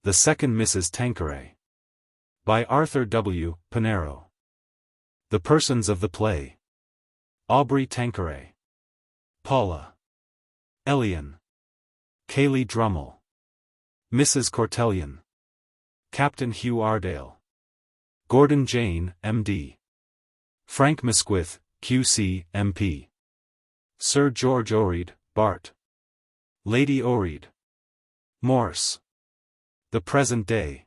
The Second Mrs. Tanqueray. By Arthur W. Pinero. The persons of the play: Aubrey Tanqueray, Paula, Elian, Kaylee Drummel, Mrs. Cortellion, Captain Hugh Ardale, Gordon Jane, M.D., Frank Misquith, Q.C., M.P., Sir George Orreyed, Bart, Lady Orreyed, Morse. The present day.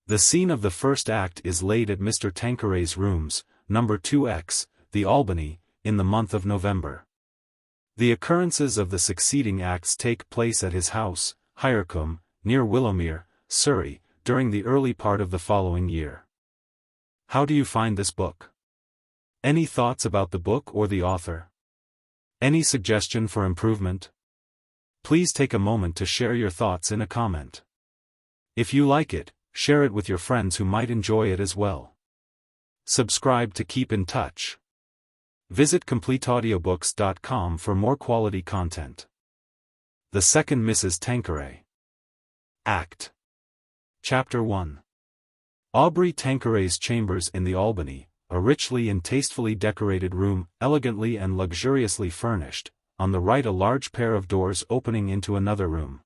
The scene of the first act is laid at Mr. Tanqueray's rooms, number 2X, the Albany, in the month of November. The occurrences of the succeeding acts take place at his house, Hyrcombe, near Willowmere, Surrey, during the early part of the following year. How do you find this book? Any thoughts about the book or the author? Any suggestion for improvement? Please take a moment to share your thoughts in a comment. If you like it, share it with your friends who might enjoy it as well. Subscribe to keep in touch. Visit CompleteAudiobooks.com for more quality content. The Second Mrs. Tanqueray. Act. Chapter 1. Aubrey Tanqueray's chambers in the Albany, a richly and tastefully decorated room, elegantly and luxuriously furnished, on the right a large pair of doors opening into another room.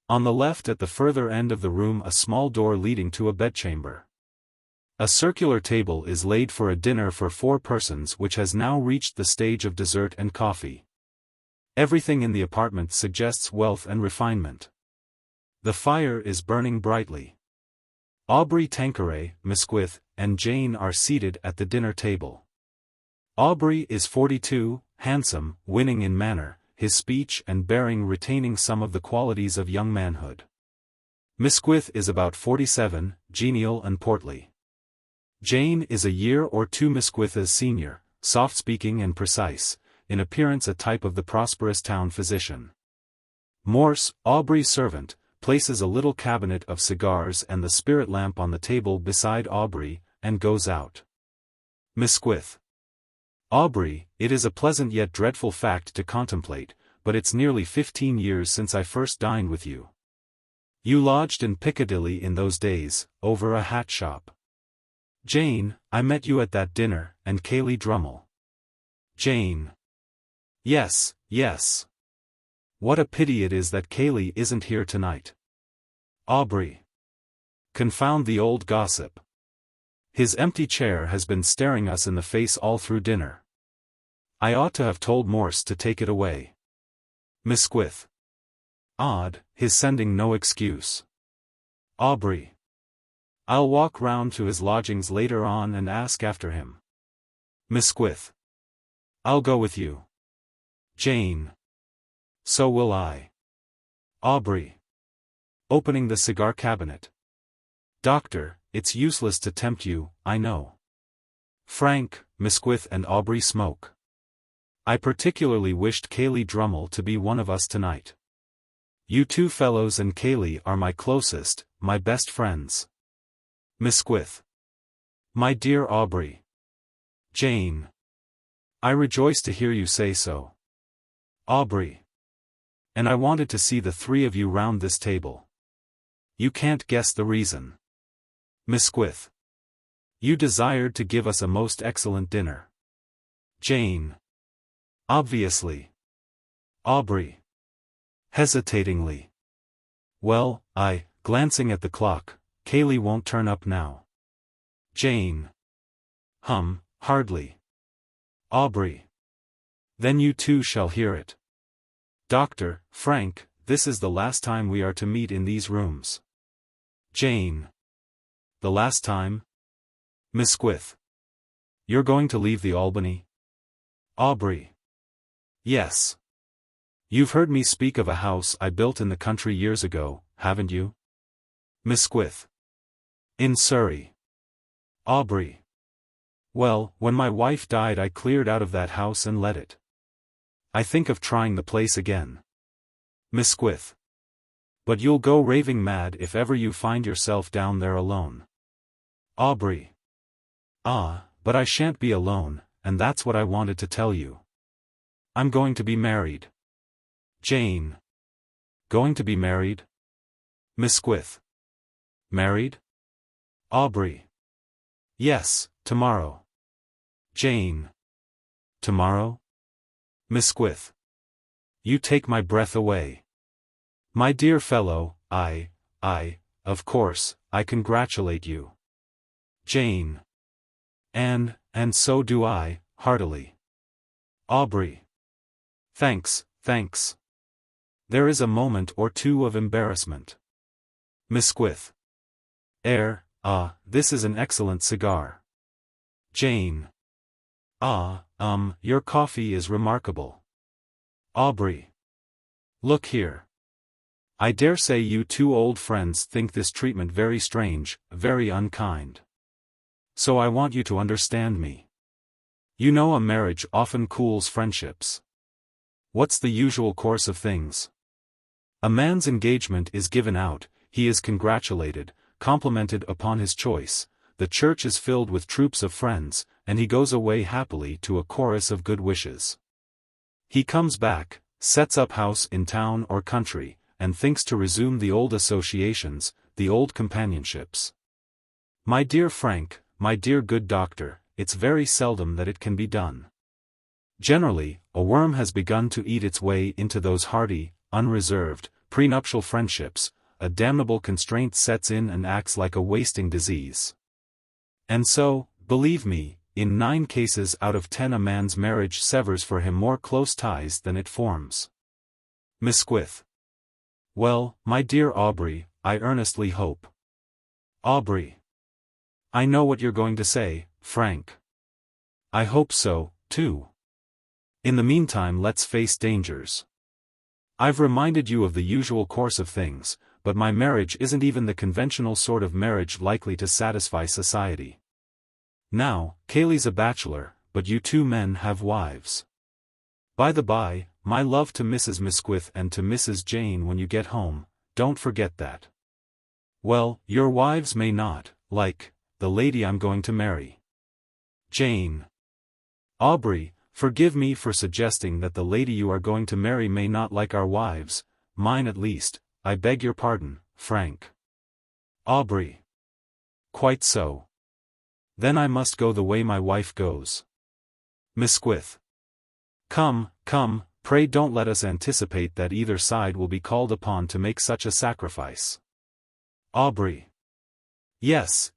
On the left at the further end of the room a small door leading to a bedchamber. A circular table is laid for a dinner for 4 persons which has now reached the stage of dessert and coffee. Everything in the apartment suggests wealth and refinement. The fire is burning brightly. Aubrey Tanqueray, Misquith, and Jane are seated at the dinner table. Aubrey is 42, handsome, winning in manner, his speech and bearing retaining some of the qualities of young manhood. Misquith is about 47, genial and portly. Jane is a year or 2 Misquith's senior, soft-speaking and precise, in appearance a type of the prosperous town physician. Morse, Aubrey's servant, places a little cabinet of cigars and the spirit lamp on the table beside Aubrey, and goes out. Misquith. Aubrey, it is a pleasant yet dreadful fact to contemplate, but it's nearly 15 years since I first dined with you. You lodged in Piccadilly in those days, over a hat shop. Jane, I met you at that dinner, and Kaylee Drummel. Jane. Yes, yes. What a pity it is that Kaylee isn't here tonight. Aubrey. Confound the old gossip. His empty chair has been staring us in the face all through dinner. I ought to have told Morse to take it away. Misquith. Odd, his sending no excuse. Aubrey. I'll walk round to his lodgings later on and ask after him. Misquith. I'll go with you. Jane. So will I. Aubrey. Opening the cigar cabinet. Doctor, it's useless to tempt you, I know. Frank, Misquith and Aubrey smoke. I particularly wished Kaylee Drummel to be one of us tonight. You 2 fellows and Kaylee are my closest, my best friends. Misquith. My dear Aubrey. Jane. I rejoice to hear you say so. Aubrey. And I wanted to see the 3 of you round this table. You can't guess the reason. Misquith. You desired to give us a most excellent dinner. Jane. Obviously. Aubrey. Hesitatingly. Well, glancing at the clock, Kaylee won't turn up now. Jane. Hardly. Aubrey. Then you 2 shall hear it. Doctor, Frank, this is the last time we are to meet in these rooms. Jane. The last time? Misquith. You're going to leave the Albany? Aubrey. Yes. You've heard me speak of a house I built in the country years ago, haven't you? Misquith. In Surrey. Aubrey. Well, when my wife died I cleared out of that house and let it. I think of trying the place again. Misquith. But you'll go raving mad if ever you find yourself down there alone. Aubrey. Ah, but I shan't be alone, and that's what I wanted to tell you. I'm going to be married. Jane. Going to be married? Misquith. Married? Aubrey. Yes, tomorrow. Jane. Tomorrow? Misquith. You take my breath away. My dear fellow, of course, I congratulate you. Jane. And so do I, heartily. Aubrey. Thanks. There is a moment or two of embarrassment. Misquith. This is an excellent cigar. Jane. Your coffee is remarkable. Aubrey. Look here. I dare say you two old friends think this treatment very strange, very unkind. So I want you to understand me. You know a marriage often cools friendships. What's the usual course of things? A man's engagement is given out, he is congratulated, complimented upon his choice, the church is filled with troops of friends, and he goes away happily to a chorus of good wishes. He comes back, sets up house in town or country, and thinks to resume the old associations, the old companionships. My dear Frank, my dear good doctor, it's very seldom that it can be done. Generally, a worm has begun to eat its way into those hearty, unreserved, prenuptial friendships, a damnable constraint sets in and acts like a wasting disease. And so, believe me, in 9 cases out of 10 a man's marriage severs for him more close ties than it forms. Misquith. Well, my dear Aubrey, I earnestly hope. Aubrey. I know what you're going to say, Frank. I hope so, too. In the meantime let's face dangers. I've reminded you of the usual course of things, but my marriage isn't even the conventional sort of marriage likely to satisfy society. Now, Cayley's a bachelor, but you two men have wives. By the by, my love to Mrs. Misquith and to Mrs. Jane when you get home, don't forget that. Well, your wives may not, like, the lady I'm going to marry. Jane. Aubrey, forgive me for suggesting that the lady you are going to marry may not like our wives, mine at least, I beg your pardon, Frank. Aubrey. Quite so. Then I must go the way my wife goes. Misquith. Come, pray don't let us anticipate that either side will be called upon to make such a sacrifice. Aubrey. Yes,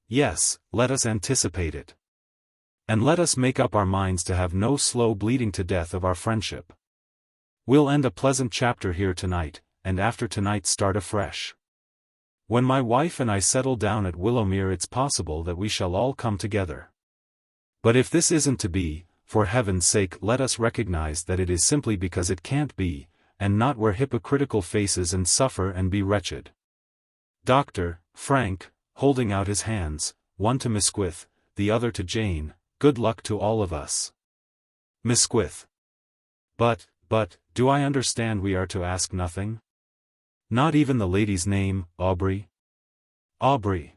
let us anticipate it. And let us make up our minds to have no slow bleeding to death of our friendship. We'll end a pleasant chapter here tonight, and after tonight start afresh. When my wife and I settle down at Willowmere it's possible that we shall all come together. But if this isn't to be, for heaven's sake let us recognize that it is simply because it can't be, and not wear hypocritical faces and suffer and be wretched. Dr. Frank, holding out his hands, one to Misquith, the other to Jane, good luck to all of us. Misquith. But, do I understand we are to ask nothing? Not even the lady's name, Aubrey? Aubrey.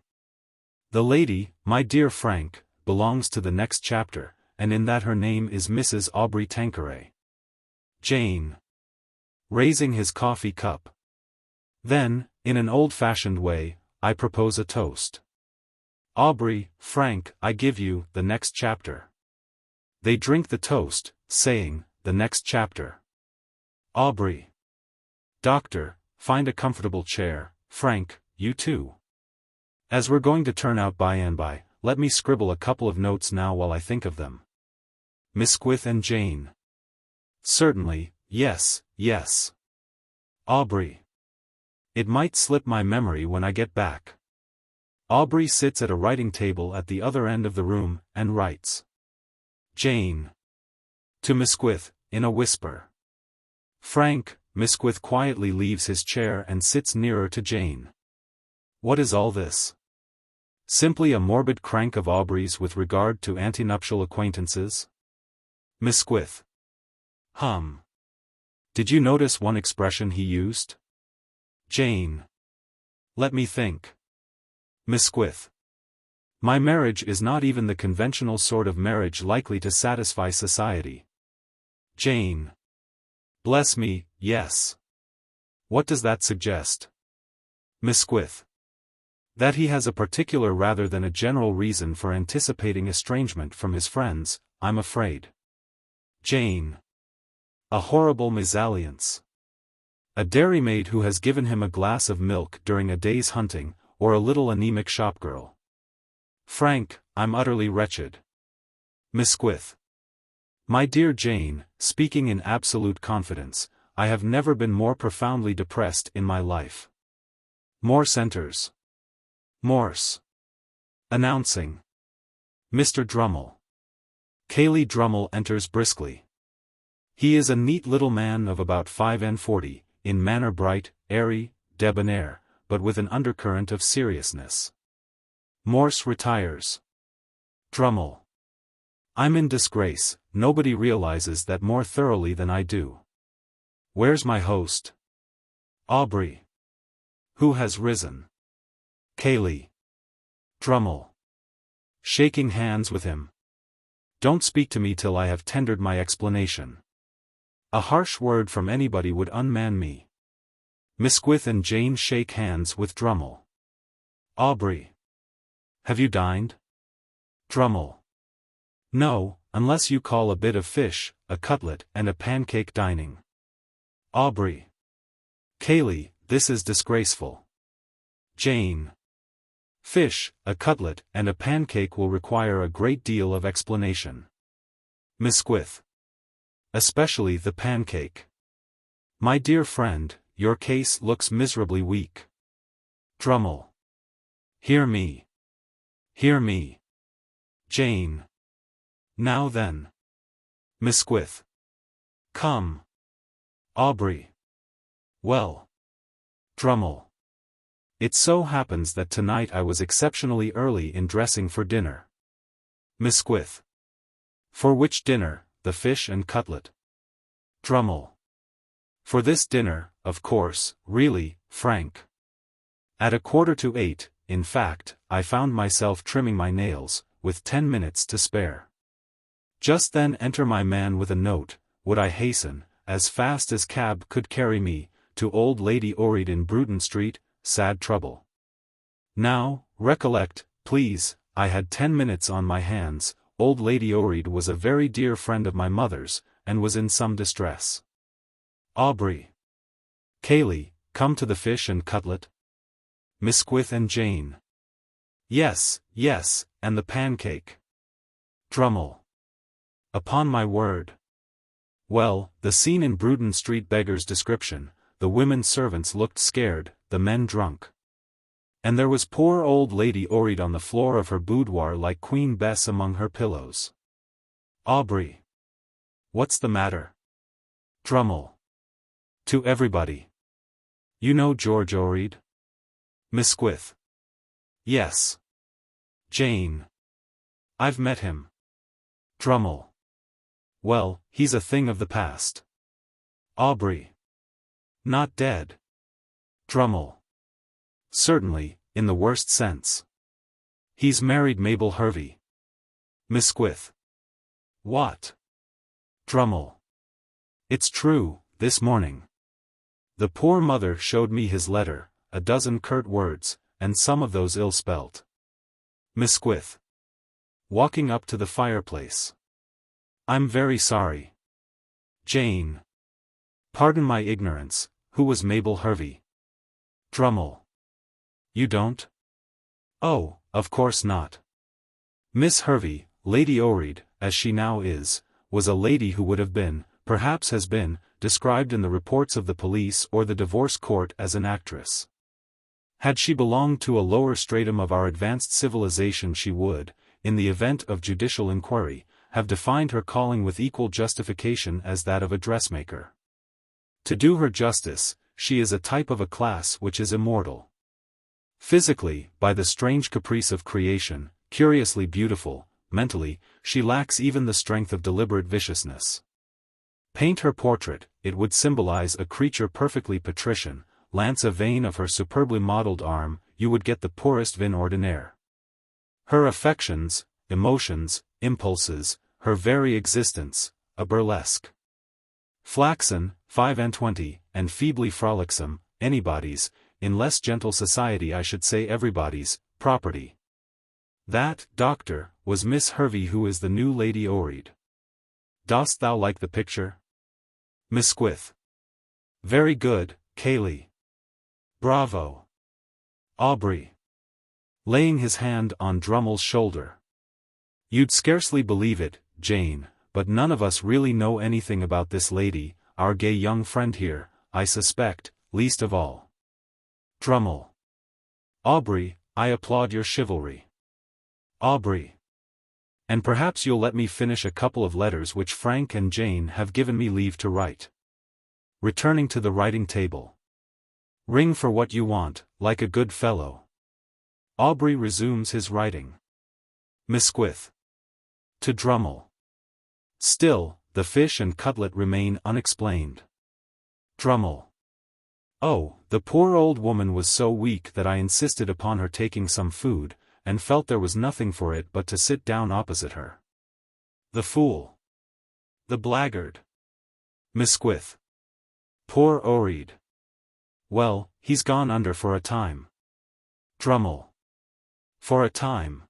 The lady, my dear Frank, belongs to the next chapter, and in that her name is Mrs. Aubrey Tanqueray. Jane. Raising his coffee cup. Then, in an old-fashioned way, I propose a toast. Aubrey, Frank, I give you, the next chapter. They drink the toast, saying, the next chapter. Aubrey. Doctor, find a comfortable chair, Frank, you too. As we're going to turn out by and by, let me scribble a couple of notes now while I think of them. Misquith and Jane. Certainly, yes. Aubrey. It might slip my memory when I get back. Aubrey sits at a writing table at the other end of the room, and writes. Jane. To Misquith, in a whisper. Frank, Misquith quietly leaves his chair and sits nearer to Jane. What is all this? Simply a morbid crank of Aubrey's with regard to antenuptial acquaintances? Misquith. Did you notice one expression he used? Jane. Let me think. Misquith. My marriage is not even the conventional sort of marriage likely to satisfy society. Jane. Bless me, yes. What does that suggest? Misquith. That he has a particular rather than a general reason for anticipating estrangement from his friends, I'm afraid. Jane. A horrible mésalliance. A dairymaid who has given him a glass of milk during a day's hunting, or a little anemic shopgirl. Frank, I'm utterly wretched. Misquith. My dear Jane, speaking in absolute confidence, I have never been more profoundly depressed in my life. Morse enters. Morse. Announcing. Mr. Drummle. Cayley Drummle enters briskly. He is a neat little man of about 45, in manner bright, airy, debonair, but with an undercurrent of seriousness. Morse retires. Drummle. I'm in disgrace, nobody realizes that more thoroughly than I do. Where's my host? Aubrey. Who has risen? Cayley. Drummle. Shaking hands with him. Don't speak to me till I have tendered my explanation. A harsh word from anybody would unman me. Misquith and Jane shake hands with Drummle. Aubrey. Have you dined? Drummle. No, unless you call a bit of fish, a cutlet, and a pancake dining. Aubrey. Cayley, this is disgraceful. Jane. Fish, a cutlet, and a pancake will require a great deal of explanation. Misquith. Especially the pancake. My dear friend, your case looks miserably weak. Drummle. Hear me. Hear me. Jane. Now then. Misquith. Come. Aubrey. Well. Drummle. It so happens that tonight I was exceptionally early in dressing for dinner. Misquith. For which dinner, the fish and cutlet? Drummle. For this dinner, of course, really, Frank. At 7:45, in fact, I found myself trimming my nails, with 10 minutes to spare. Just then enter my man with a note. Would I hasten, as fast as cab could carry me, to old Lady Orreyed in Bruton Street, sad trouble. Now, recollect, please, I had 10 minutes on my hands. Old Lady Orreyed was a very dear friend of my mother's, and was in some distress. Aubrey. Cayley, come to the fish and cutlet. Misquith and Jane. Yes, yes, and the pancake. Drummle. Upon my word. Well, the scene in Bruton Street beggars description. The women servants looked scared, the men drunk. And there was poor old Lady Orreyed on the floor of her boudoir like Queen Bess among her pillows. Aubrey. What's the matter? Drummle. To everybody. You know George Orreyed? Misquith. Yes. Jane. I've met him. Drummle. Well, he's a thing of the past. Aubrey. Not dead. Drummle. Certainly, in the worst sense. He's married Mabel Hervey. Misquith. What? Drummle. It's true, this morning. The poor mother showed me his letter, a dozen curt words, and some of those ill-spelt. Misquith. Walking up to the fireplace. I'm very sorry. Jane. Pardon my ignorance, who was Mabel Hervey? Drummle. You don't? Oh, of course not. Miss Hervey, Lady Orreyed, as she now is, was a lady who would have been, perhaps has been, described in the reports of the police or the divorce court as an actress. Had she belonged to a lower stratum of our advanced civilization she would, in the event of judicial inquiry, have defined her calling with equal justification as that of a dressmaker. To do her justice, she is a type of a class which is immortal. Physically, by the strange caprice of creation, curiously beautiful, mentally, she lacks even the strength of deliberate viciousness. Paint her portrait, it would symbolize a creature perfectly patrician. Lance a vein of her superbly modeled arm, you would get the poorest vin ordinaire. Her affections, emotions, impulses, her very existence, a burlesque. Flaxen, 25, and feebly frolicsome, anybody's, in less gentle society I should say everybody's, property. That, doctor, was Miss Hervey, who is the new Lady Orreyed. Dost thou like the picture? Misquith. Very good, Cayley. Bravo. Aubrey. Laying his hand on Drummle's shoulder. You'd scarcely believe it, Jane, but none of us really know anything about this lady, our gay young friend here, I suspect, least of all Drummle. Aubrey, I applaud your chivalry. Aubrey. And perhaps you'll let me finish a couple of letters which Frank and Jane have given me leave to write. Returning to the writing table. Ring for what you want, like a good fellow. Aubrey resumes his writing. Misquith. To Drummle. Still, the fish and cutlet remain unexplained. Drummle. Oh, the poor old woman was so weak that I insisted upon her taking some food, and felt there was nothing for it but to sit down opposite her. The fool. The blackguard. Misquith. Poor Orreyed. Well, he's gone under for a time. Drummle. For a time.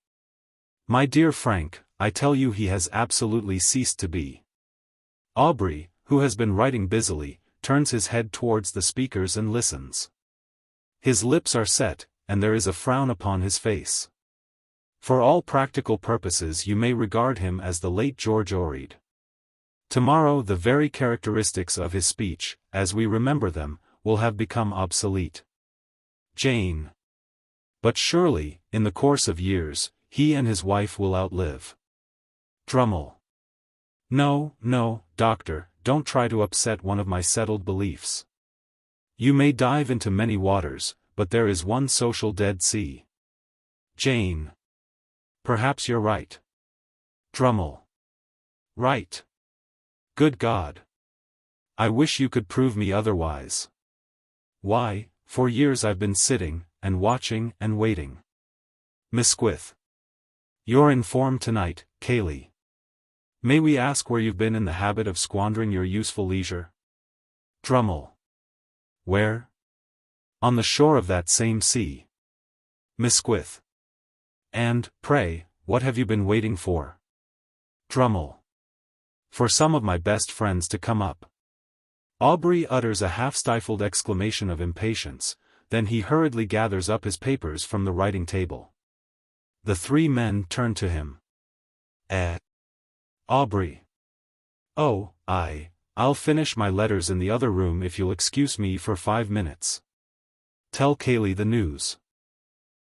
My dear Frank, I tell you he has absolutely ceased to be. Aubrey, who has been writing busily, turns his head towards the speakers and listens. His lips are set, and there is a frown upon his face. For all practical purposes you may regard him as the late George Orreyed. Tomorrow the very characteristics of his speech, as we remember them, will have become obsolete. Jane. But surely, in the course of years, he and his wife will outlive. Drummle. No, no, doctor, don't try to upset one of my settled beliefs. You may dive into many waters, but there is one social Dead Sea. Jane. Perhaps you're right. Drummle. Right. Good God. I wish you could prove me otherwise. Why, for years I've been sitting, and watching, and waiting. Misquith. You're in form tonight, Cayley. May we ask where you've been in the habit of squandering your useful leisure? Drummle. Where? On the shore of that same sea. Misquith. And, pray, what have you been waiting for? Drummle. For some of my best friends to come up. Aubrey utters a half-stifled exclamation of impatience, then he hurriedly gathers up his papers from the writing table. The three men turn to him. Aubrey. Oh, I'll finish my letters in the other room if you'll excuse me for 5 minutes. Tell Cayley the news.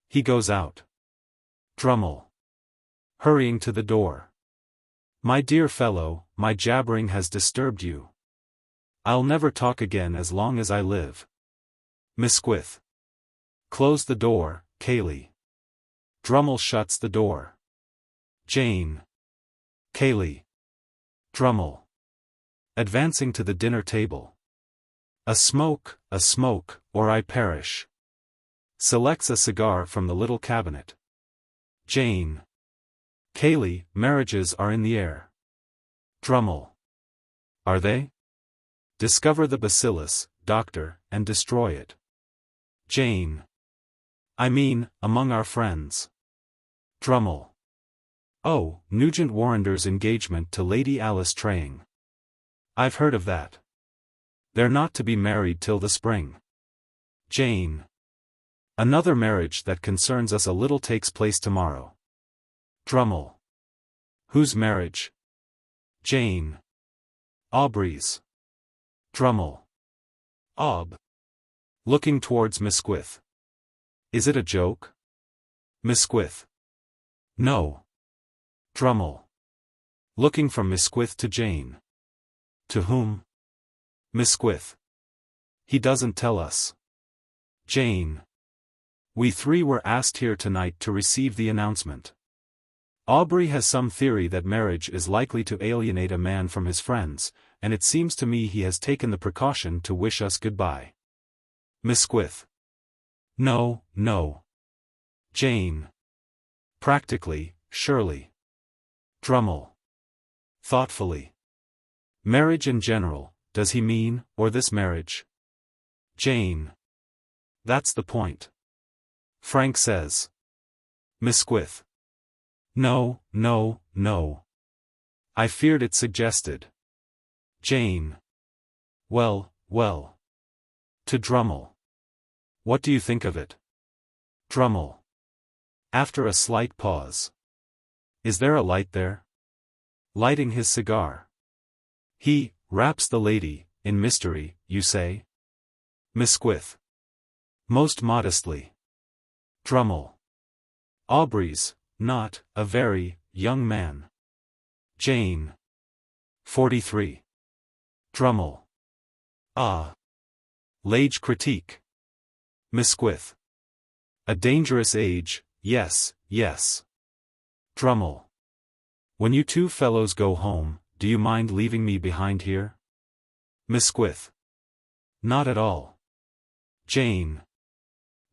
He goes out. Drummle. Hurrying to the door. My dear fellow, my jabbering has disturbed you. I'll never talk again as long as I live. Misquith. Close the door, Cayley. Drummle shuts the door. Jane. Cayley. Drummle. Advancing to the dinner table. A smoke, or I perish. Selects a cigar from the little cabinet. Jane. Cayley, marriages are in the air. Drummle. Are they? Discover the bacillus, doctor, and destroy it. Jane. I mean, among our friends. Drummle. Oh, Nugent Warrender's engagement to Lady Alice Traying. I've heard of that. They're not to be married till the spring. Jane. Another marriage that concerns us a little takes place tomorrow. Drummle. Whose marriage? Jane. Aubrey's. Drummle. Looking towards Misquith. Is it a joke? Misquith. No. Drummle. Looking from Misquith to Jane. To whom? Misquith. He doesn't tell us. Jane. We three were asked here tonight to receive the announcement. Aubrey has some theory that marriage is likely to alienate a man from his friends, and it seems to me he has taken the precaution to wish us goodbye. Misquith. No, no. Jane. Practically, surely. Drummle. Thoughtfully. Marriage in general, does he mean, or this marriage? Jane. That's the point. Frank says. Misquith. No, no, no. I feared it suggested. Jane. Well, well. To Drummle. What do you think of it? Drummle. After a slight pause. Is there a light there? Lighting his cigar. He wraps the lady in mystery, you say? Misquith. Most modestly. Drummle. Aubrey's not a very young man. Jane. 43. Drummle. Ah. L'age critique. Misquith. A dangerous age, yes, yes. Drummle. When you two fellows go home, do you mind leaving me behind here? Misquith. Not at all. Jane.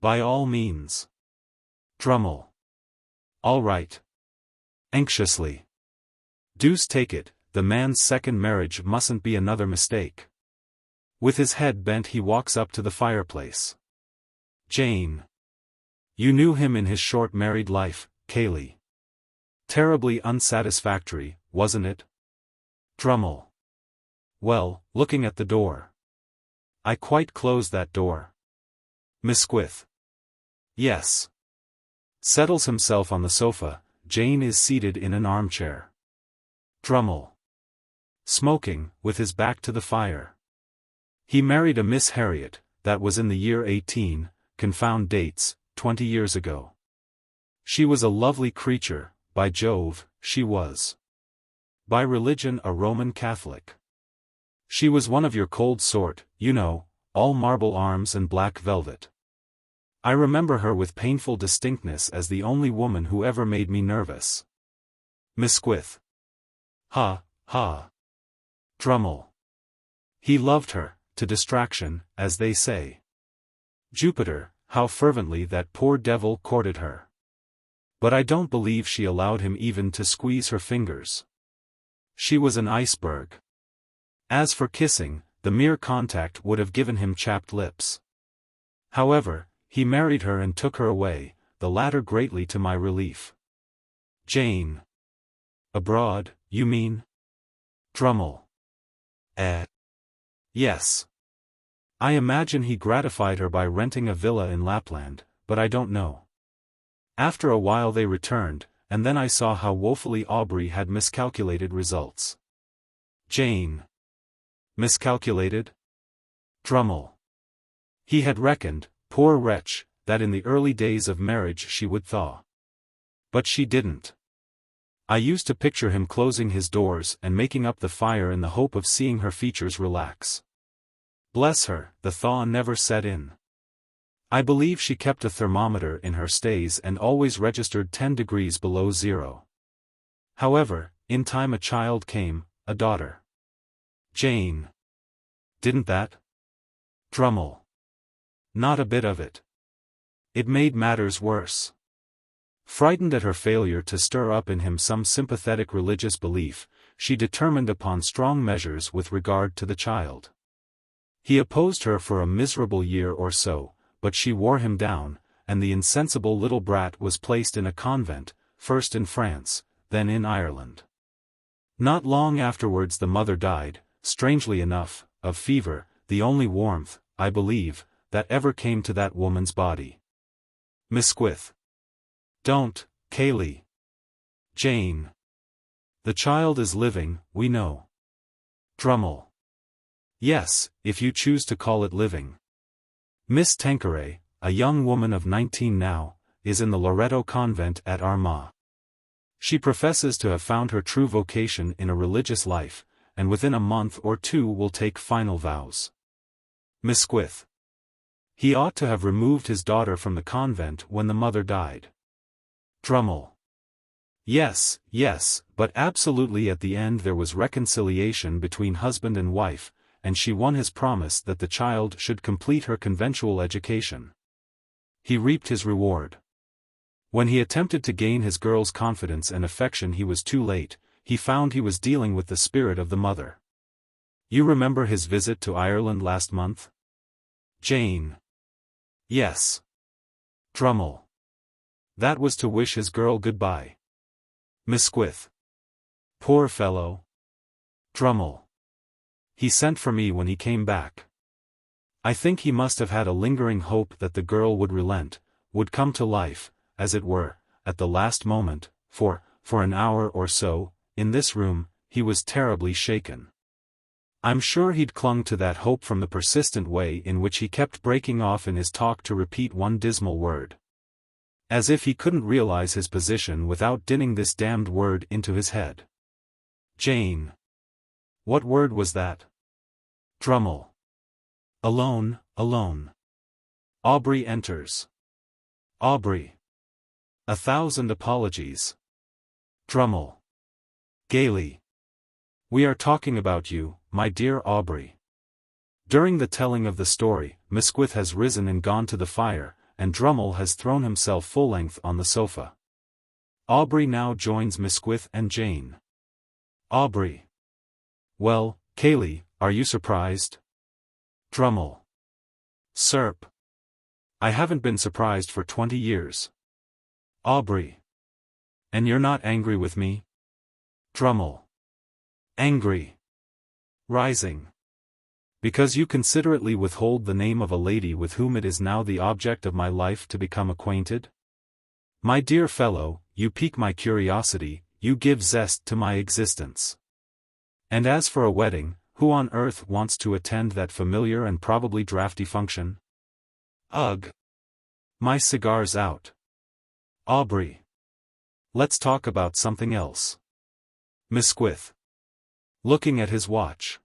By all means. Drummle. All right. Anxiously. Deuce take it, the man's second marriage mustn't be another mistake. With his head bent he walks up to the fireplace. Jane. You knew him in his short married life, Cayley. Terribly unsatisfactory, wasn't it? Drummle. Well, looking at the door. I quite closed that door. Misquith. Yes. Settles himself on the sofa. Jane is seated in an armchair. Drummle. Smoking, with his back to the fire. He married a Miss Harriet, that was in the year 18, confound dates, 20 years ago. She was a lovely creature, by Jove, she was. By religion a Roman Catholic. She was one of your cold sort, you know, all marble arms and black velvet. I remember her with painful distinctness as the only woman who ever made me nervous. Misquith. Ha, ha. Drummle. He loved her, to distraction, as they say. Jupiter, how fervently that poor devil courted her. But I don't believe she allowed him even to squeeze her fingers. She was an iceberg. As for kissing, the mere contact would have given him chapped lips. However, he married her and took her away, the latter greatly to my relief. Jane. Abroad, you mean? Drummle. Yes. I imagine he gratified her by renting a villa in Lapland, but I don't know. After a while they returned, and then I saw how woefully Aubrey had miscalculated results. Jane. Miscalculated? Drummle. He had reckoned, poor wretch, that in the early days of marriage she would thaw. But she didn't. I used to picture him closing his doors and making up the fire in the hope of seeing her features relax. Bless her, the thaw never set in. I believe she kept a thermometer in her stays and always registered 10 degrees below zero. However, in time a child came, a daughter. Jane. Didn't that? Drummle. Not a bit of it. It made matters worse. Frightened at her failure to stir up in him some sympathetic religious belief, she determined upon strong measures with regard to the child. He opposed her for a miserable year or so, but she wore him down, and the insensible little brat was placed in a convent, first in France, then in Ireland. Not long afterwards the mother died, strangely enough, of fever, the only warmth, I believe, that ever came to that woman's body. Misquith. Don't, Cayley. Jane. The child is living, we know. Drummle. Yes, if you choose to call it living. Miss Tanqueray, a young woman of 19 now, is in the Loreto convent at Armagh. She professes to have found her true vocation in a religious life, and within a month or two will take final vows. Misquith. He ought to have removed his daughter from the convent when the mother died. Drummle. Yes, yes, but absolutely at the end there was reconciliation between husband and wife, and she won his promise that the child should complete her conventual education. He reaped his reward. When he attempted to gain his girl's confidence and affection he was too late, he found he was dealing with the spirit of the mother. You remember his visit to Ireland last month? Jane. Yes. Drummle. That was to wish his girl goodbye. Misquith. Poor fellow. Drummle. He sent for me when he came back. I think he must have had a lingering hope that the girl would relent, would come to life, as it were, at the last moment, for an hour or so, in this room, he was terribly shaken. I'm sure he'd clung to that hope from the persistent way in which he kept breaking off in his talk to repeat one dismal word. As if he couldn't realize his position without dinning this damned word into his head. Jane. What word was that? Drummle. Alone, alone. Aubrey enters. Aubrey. 1,000 apologies. Drummle. Gaily. We are talking about you, my dear Aubrey. During the telling of the story, Misquith has risen and gone to the fire, and Drummle has thrown himself full length on the sofa. Aubrey now joins Misquith and Jane. Aubrey. Well, Cayley, are you surprised? Drummle. Sirp. I haven't been surprised for 20 years. Aubrey. And you're not angry with me? Drummle. Angry. Rising. Because you considerately withhold the name of a lady with whom it is now the object of my life to become acquainted? My dear fellow, you pique my curiosity, you give zest to my existence. And as for a wedding, who on earth wants to attend that familiar and probably drafty function? Ugh. My cigar's out. Aubrey. Let's talk about something else. Misquith. Looking at his watch.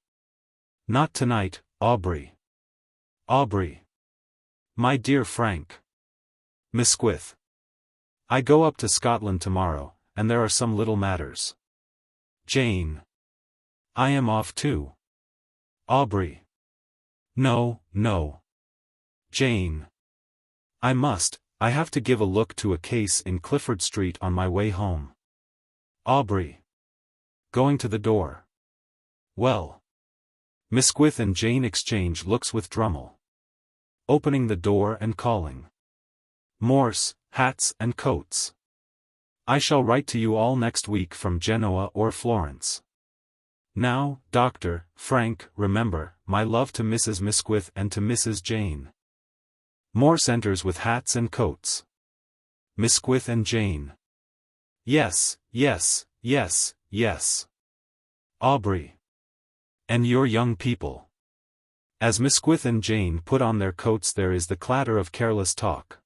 Not tonight, Aubrey. Aubrey. My dear Frank. Misquith. I go up to Scotland tomorrow, and there are some little matters. Jane. I am off too. Aubrey. No, no. Jane. I have to give a look to a case in Clifford Street on my way home. Aubrey. Going to the door. Well. Misquith and Jane exchange looks with Drummle. Opening the door and calling. Morse, hats and coats. I shall write to you all next week from Genoa or Florence. Now, Dr. Frank, remember, my love to Mrs. Misquith and to Mrs. Jane. Morse enters with hats and coats. Misquith and Jane. Yes, yes, yes, yes. Aubrey. And your young people. As Misquith and Jane put on their coats there is the clatter of careless talk.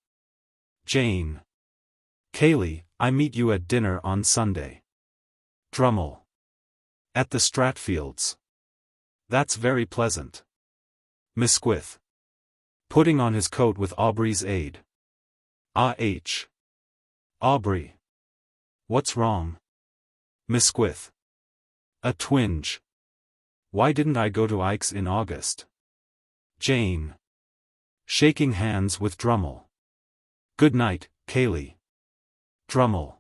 Jane. Cayley, I meet you at dinner on Sunday. Drummle. At the Stratfields. That's very pleasant. Misquith. Putting on his coat with Aubrey's aid. Ah-h. Aubrey. What's wrong? Misquith. A twinge. Why didn't I go to Ike's in August? Jane. Shaking hands with Drummle. Good night, Cayley. Drummle.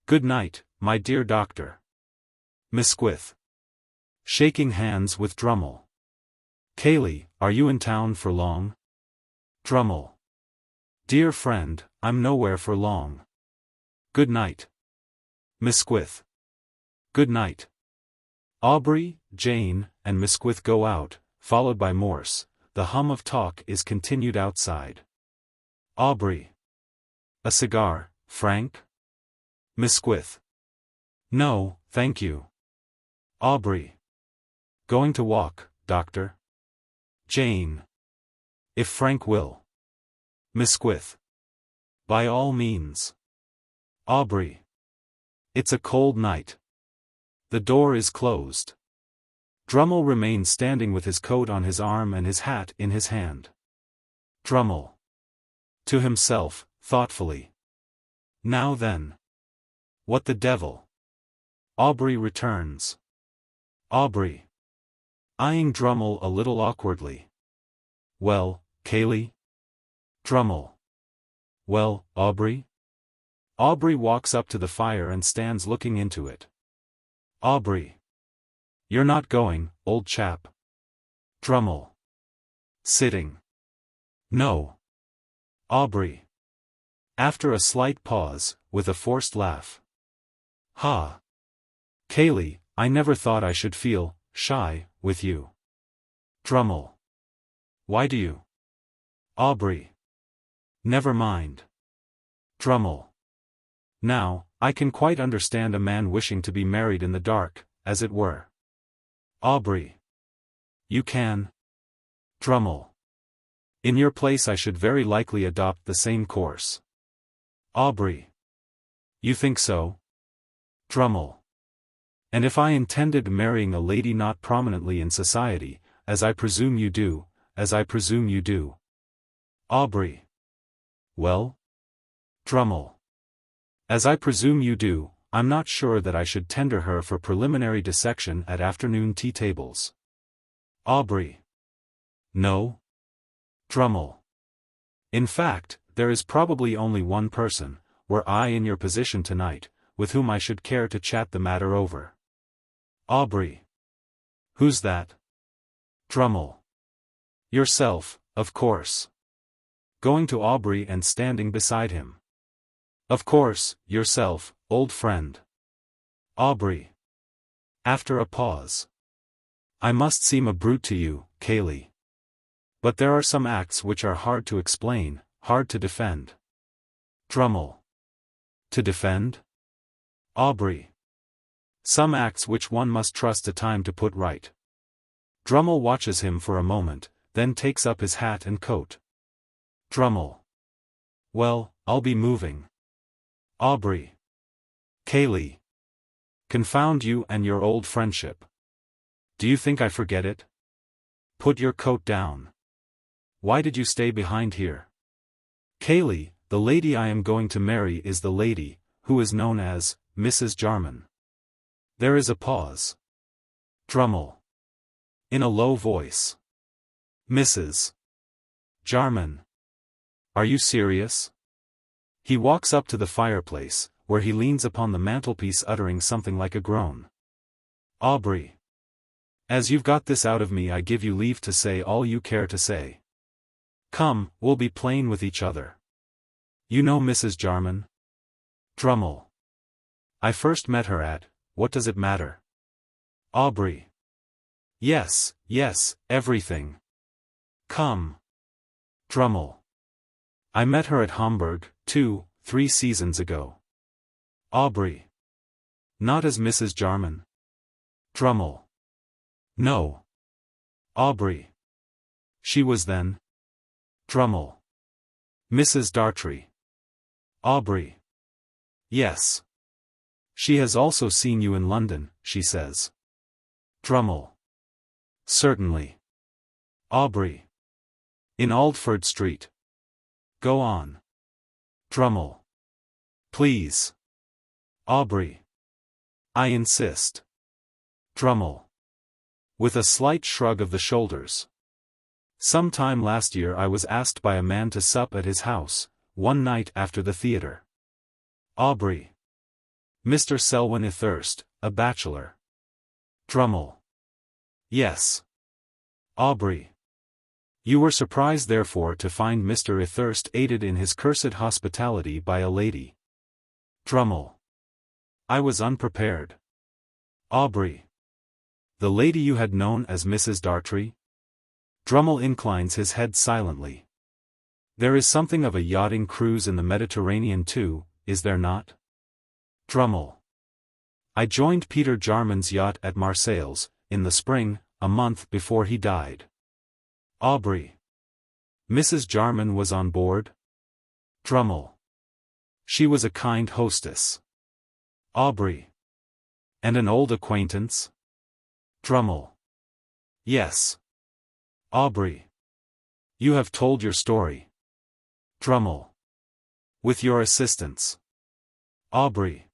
Good night, my dear doctor. Misquith. Shaking hands with Drummle. Cayley, are you in town for long? Drummle. Dear friend, I'm nowhere for long. Good night. Misquith. Good night. Aubrey, Jane, and Misquith go out, followed by Morse. The hum of talk is continued outside. Aubrey. A cigar, Frank? Misquith. No, thank you. Aubrey. Going to walk, doctor? Jane. If Frank will. Misquith. By all means. Aubrey. It's a cold night. The door is closed. Drummle remains standing with his coat on his arm and his hat in his hand. Drummle. To himself, thoughtfully. Now then. What the devil? Aubrey returns. Aubrey. Eyeing Drummle a little awkwardly. Well, Cayley? Drummle. Well, Aubrey? Aubrey walks up to the fire and stands looking into it. Aubrey. You're not going, old chap. Drummle. Sitting. No. Aubrey. After a slight pause, with a forced laugh. Ha. Kaylee, I never thought I should feel shy with you. Drummle. Why do you? Aubrey. Never mind. Drummle. Now, I can quite understand a man wishing to be married in the dark, as it were. Aubrey. You can? Drummle. In your place I should very likely adopt the same course. Aubrey. You think so? Drummle. And if I intended marrying a lady not prominently in society, as I presume you do, Aubrey. Well? Drummle. As I presume you do, I'm not sure that I should tender her for preliminary dissection at afternoon tea tables. Aubrey. No? Drummle. In fact, there is probably only one person, were I in your position tonight, with whom I should care to chat the matter over. Aubrey. Who's that? Drummle. Yourself, of course. Going to Aubrey and standing beside him. Of course, yourself, old friend. Aubrey. After a pause. I must seem a brute to you, Kaylee. But there are some acts which are hard to explain, hard to defend. Drummle. To defend? Aubrey. Some acts which one must trust to time to put right. Drummle watches him for a moment, then takes up his hat and coat. Drummle. Well, I'll be moving. Aubrey. Kaylee. Confound you and your old friendship. Do you think I forget it? Put your coat down. Why did you stay behind here? Kaylee, the lady I am going to marry is the lady, who is known as Mrs. Jarman. There is a pause. Drummle. In a low voice. Mrs. Jarman. Are you serious? He walks up to the fireplace, where he leans upon the mantelpiece uttering something like a groan. Aubrey. As you've got this out of me I give you leave to say all you care to say. Come, we'll be plain with each other. You know Mrs. Jarman? Drummle. I first met her at, what does it matter? Aubrey. Yes, everything. Come. Drummle. I met her at Hamburg, 2-3 seasons ago. Aubrey. Not as Mrs. Jarman? Drummle. No. Aubrey. She was then? Drummle. Mrs. Dartrey. Aubrey. Yes. She has also seen you in London, she says. Drummle. Certainly. Aubrey. In Aldford Street. Go on. Drummle. Please. Aubrey. I insist. Drummle. With a slight shrug of the shoulders. Some time last year I was asked by a man to sup at his house, one night after the theatre. Aubrey. Mr. Selwyn Ethurst, a bachelor. Drummle. Yes. Aubrey. You were surprised therefore to find Mr. Ethurst aided in his cursed hospitality by a lady. Drummle. I was unprepared. Aubrey. The lady you had known as Mrs. Dartrey? Drummle inclines his head silently. There is something of a yachting cruise in the Mediterranean too, is there not? Drummle. I joined Peter Jarman's yacht at Marseilles, in the spring, a month before he died. Aubrey. Mrs. Jarman was on board? Drummle. She was a kind hostess. Aubrey. And an old acquaintance? Drummle. Yes. Aubrey. You have told your story. Drummle. With your assistance. Aubrey.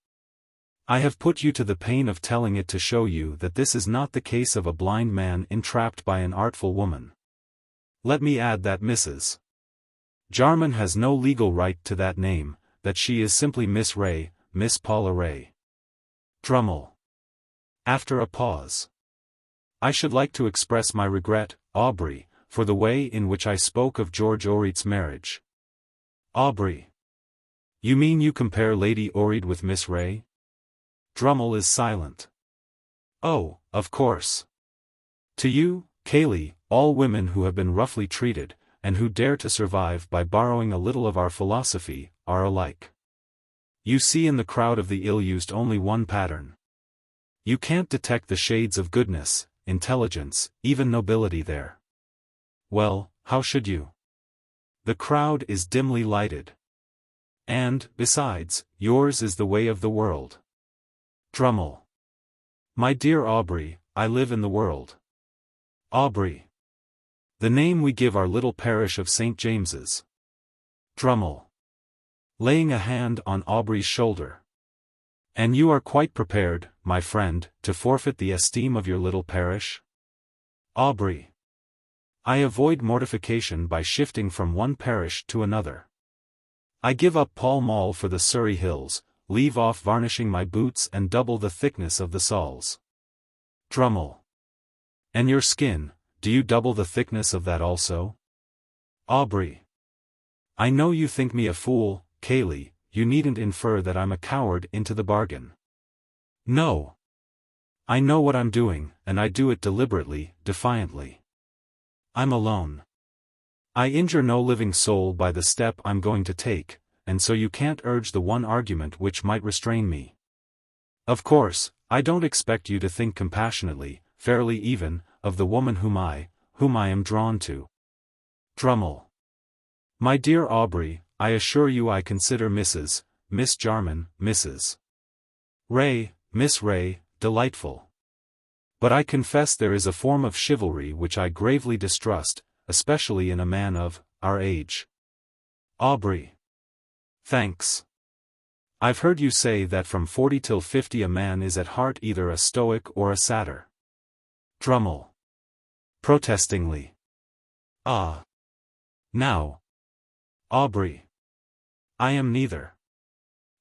I have put you to the pain of telling it to show you that this is not the case of a blind man entrapped by an artful woman. Let me add that Mrs. Jarman has no legal right to that name, that she is simply Miss Ray, Miss Paula Ray. Drummle. After a pause. I should like to express my regret, Aubrey, for the way in which I spoke of George Orreyed's marriage. Aubrey. You mean you compare Lady Orreyed with Miss Ray? Drummle is silent. Oh, of course. To you, Cayley, all women who have been roughly treated, and who dare to survive by borrowing a little of our philosophy, are alike. You see in the crowd of the ill-used only one pattern. You can't detect the shades of goodness, intelligence, even nobility there. Well, how should you? The crowd is dimly lighted. And, besides, yours is the way of the world. Drummle. My dear Aubrey, I live in the world. Aubrey. The name we give our little parish of St. James's. Drummle. Laying a hand on Aubrey's shoulder. And you are quite prepared, my friend, to forfeit the esteem of your little parish? Aubrey. I avoid mortification by shifting from one parish to another. I give up Pall Mall for the Surrey Hills, leave off varnishing my boots and double the thickness of the soles. Drummle. And your skin, do you double the thickness of that also? Aubrey. I know you think me a fool, Cayley, you needn't infer that I'm a coward into the bargain. No. I know what I'm doing, and I do it deliberately, defiantly. I'm alone. I injure no living soul by the step I'm going to take, and so you can't urge the one argument which might restrain me. Of course, I don't expect you to think compassionately, fairly even, of the woman whom I am drawn to. Drummle. My dear Aubrey, I assure you I consider Miss Jarman, Mrs. Ray, Miss Ray, delightful. But I confess there is a form of chivalry which I gravely distrust, especially in a man of our age. Aubrey. Thanks. I've heard you say that from 40 till 50 a man is at heart either a stoic or a satyr. Drummle. Protestingly. Ah. Now. Aubrey. I am neither.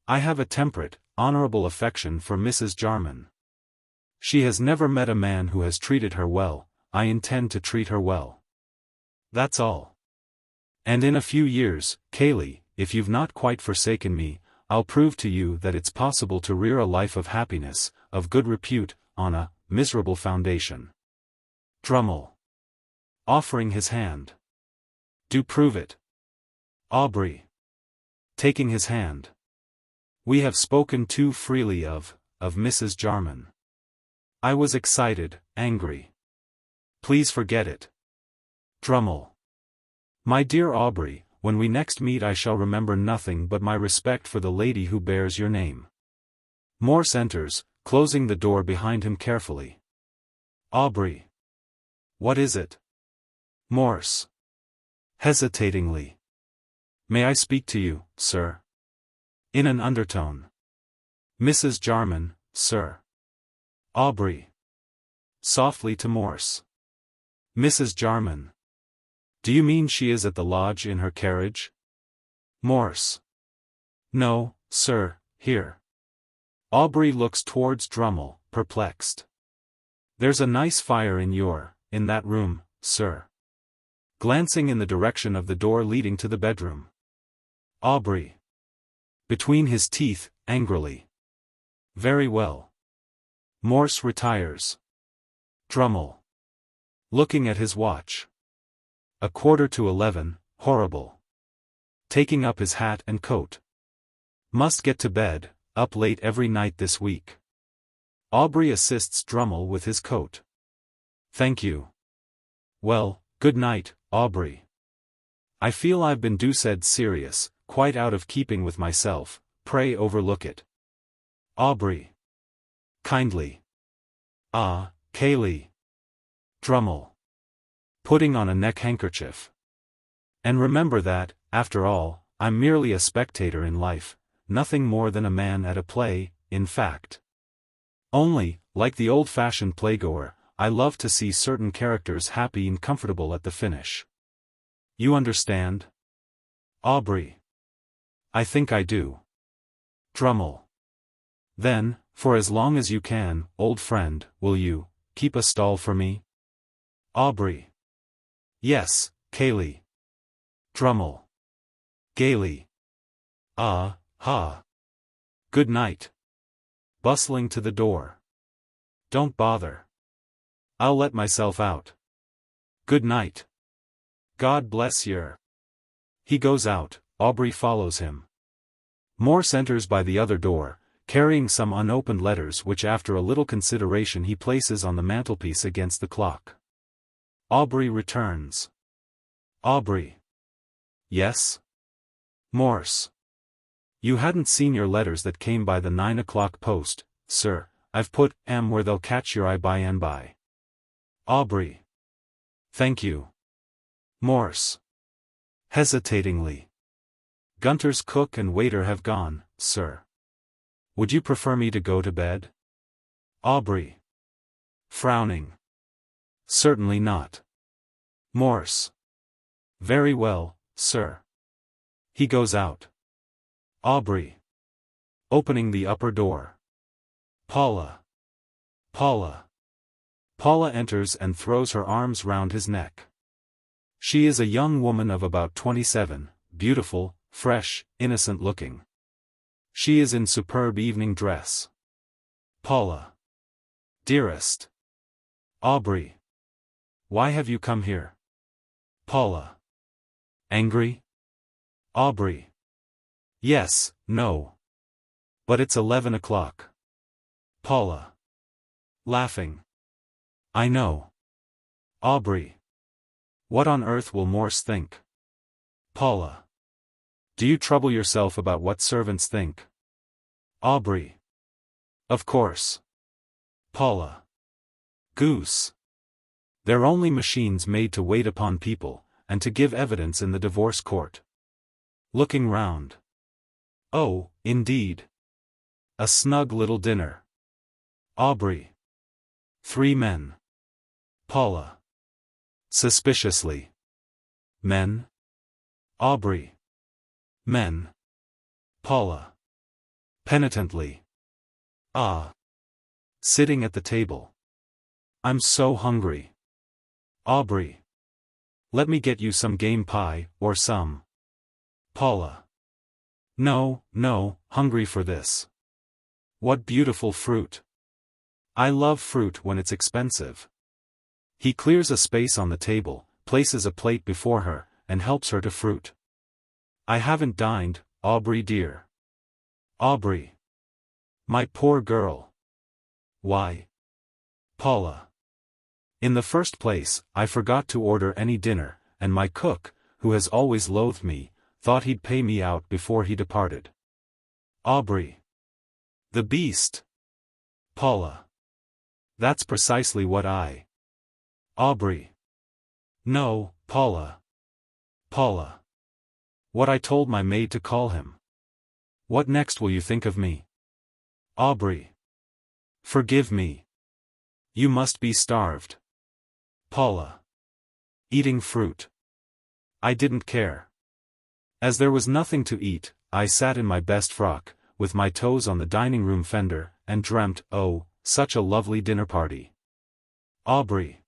I have a temperate, honorable affection for Mrs. Jarman. She has never met a man who has treated her well, I intend to treat her well. That's all. And in a few years, Cayley, if you've not quite forsaken me, I'll prove to you that it's possible to rear a life of happiness, of good repute, on a miserable foundation. Drummle. Offering his hand. Do prove it. Aubrey. Taking his hand. We have spoken too freely of Mrs. Jarman. I was excited, angry. Please forget it. Drummle. My dear Aubrey, when we next meet I shall remember nothing but my respect for the lady who bears your name. Morse enters, closing the door behind him carefully. Aubrey. What is it? Morse. Hesitatingly. May I speak to you, sir? In an undertone. Mrs. Jarman, sir. Aubrey. Softly to Morse. Mrs. Jarman. Do you mean she is at the lodge in her carriage? Morse. No, sir, here. Aubrey looks towards Drummle, perplexed. There's a nice fire in that room, sir. Glancing in the direction of the door leading to the bedroom. Aubrey. Between his teeth, angrily. Very well. Morse retires. Drummle. Looking at his watch. 11:15, horrible. Taking up his hat and coat. Must get to bed, up late every night this week. Aubrey assists Drummle with his coat. Thank you. Well, good night, Aubrey. I feel I've been deuced serious, quite out of keeping with myself, pray overlook it. Aubrey. Kindly. Ah, Cayley. Drummle. Putting on a neck-handkerchief. And remember that, after all, I'm merely a spectator in life, nothing more than a man at a play, in fact. Only, like the old-fashioned playgoer, I love to see certain characters happy and comfortable at the finish. You understand? Aubrey. I think I do. Drummle. Then, for as long as you can, old friend, will you keep a stall for me? Aubrey. Yes, Cayley. Drummle. Gaily. Ah, ha. Good night. Bustling to the door. Don't bother. I'll let myself out. Good night. God bless yer. He goes out, Aubrey follows him. Morse enters by the other door, carrying some unopened letters which after a little consideration he places on the mantelpiece against the clock. Aubrey returns. Aubrey. Yes? Morse. You hadn't seen your letters that came by the 9 o'clock post, sir. I've put 'em where they'll catch your eye by and by. Aubrey. Thank you. Morse. Hesitatingly. Gunter's cook and waiter have gone, sir. Would you prefer me to go to bed? Aubrey. Frowning. Certainly not. Morse. Very well, sir. He goes out. Aubrey. Opening the upper door. Paula. Paula. Paula enters and throws her arms round his neck. She is a young woman of about 27, beautiful, fresh, innocent-looking. She is in superb evening dress. Paula. Dearest. Aubrey. Why have you come here? Paula. Angry? Aubrey. Yes, no. But it's 11 o'clock. Paula. Laughing. I know. Aubrey. What on earth will Morse think? Paula. Do you trouble yourself about what servants think? Aubrey. Of course. Paula. Goose. They're only machines made to wait upon people, and to give evidence in the divorce court. Looking round. Oh, indeed. A snug little dinner. Aubrey. 3 men. Paula. Suspiciously. Men? Aubrey. Men. Paula. Penitently. Ah. Sitting at the table. I'm so hungry. Aubrey. Let me get you some game pie, or some. Paula. No, no, hungry for this. What beautiful fruit. I love fruit when it's expensive. He clears a space on the table, places a plate before her, and helps her to fruit. I haven't dined, Aubrey dear. Aubrey. My poor girl. Why? Paula. In the first place, I forgot to order any dinner, and my cook, who has always loathed me, thought he'd pay me out before he departed. Aubrey. The beast. Paula. That's precisely what I. Aubrey. No, Paula. Paula. What I told my maid to call him. What next will you think of me? Aubrey. Forgive me. You must be starved. Paula. Eating fruit. I didn't care. As there was nothing to eat, I sat in my best frock, with my toes on the dining room fender, and dreamt, oh, such a lovely dinner party. Aubrey.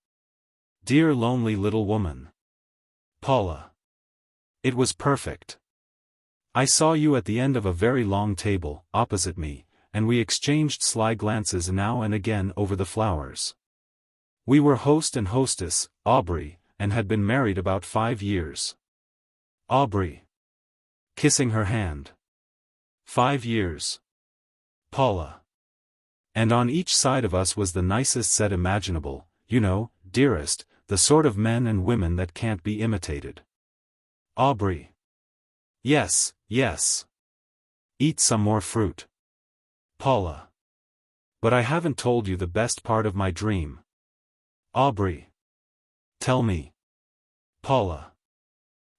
Dear lonely little woman. Paula. It was perfect. I saw you at the end of a very long table, opposite me, and we exchanged sly glances now and again over the flowers. We were host and hostess, Aubrey, and had been married about 5 years. Aubrey. Kissing her hand. 5 years. Paula. And on each side of us was the nicest set imaginable, you know, dearest, the sort of men and women that can't be imitated. Aubrey. Yes, yes. Eat some more fruit. Paula. But I haven't told you the best part of my dream. Aubrey. Tell me. Paula.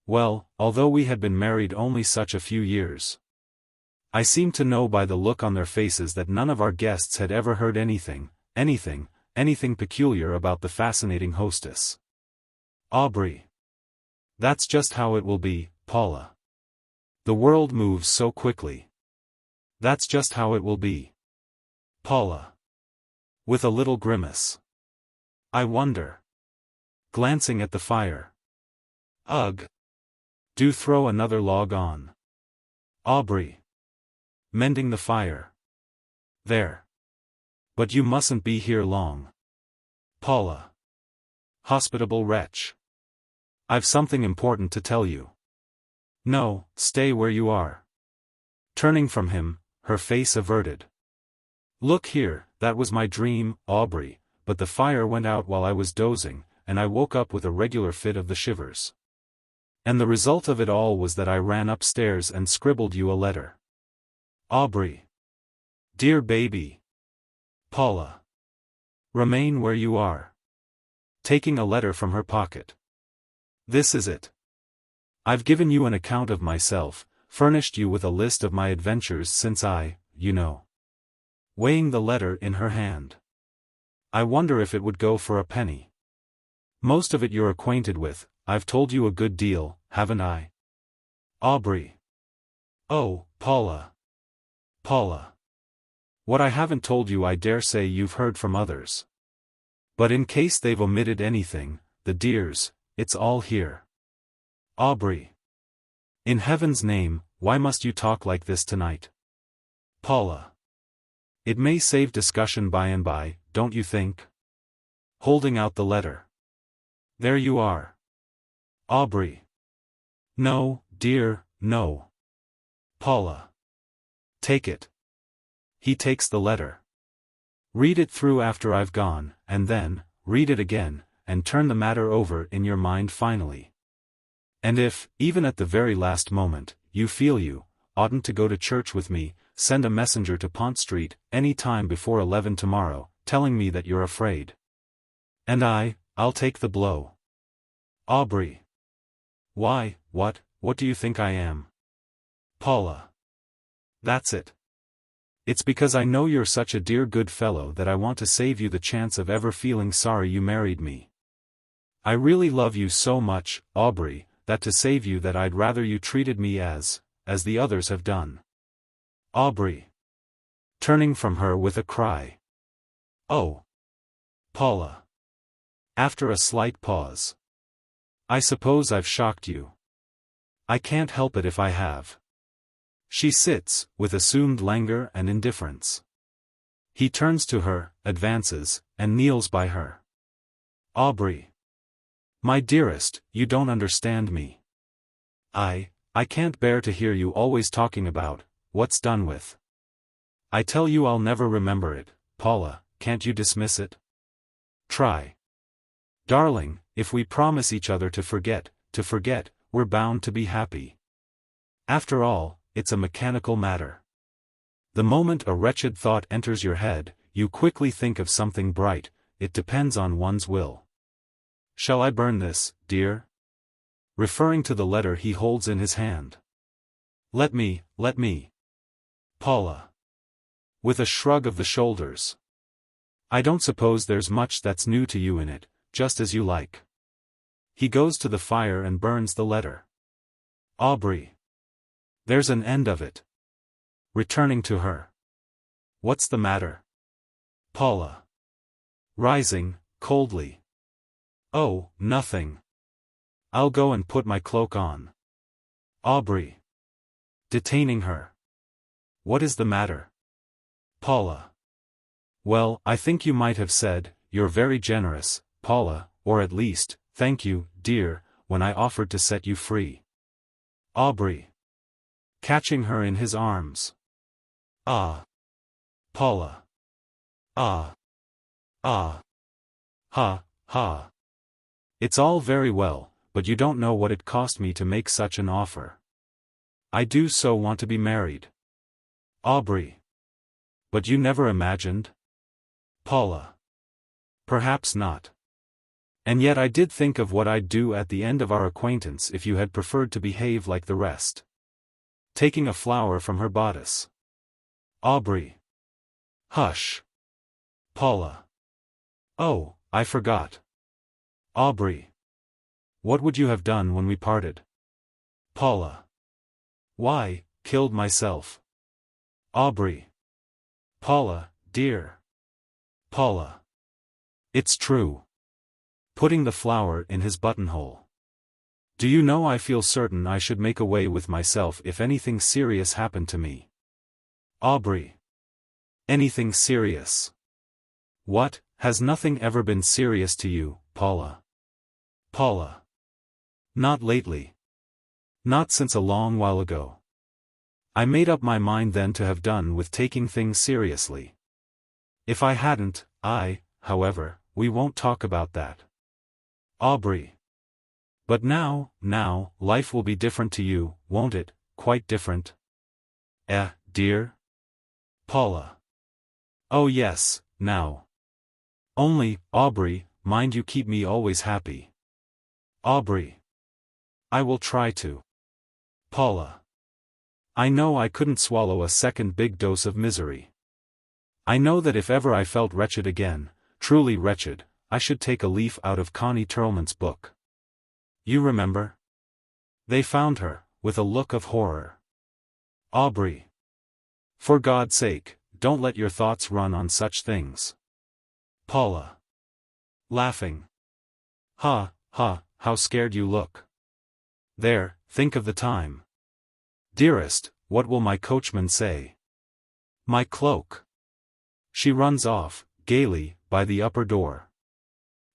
Well, although we had been married only such a few years, I seemed to know by the look on their faces that none of our guests had ever heard anything peculiar about the fascinating hostess. Aubrey. That's just how it will be, Paula. The world moves so quickly. That's just how it will be. Paula. With a little grimace. I wonder. Glancing at the fire. Ugh. Do throw another log on. Aubrey. Mending the fire. There. But you mustn't be here long. Paula. Hospitable wretch. I've something important to tell you. No, stay where you are. Turning from him, her face averted. Look here, that was my dream, Aubrey, but the fire went out while I was dozing, and I woke up with a regular fit of the shivers. And the result of it all was that I ran upstairs and scribbled you a letter. Aubrey. Dear baby. Paula. Remain where you are. Taking a letter from her pocket. This is it. I've given you an account of myself, furnished you with a list of my adventures since you know. Weighing the letter in her hand. I wonder if it would go for a penny. Most of it you're acquainted with, I've told you a good deal, haven't I? Aubrey. Oh, Paula. Paula. What I haven't told you I dare say you've heard from others. But in case they've omitted anything, the dears, it's all here. Aubrey. In heaven's name, why must you talk like this tonight? Paula. It may save discussion by and by, don't you think? Holding out the letter. There you are. Aubrey. No, dear, no. Paula. Take it. He takes the letter. Read it through after I've gone, and then, read it again, and turn the matter over in your mind finally. And if, even at the very last moment, you feel you oughtn't to go to church with me, send a messenger to Pont Street, any time before 11 tomorrow, telling me that you're afraid. And I'll take the blow. Aubrey. Why, what do you think I am? Paula. That's it. It's because I know you're such a dear good fellow that I want to save you the chance of ever feeling sorry you married me. I really love you so much, Aubrey, that to save you that I'd rather you treated me as the others have done. Aubrey. Turning from her with a cry. Oh. Paula. After a slight pause. I suppose I've shocked you. I can't help it if I have. She sits, with assumed languor and indifference. He turns to her, advances, and kneels by her. Aubrey. My dearest, you don't understand me. I can't bear to hear you always talking about what's done with. I tell you I'll never remember it, Paula, can't you dismiss it? Try. Darling, if we promise each other to forget, we're bound to be happy. After all, it's a mechanical matter. The moment a wretched thought enters your head, you quickly think of something bright, it depends on one's will. Shall I burn this, dear? Referring to the letter he holds in his hand. Let me. Paula. With a shrug of the shoulders. I don't suppose there's much that's new to you in it, just as you like. He goes to the fire and burns the letter. Aubrey. There's an end of it. Returning to her. What's the matter? Paula. Rising, coldly. Oh, nothing. I'll go and put my cloak on. Aubrey. Detaining her. What is the matter? Paula. Well, I think you might have said, you're very generous, Paula, or at least, thank you, dear, when I offered to set you free. Aubrey. Catching her in his arms. Ah. Paula. Ah. Ah. Ha, ha. It's all very well, but you don't know what it cost me to make such an offer. I do so want to be married. Aubrey. But you never imagined? Paula. Perhaps not. And yet I did think of what I'd do at the end of our acquaintance if you had preferred to behave like the rest. Taking a flower from her bodice. Aubrey. Hush. Paula. Oh, I forgot. Aubrey. What would you have done when we parted? Paula. Why, killed myself. Aubrey. Paula, dear. Paula. It's true. Putting the flower in his buttonhole. Do you know I feel certain I should make away with myself if anything serious happened to me. Aubrey. Anything serious? What, has nothing ever been serious to you, Paula? Paula. Not lately. Not since a long while ago. I made up my mind then to have done with taking things seriously. If I hadn't, however, we won't talk about that. Aubrey. But now, life will be different to you, won't it, quite different? Dear? Paula. Oh yes, now. Only, Aubrey, mind you keep me always happy. Aubrey. I will try to. Paula. I know I couldn't swallow a second big dose of misery. I know that if ever I felt wretched again, truly wretched, I should take a leaf out of Connie Turlman's book. You remember? They found her, with a look of horror. Aubrey. For God's sake, don't let your thoughts run on such things. Paula. Laughing. Ha, how scared you look. There, think of the time. Dearest, what will my coachman say? My cloak. She runs off, gaily, by the upper door.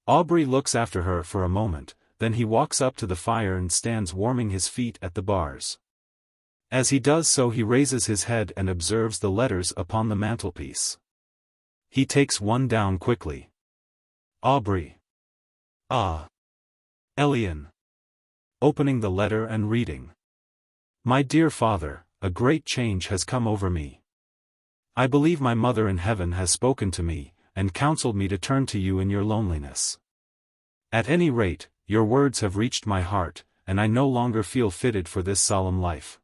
Aubrey looks after her for a moment, then he walks up to the fire and stands warming his feet at the bars. As he does so he raises his head and observes the letters upon the mantelpiece. He takes one down quickly. Aubrey. Ah. Elian. Opening the letter and reading. My dear father, a great change has come over me. I believe my mother in heaven has spoken to me, and counseled me to turn to you in your loneliness. At any rate, your words have reached my heart, and I no longer feel fitted for this solemn life.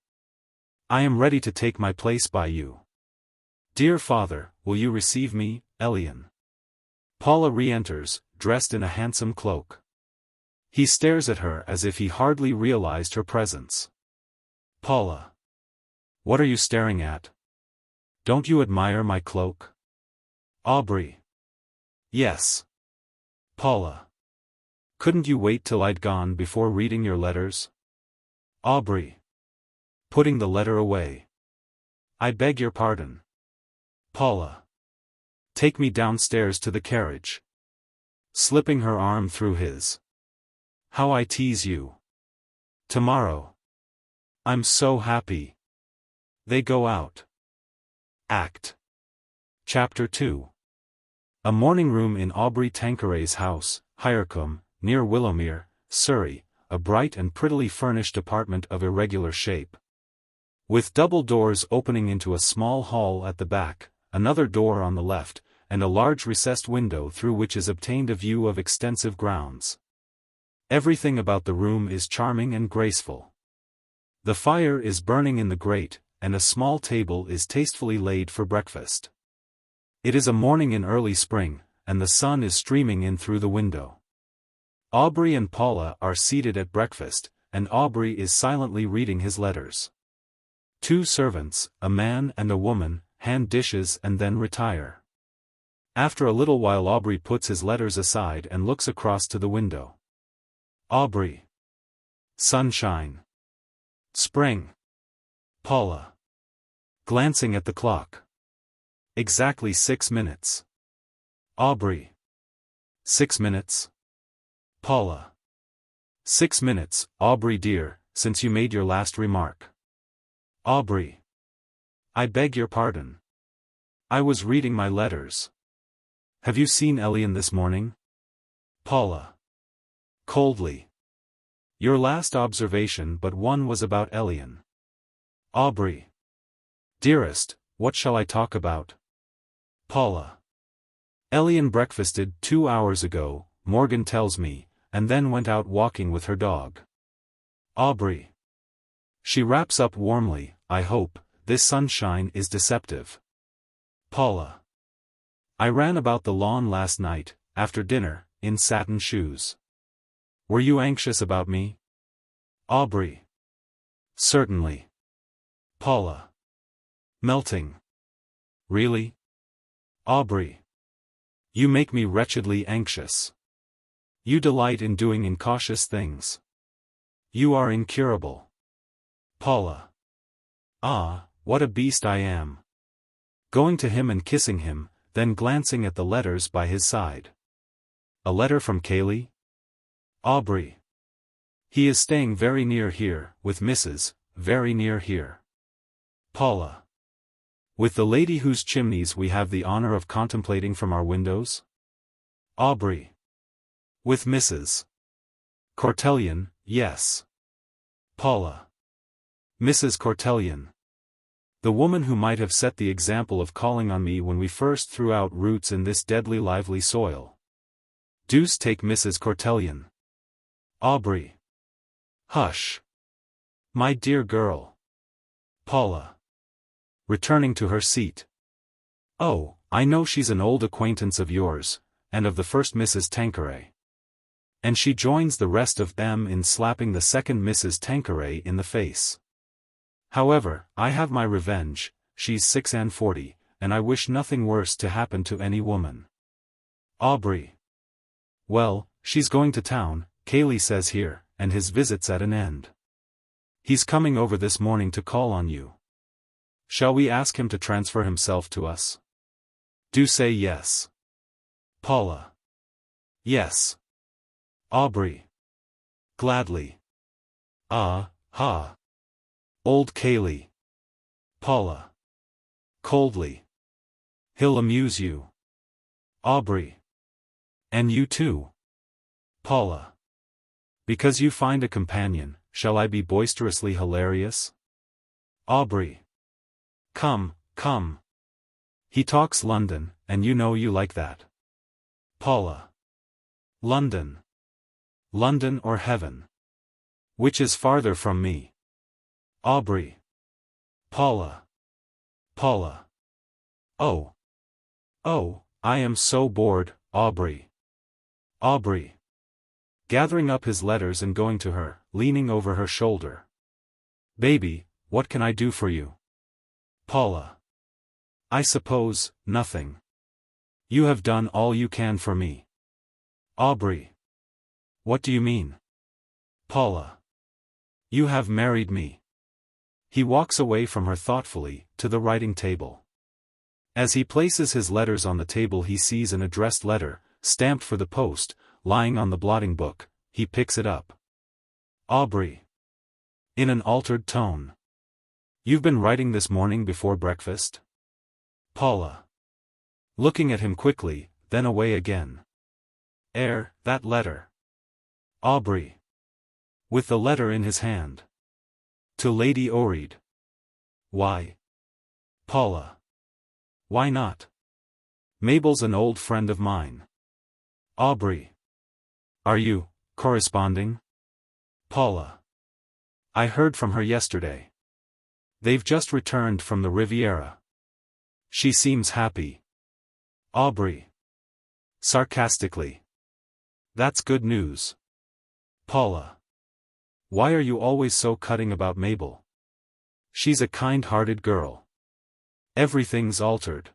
I am ready to take my place by you. Dear father, will you receive me, Elian? Paula re-enters, dressed in a handsome cloak. He stares at her as if he hardly realized her presence. Paula. What are you staring at? Don't you admire my cloak? Aubrey. Yes. Paula. Couldn't you wait till I'd gone before reading your letters? Aubrey. Putting the letter away. I beg your pardon. Paula. Take me downstairs to the carriage. Slipping her arm through his. How I tease you. Tomorrow. I'm so happy. They go out. Act. Chapter 2. A morning room in Aubrey Tanqueray's house, Hyrcombe, near Willowmere, Surrey, a bright and prettily furnished apartment of irregular shape. With double doors opening into a small hall at the back, another door on the left, and a large recessed window through which is obtained a view of extensive grounds. Everything about the room is charming and graceful. The fire is burning in the grate, and a small table is tastefully laid for breakfast. It is a morning in early spring, and the sun is streaming in through the window. Aubrey and Paula are seated at breakfast, and Aubrey is silently reading his letters. Two servants, a man and a woman, hand dishes and then retire. After a little while Aubrey puts his letters aside and looks across to the window. Aubrey. Sunshine. Spring. Paula. Glancing at the clock. Exactly 6 minutes. Aubrey. 6 minutes. Paula. 6 minutes, Aubrey dear, since you made your last remark. Aubrey. I beg your pardon. I was reading my letters. Have you seen Elian this morning? Paula. Coldly. Your last observation but one was about Elian. Aubrey. Dearest, what shall I talk about? Paula. Elian breakfasted 2 hours ago, Morgan tells me, and then went out walking with her dog. Aubrey. She wraps up warmly, I hope, this sunshine is deceptive. Paula. I ran about the lawn last night, after dinner, in satin shoes. Were you anxious about me? Aubrey. Certainly. Paula. Melting. Really? Aubrey. You make me wretchedly anxious. You delight in doing incautious things. You are incurable. Paula. Ah, what a beast I am. Going to him and kissing him, then glancing at the letters by his side. A letter from Cayley? Aubrey. He is staying very near here, with Mrs., very near here. Paula. With the lady whose chimneys we have the honor of contemplating from our windows? Aubrey. With Mrs. Cortellion, yes. Paula. Mrs. Cortellion. The woman who might have set the example of calling on me when we first threw out roots in this deadly lively soil. Deuce take Mrs. Cortellion. Aubrey. Hush. My dear girl. Paula. Returning to her seat. Oh, I know she's an old acquaintance of yours, and of the first Mrs. Tanqueray. And she joins the rest of them in slapping the second Mrs. Tanqueray in the face. However, I have my revenge, she's 46, and I wish nothing worse to happen to any woman. Aubrey. Well, she's going to town, Cayley says here, and his visit's at an end. He's coming over this morning to call on you. Shall we ask him to transfer himself to us? Do say yes. Paula. Yes. Aubrey. Gladly. Ah, ha. Old Cayley. Paula. Coldly. He'll amuse you. Aubrey. And you too. Paula. Because you find a companion, shall I be boisterously hilarious? Aubrey. Come, come. He talks London, and you know you like that. Paula. London. London or heaven? Which is farther from me? Aubrey. Paula. Paula. Oh. Oh, I am so bored, Aubrey. Aubrey. Gathering up his letters and going to her, leaning over her shoulder. Baby, what can I do for you? Paula. I suppose, nothing. You have done all you can for me. Aubrey. What do you mean? Paula. You have married me. He walks away from her thoughtfully, to the writing table. As he places his letters on the table he sees an addressed letter, stamped for the post, lying on the blotting book. He picks it up. Aubrey. In an altered tone. You've been writing this morning before breakfast? Paula. Looking at him quickly, then away again. That letter. Aubrey. With the letter in his hand. To Lady Orreyed. Why? Paula. Why not? Mabel's an old friend of mine. Aubrey. Are you corresponding? Paula. I heard from her yesterday. They've just returned from the Riviera. She seems happy. Aubrey. Sarcastically. That's good news. Paula. Why are you always so cutting about Mabel? She's a kind-hearted girl. Everything's altered.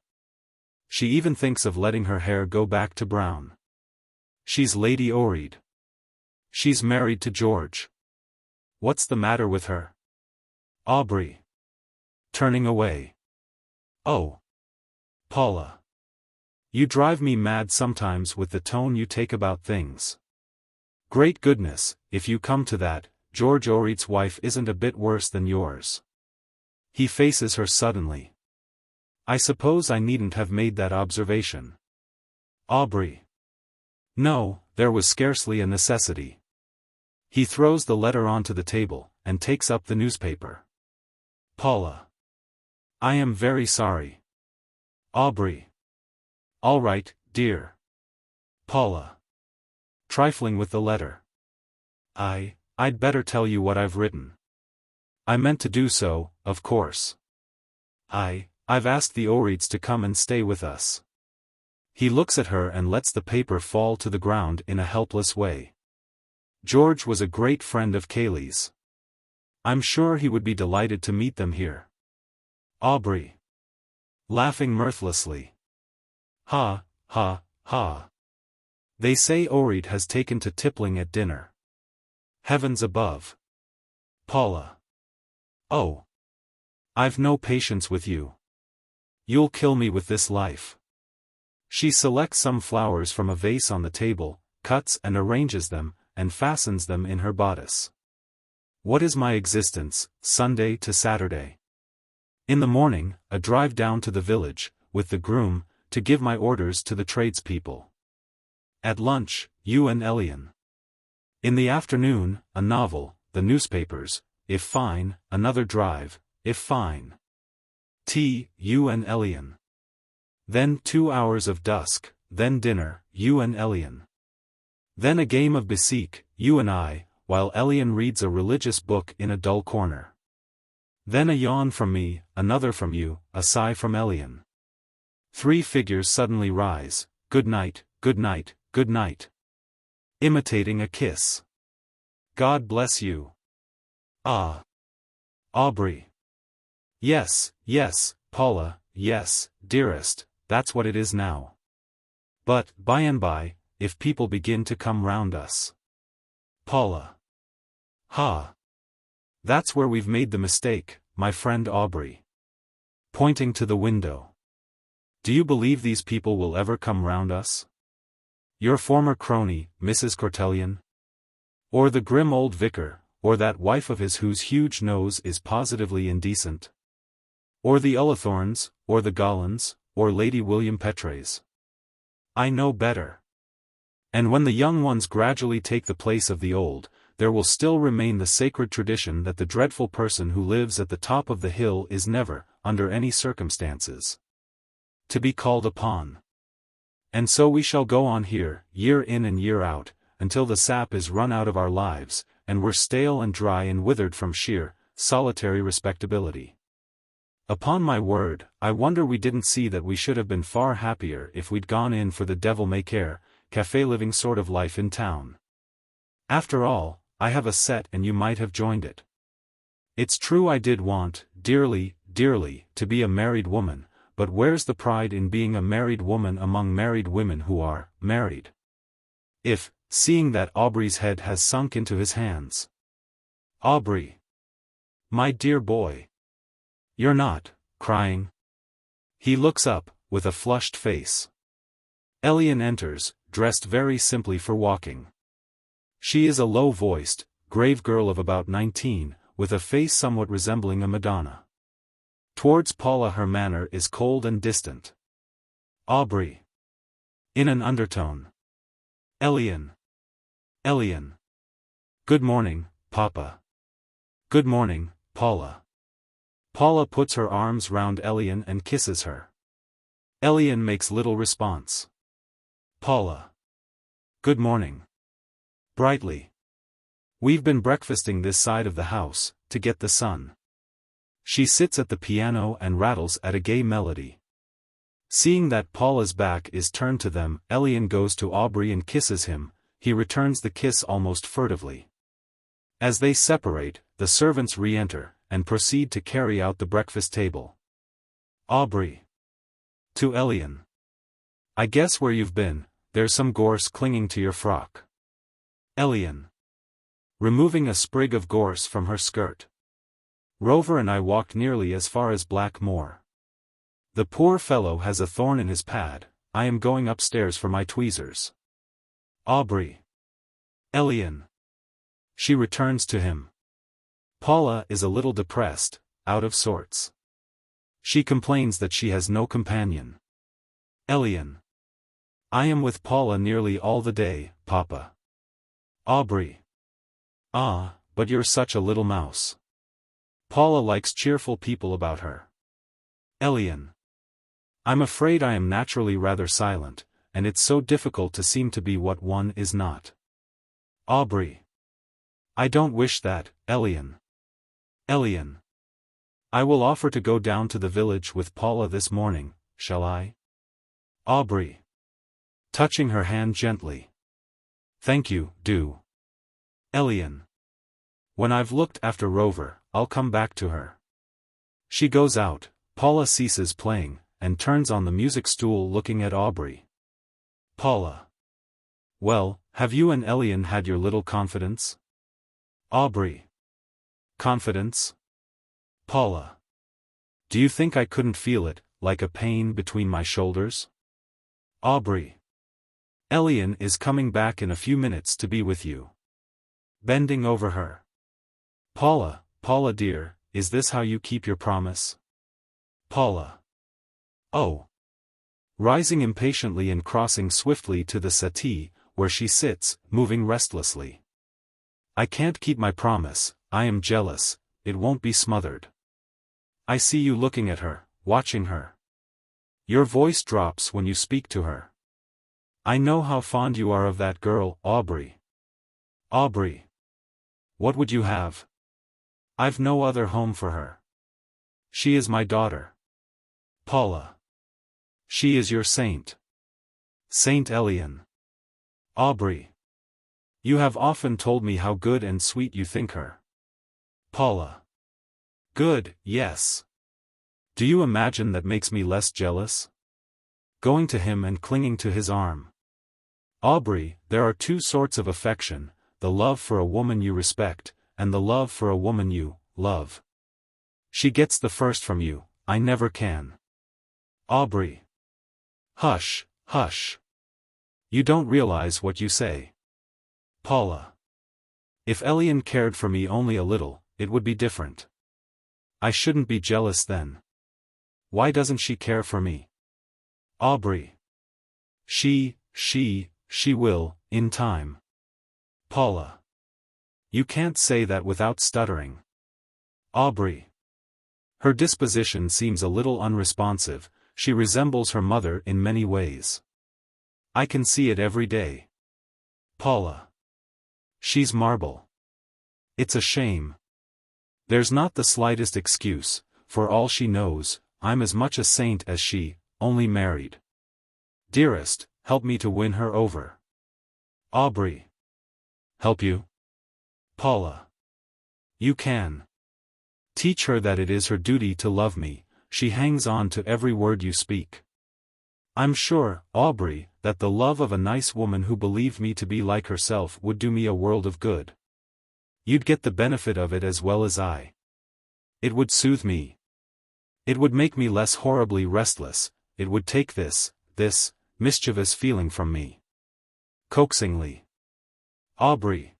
She even thinks of letting her hair go back to brown. She's Lady Orreyed. She's married to George. What's the matter with her? Aubrey. Turning away. Oh. Paula. You drive me mad sometimes with the tone you take about things. Great goodness, if you come to that, George Orreyed's wife isn't a bit worse than yours. He faces her suddenly. I suppose I needn't have made that observation. Aubrey. No, there was scarcely a necessity. He throws the letter onto the table, and takes up the newspaper. Paula. I am very sorry. Aubrey. All right, dear. Paula. Trifling with the letter. I'd better tell you what I've written. I meant to do so, of course. I've asked the Orreyeds to come and stay with us. He looks at her and lets the paper fall to the ground in a helpless way. George was a great friend of Cayley's. I'm sure he would be delighted to meet them here. Aubrey. Laughing mirthlessly. Ha, ha, ha. They say Orreyed has taken to tippling at dinner. Heavens above. Paula. Oh. I've no patience with you. You'll kill me with this life. She selects some flowers from a vase on the table, cuts and arranges them, and fastens them in her bodice. What is my existence, Sunday to Saturday? In the morning, a drive down to the village, with the groom, to give my orders to the tradespeople. At lunch, you and Elian. In the afternoon, a novel, the newspapers, if fine, another drive, if fine. Tea, you and Elian. Then 2 hours of dusk, then dinner, you and Elian. Then a game of bezique, you and I, while Elian reads a religious book in a dull corner. Then a yawn from me, another from you, a sigh from Elian. 3 figures suddenly rise, good night, good night, good night. Imitating a kiss. God bless you. Ah. Aubrey. Yes, yes, Paula, yes, dearest, that's what it is now. But, by and by, if people begin to come round us. Paula. Ha. That's where we've made the mistake, my friend Aubrey. Pointing to the window. Do you believe these people will ever come round us? Your former crony, Mrs. Cortellion? Or the grim old vicar, or that wife of his whose huge nose is positively indecent? Or the Ullathorns, or the Gollans, or Lady William Petrays? I know better. And when the young ones gradually take the place of the old, there will still remain the sacred tradition that the dreadful person who lives at the top of the hill is never, under any circumstances, to be called upon. And so we shall go on here, year in and year out, until the sap is run out of our lives, and we're stale and dry and withered from sheer, solitary respectability. Upon my word, I wonder we didn't see that we should have been far happier if we'd gone in for the devil-may-care, café-living sort of life in town. After all, I have a set and you might have joined it. It's true I did want, dearly, dearly, to be a married woman, but where's the pride in being a married woman among married women who are married? If, seeing that Aubrey's head has sunk into his hands. Aubrey. My dear boy. You're not crying? He looks up, with a flushed face. Elian enters, dressed very simply for walking. She is a low-voiced, grave girl of about 19, with a face somewhat resembling a Madonna. Towards Paula her manner is cold and distant. Aubrey. In an undertone. Elian. Elian. Good morning, Papa. Good morning, Paula. Paula puts her arms round Elian and kisses her. Elian makes little response. Paula. Good morning. Brightly. We've been breakfasting this side of the house, to get the sun. She sits at the piano and rattles at a gay melody. Seeing that Paula's back is turned to them, Elian goes to Aubrey and kisses him. He returns the kiss almost furtively. As they separate, the servants re-enter, and proceed to carry out the breakfast table. Aubrey. To Elian. I guess where you've been, there's some gorse clinging to your frock. Elian. Removing a sprig of gorse from her skirt. Rover and I walked nearly as far as Blackmore. The poor fellow has a thorn in his pad. I am going upstairs for my tweezers. Aubrey. Elian. She returns to him. Paula is a little depressed, out of sorts. She complains that she has no companion. Elian. I am with Paula nearly all the day, Papa. Aubrey. Ah, but you're such a little mouse. Paula likes cheerful people about her. Elian. I'm afraid I am naturally rather silent, and it's so difficult to seem to be what one is not. Aubrey. I don't wish that, Elian. Elian. I will offer to go down to the village with Paula this morning, shall I? Aubrey. Touching her hand gently. Thank you, do. Elian. When I've looked after Rover, I'll come back to her. She goes out, Paula ceases playing, and turns on the music stool looking at Aubrey. Paula. Well, have you and Elian had your little confidence? Aubrey. confidence? Paula. Do you think I couldn't feel it, like a pain between my shoulders? Aubrey. Elian is coming back in a few minutes to be with you. Bending over her. Paula, Paula dear, is this how you keep your promise? Paula. Oh. Rising impatiently and crossing swiftly to the settee, where she sits, moving restlessly. I can't keep my promise, I am jealous, it won't be smothered. I see you looking at her, watching her. Your voice drops when you speak to her. I know how fond you are of that girl, Aubrey. Aubrey. What would you have? I've no other home for her. She is my daughter. Paula. She is your saint. Saint Elian. Aubrey. You have often told me how good and sweet you think her. Paula. Good, yes. Do you imagine that makes me less jealous? Going to him and clinging to his arm. Aubrey, there are two sorts of affection, the love for a woman you respect, and the love for a woman you love. She gets the first from you, I never can. Aubrey. Hush, hush. You don't realize what you say. Paula. If Elian cared for me only a little, it would be different. I shouldn't be jealous then. Why doesn't she care for me? Aubrey. She will, in time. Paula. You can't say that without stuttering. Aubrey. Her disposition seems a little unresponsive, she resembles her mother in many ways. I can see it every day. Paula. She's marble. It's a shame. There's not the slightest excuse, for all she knows, I'm as much a saint as she, only married. Dearest, help me to win her over. Aubrey. Help you? Paula. You can. Teach her that it is her duty to love me, she hangs on to every word you speak. I'm sure, Aubrey, that the love of a nice woman who believed me to be like herself would do me a world of good. You'd get the benefit of it as well as I. It would soothe me. It would make me less horribly restless, it would take this mischievous feeling from me. Coaxingly. Aubrey.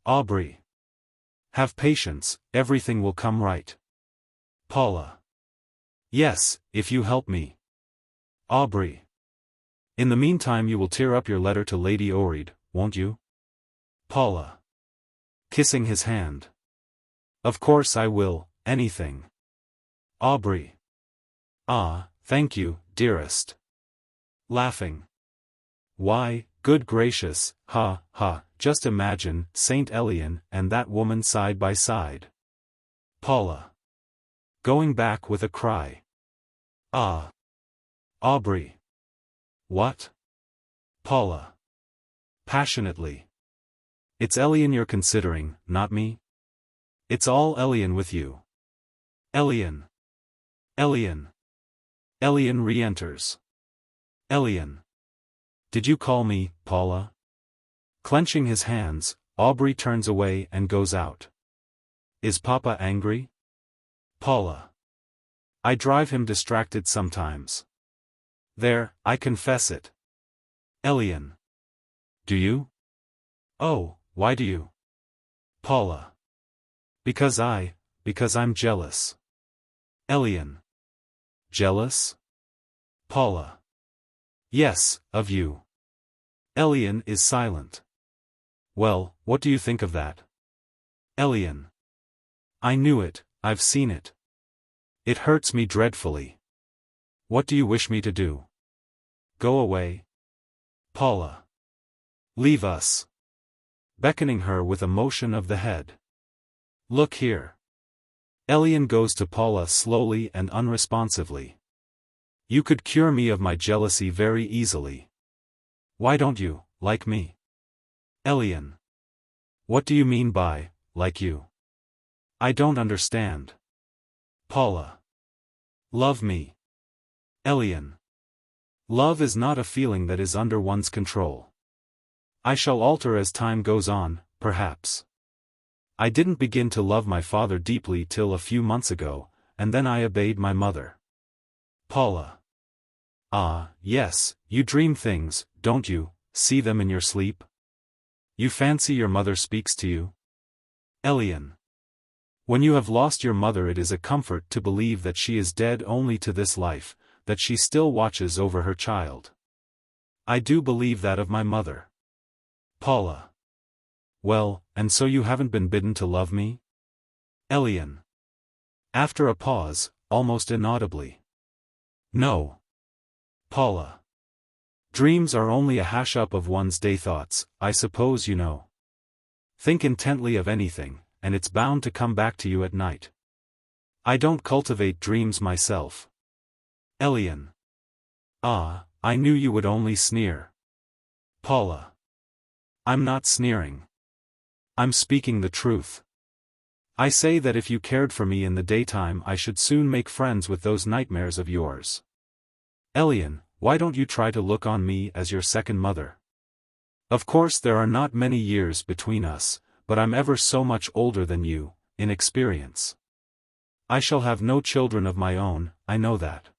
Aubrey. Have patience, everything will come right. Paula. Yes, if you help me. Aubrey. In the meantime you will tear up your letter to Lady Orreyed, won't you? Paula. Kissing his hand. Of course I will, anything. Aubrey. Ah, thank you, dearest. Laughing. Why, good gracious, ha, ha, just imagine, Saint Elian and that woman side by side. Paula. Going back with a cry. Ah. Aubrey. What? Paula. Passionately. It's Elian you're considering, not me? It's all Elian with you. Elian. Elian. Elian re-enters. Elian. Did you call me, Paula? Clenching his hands, Aubrey turns away and goes out. Is Papa angry? Paula. I drive him distracted sometimes. There, I confess it. Elian. Do you? Oh, why do you? Paula. Because I'm jealous. Elian. Jealous? Paula. Yes, of you. Elian is silent. Well, what do you think of that? Elian. I knew it, I've seen it. It hurts me dreadfully. What do you wish me to do? Go away? Paula. Leave us. Beckoning her with a motion of the head. Look here. Elian goes to Paula slowly and unresponsively. You could cure me of my jealousy very easily. Why don't you, like me? Elian. What do you mean by, like you? I don't understand. Paula. Love me. Elian. Love is not a feeling that is under one's control. I shall alter as time goes on, perhaps. I didn't begin to love my father deeply till a few months ago, and then I obeyed my mother. Paula. Ah, yes, you dream things, don't you, see them in your sleep? You fancy your mother speaks to you? Elian. When you have lost your mother, it is a comfort to believe that she is dead only to this life, that she still watches over her child. I do believe that of my mother. Paula. Well, and so you haven't been bidden to love me? Elian. After a pause, almost inaudibly. No. Paula. Dreams are only a hash-up of one's day thoughts, I suppose you know. Think intently of anything, and it's bound to come back to you at night. I don't cultivate dreams myself. Elian. Ah, I knew you would only sneer. Paula. I'm not sneering. I'm speaking the truth. I say that if you cared for me in the daytime, I should soon make friends with those nightmares of yours. Elian, why don't you try to look on me as your second mother? Of course there are not many years between us, but I'm ever so much older than you, in experience. I shall have no children of my own, I know that.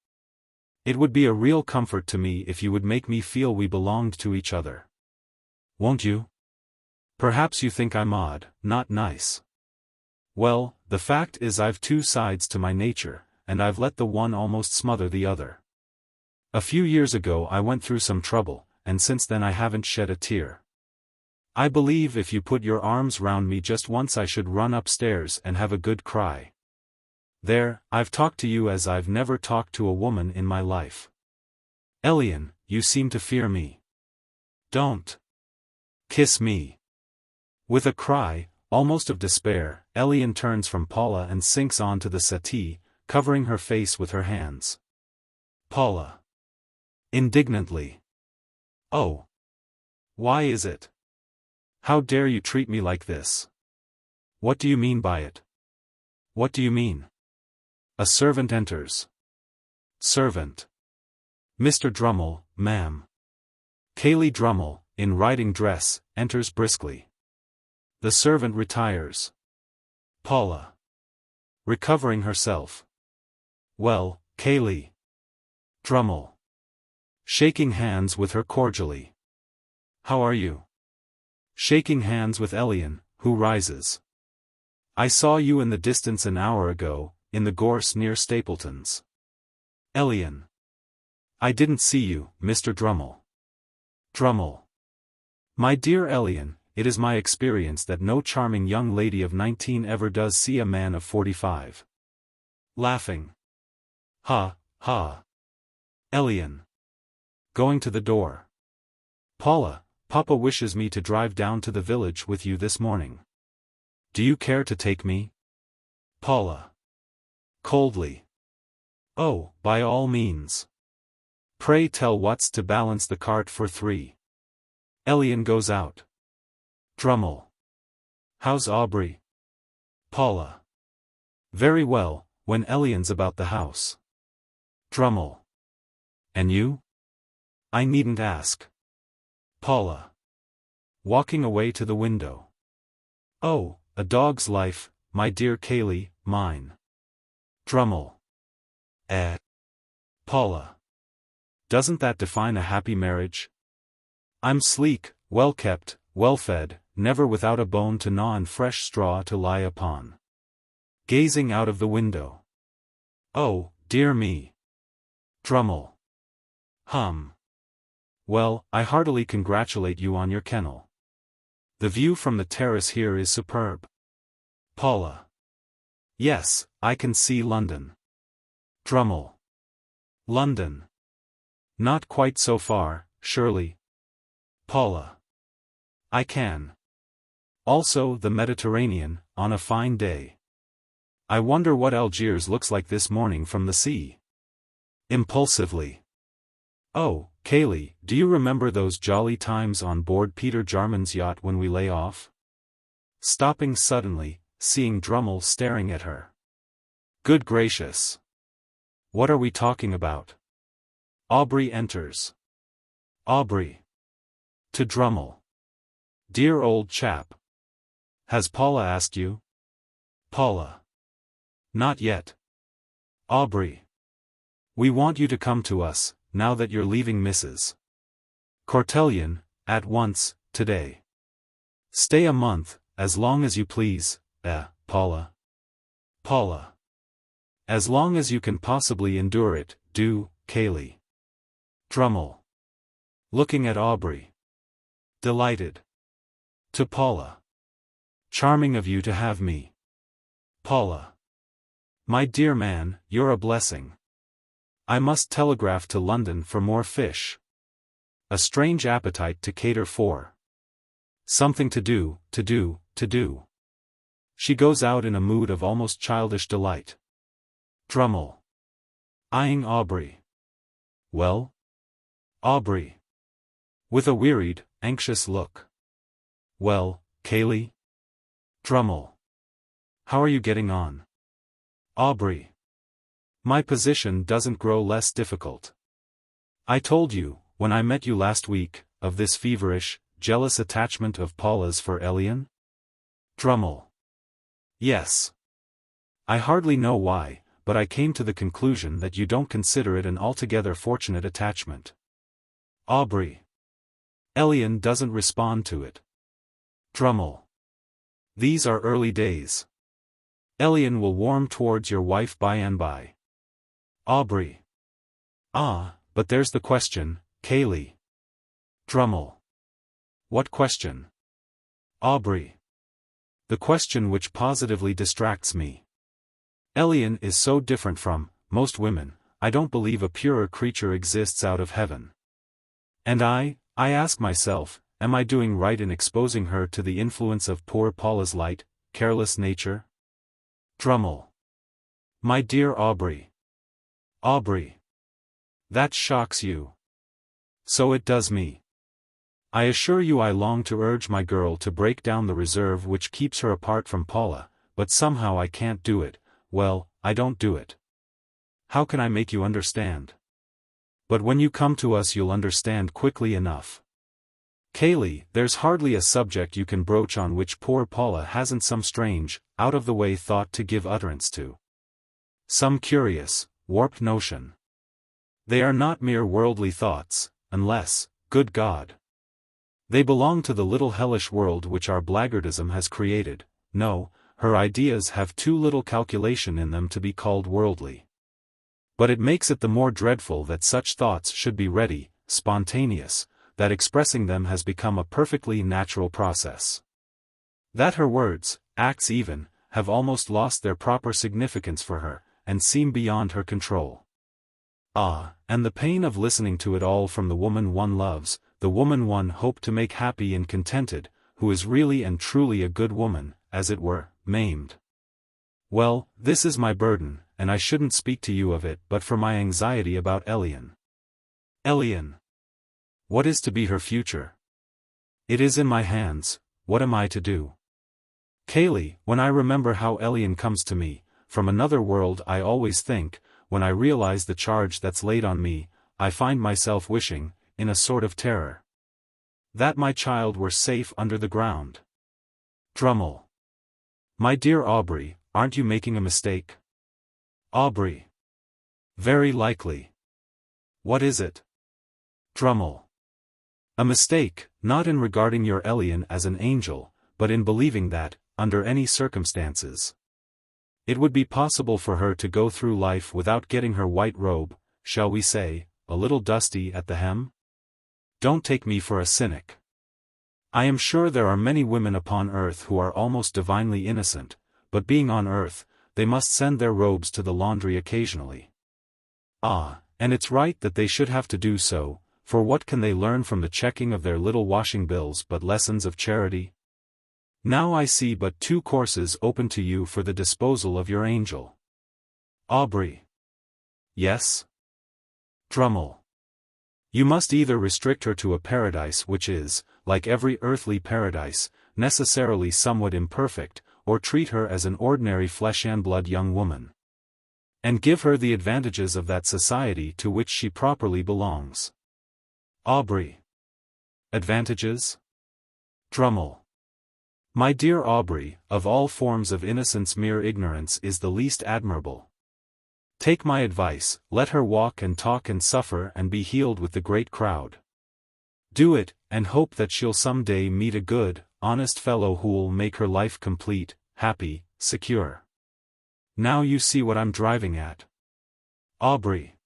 It would be a real comfort to me if you would make me feel we belonged to each other. Won't you? Perhaps you think I'm odd, not nice. Well, the fact is I've two sides to my nature, and I've let the one almost smother the other. A few years ago I went through some trouble, and since then I haven't shed a tear. I believe if you put your arms round me just once I should run upstairs and have a good cry. There, I've talked to you as I've never talked to a woman in my life. Elian, you seem to fear me. Don't. Kiss me. With a cry, almost of despair, Elian turns from Paula and sinks onto the settee, covering her face with her hands. Paula. Indignantly. Oh. Why is it? How dare you treat me like this? What do you mean by it? What do you mean? A servant enters. Servant. Mr. Drummle, ma'am. Cayley Drummle, in riding dress, enters briskly. The servant retires. Paula. Recovering herself. Well, Cayley. Drummle. Shaking hands with her cordially. How are you? Shaking hands with Elian, who rises. I saw you in the distance an hour ago, in the gorse near Stapleton's. Elian. I didn't see you, Mr. Drummle. Drummle. My dear Elian, it is my experience that no charming young lady of 19 ever does see a man of 45. Laughing. Ha, ha. Elian. Going to the door. Paula, Papa wishes me to drive down to the village with you this morning. Do you care to take me? Paula. Coldly. Oh, by all means. Pray tell what's to balance the cart for 3. Elian goes out. Drummle. How's Aubrey? Paula. Very well, when Elian's about the house. Drummle. And you? I needn't ask. Paula. Walking away to the window. Oh, a dog's life, my dear Cayley, mine. Drummle. Paula. Doesn't that define a happy marriage? I'm sleek, well-kept, well-fed, never without a bone to gnaw and fresh straw to lie upon. Gazing out of the window. Oh, dear me. Drummle. Hum. Well, I heartily congratulate you on your kennel. The view from the terrace here is superb. Paula. Yes, I can see London. Drummle. London. Not quite so far, surely. Paula. I can. Also the Mediterranean, on a fine day. I wonder what Algiers looks like this morning from the sea. Impulsively. Oh, Cayley, do you remember those jolly times on board Peter Jarman's yacht when we lay off? Stopping suddenly, seeing Drummle staring at her. Good gracious. What are we talking about? Aubrey enters. Aubrey. To Drummle. Dear old chap. Has Paula asked you? Paula. Not yet. Aubrey. We want you to come to us, now that you're leaving Mrs. Cortellion, at once, today. Stay a month, as long as you please, Paula. Paula. As long as you can possibly endure it, do, Kaylee. Drummle. Looking at Aubrey. Delighted. To Paula. Charming of you to have me. Paula. My dear man, you're a blessing. I must telegraph to London for more fish. A strange appetite to cater for. Something to do. She goes out in a mood of almost childish delight. Drummle. Eyeing Aubrey. Well? Aubrey. With a wearied, anxious look. Well, Kaylee? Drummle. How are you getting on? Aubrey. My position doesn't grow less difficult. I told you, when I met you last week, of this feverish, jealous attachment of Paula's for Elian? Drummle. Yes. I hardly know why, but I came to the conclusion that you don't consider it an altogether fortunate attachment. Aubrey. Elian doesn't respond to it. Drummle. These are early days. Elian will warm towards your wife by and by. Aubrey. Ah, but there's the question, Kaylee. Drummle. What question? Aubrey. The question which positively distracts me. Elian is so different from most women, I don't believe a purer creature exists out of heaven. And I ask myself, am I doing right in exposing her to the influence of poor Paula's light, careless nature? Drummle. My dear Aubrey. Aubrey. That shocks you. So it does me. I assure you I long to urge my girl to break down the reserve which keeps her apart from Paula, but somehow I can't do it. Well, I don't do it. How can I make you understand? But when you come to us you'll understand quickly enough. Kaylee, there's hardly a subject you can broach on which poor Paula hasn't some strange, out-of-the-way thought to give utterance to. Some curious, warped notion. They are not mere worldly thoughts, unless, good God, they belong to the little hellish world which our blackguardism has created. No, her ideas have too little calculation in them to be called worldly. But it makes it the more dreadful that such thoughts should be ready, spontaneous, that expressing them has become a perfectly natural process. That her words, acts even, have almost lost their proper significance for her, and seem beyond her control. Ah, and the pain of listening to it all from the woman one loves, the woman one hoped to make happy and contented, who is really and truly a good woman, as it were, maimed. Well, this is my burden, and I shouldn't speak to you of it but for my anxiety about Elian. Elian. What is to be her future? It is in my hands, what am I to do? Kaylee, when I remember how Elian comes to me, from another world I always think, when I realize the charge that's laid on me, I find myself wishing, in a sort of terror, that my child were safe under the ground. Drummle. My dear Aubrey, aren't you making a mistake? Aubrey. Very likely. What is it? Drummle. A mistake, not in regarding your Elian as an angel, but in believing that, under any circumstances, it would be possible for her to go through life without getting her white robe, shall we say, a little dusty at the hem? Don't take me for a cynic. I am sure there are many women upon earth who are almost divinely innocent, but being on earth, they must send their robes to the laundry occasionally. Ah, and it's right that they should have to do so, for what can they learn from the checking of their little washing bills but lessons of charity? Now I see but two courses open to you for the disposal of your angel. Aubrey. Yes? Drummle. You must either restrict her to a paradise which is, like every earthly paradise, necessarily somewhat imperfect, or treat her as an ordinary flesh-and-blood young woman, and give her the advantages of that society to which she properly belongs. Aubrey. Advantages? Drummle. My dear Aubrey, of all forms of innocence mere ignorance is the least admirable. Take my advice, let her walk and talk and suffer and be healed with the great crowd. Do it, and hope that she'll some day meet a good, honest fellow who'll make her life complete, happy, secure. Now you see what I'm driving at. Aubrey.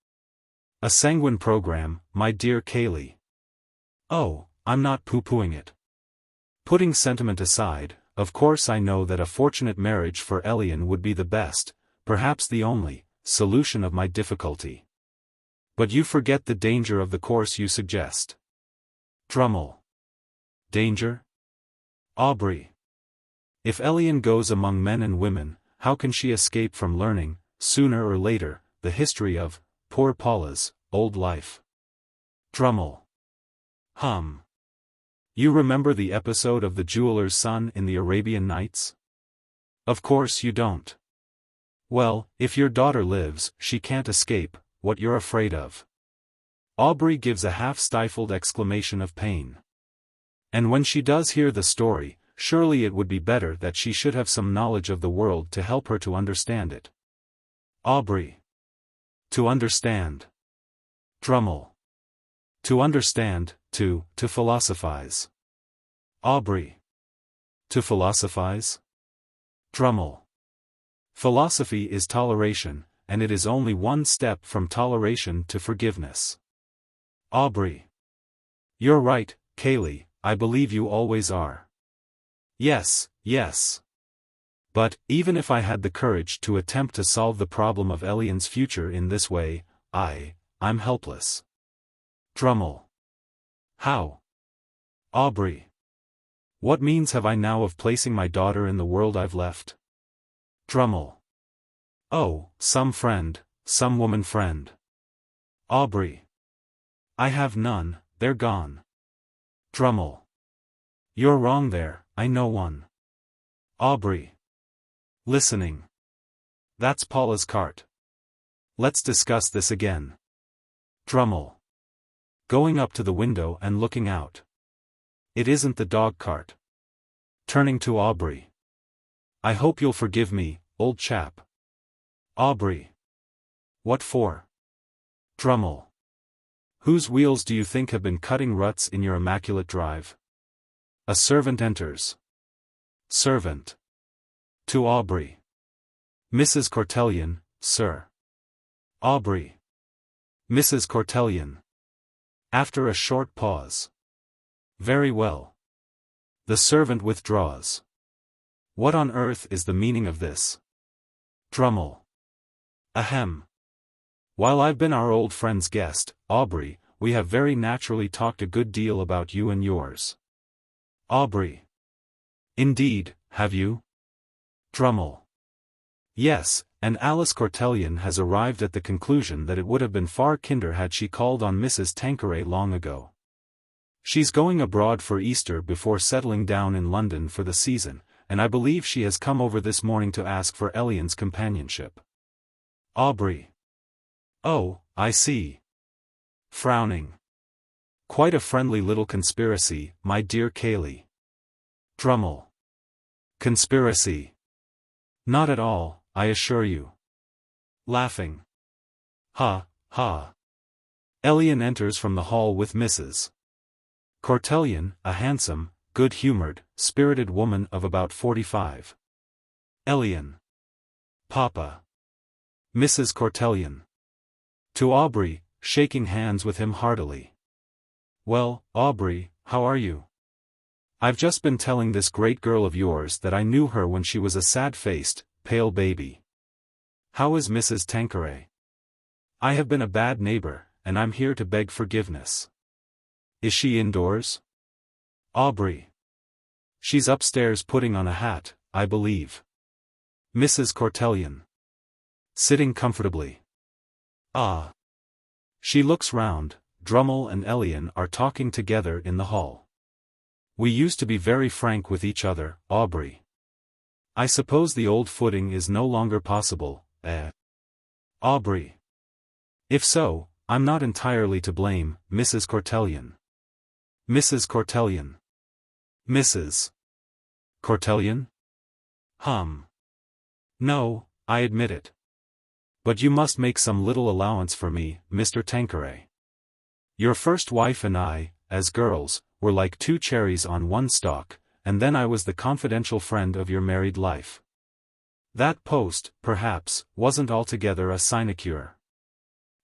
A sanguine program, my dear Kaylee. Oh, I'm not pooh-poohing it. Putting sentiment aside, of course I know that a fortunate marriage for Elian would be the best, perhaps the only, solution of my difficulty. But you forget the danger of the course you suggest. Drummle. Danger? Aubrey. If Elian goes among men and women, how can she escape from learning, sooner or later, the history of poor Paula's old life? Drummle. You remember the episode of the jeweler's son in the Arabian Nights? Of course you don't. Well, if your daughter lives, she can't escape what you're afraid of. Aubrey gives a half-stifled exclamation of pain. And when she does hear the story, surely it would be better that she should have some knowledge of the world to help her to understand it. Aubrey. To understand. Drummle. To understand, to philosophize. Aubrey. To philosophize? Drummle. Philosophy is toleration, and it is only one step from toleration to forgiveness. Aubrey. You're right, Kaylee, I believe you always are. Yes, yes. But, even if I had the courage to attempt to solve the problem of Elian's future in this way, I'm helpless. Drummle. How? Aubrey. What means have I now of placing my daughter in the world I've left? Drummle. Oh, some friend, some woman friend. Aubrey. I have none, they're gone. Drummle. You're wrong there, I know one. Aubrey. Listening. That's Paula's cart. Let's discuss this again. Drummle. Going up to the window and looking out. It isn't the dog cart. Turning to Aubrey. I hope you'll forgive me, old chap. Aubrey. What for? Drummle. Whose wheels do you think have been cutting ruts in your immaculate drive? A servant enters. Servant. To Aubrey. Mrs. Cortellion, sir. Aubrey. Mrs. Cortellion. After a short pause. Very well. The servant withdraws. What on earth is the meaning of this? Drummle. Ahem. While I've been our old friend's guest, Aubrey, we have very naturally talked a good deal about you and yours. Aubrey. Indeed, have you? Drummle. Yes, and Alice Cortellion has arrived at the conclusion that it would have been far kinder had she called on Mrs. Tanqueray long ago. She's going abroad for Easter before settling down in London for the season, and I believe she has come over this morning to ask for Elian's companionship. Aubrey. Oh, I see. Frowning. Quite a friendly little conspiracy, my dear Kaylee. Drummle. Conspiracy. Not at all, I assure you. Laughing. Ha, ha. Elian enters from the hall with Mrs. Cortellion, a handsome, good-humored, spirited woman of about 45. Elian. Papa. Mrs. Cortellion. To Aubrey, shaking hands with him heartily. Well, Aubrey, how are you? I've just been telling this great girl of yours that I knew her when she was a sad-faced, pale baby. How is Mrs. Tanqueray? I have been a bad neighbor, and I'm here to beg forgiveness. Is she indoors? Aubrey. She's upstairs putting on a hat, I believe. Mrs. Cortellion. Sitting comfortably. Ah. She looks round. Drummle and Elian are talking together in the hall. We used to be very frank with each other, Aubrey. I suppose the old footing is no longer possible, eh? Aubrey. If so, I'm not entirely to blame, Mrs. Cortellion. Mrs. Cortellion. Mrs. Cortellian? No, I admit it. But you must make some little allowance for me, Mr. Tanqueray. Your first wife and I, as girls, were like two cherries on one stalk, and then I was the confidential friend of your married life. That post, perhaps, wasn't altogether a sinecure.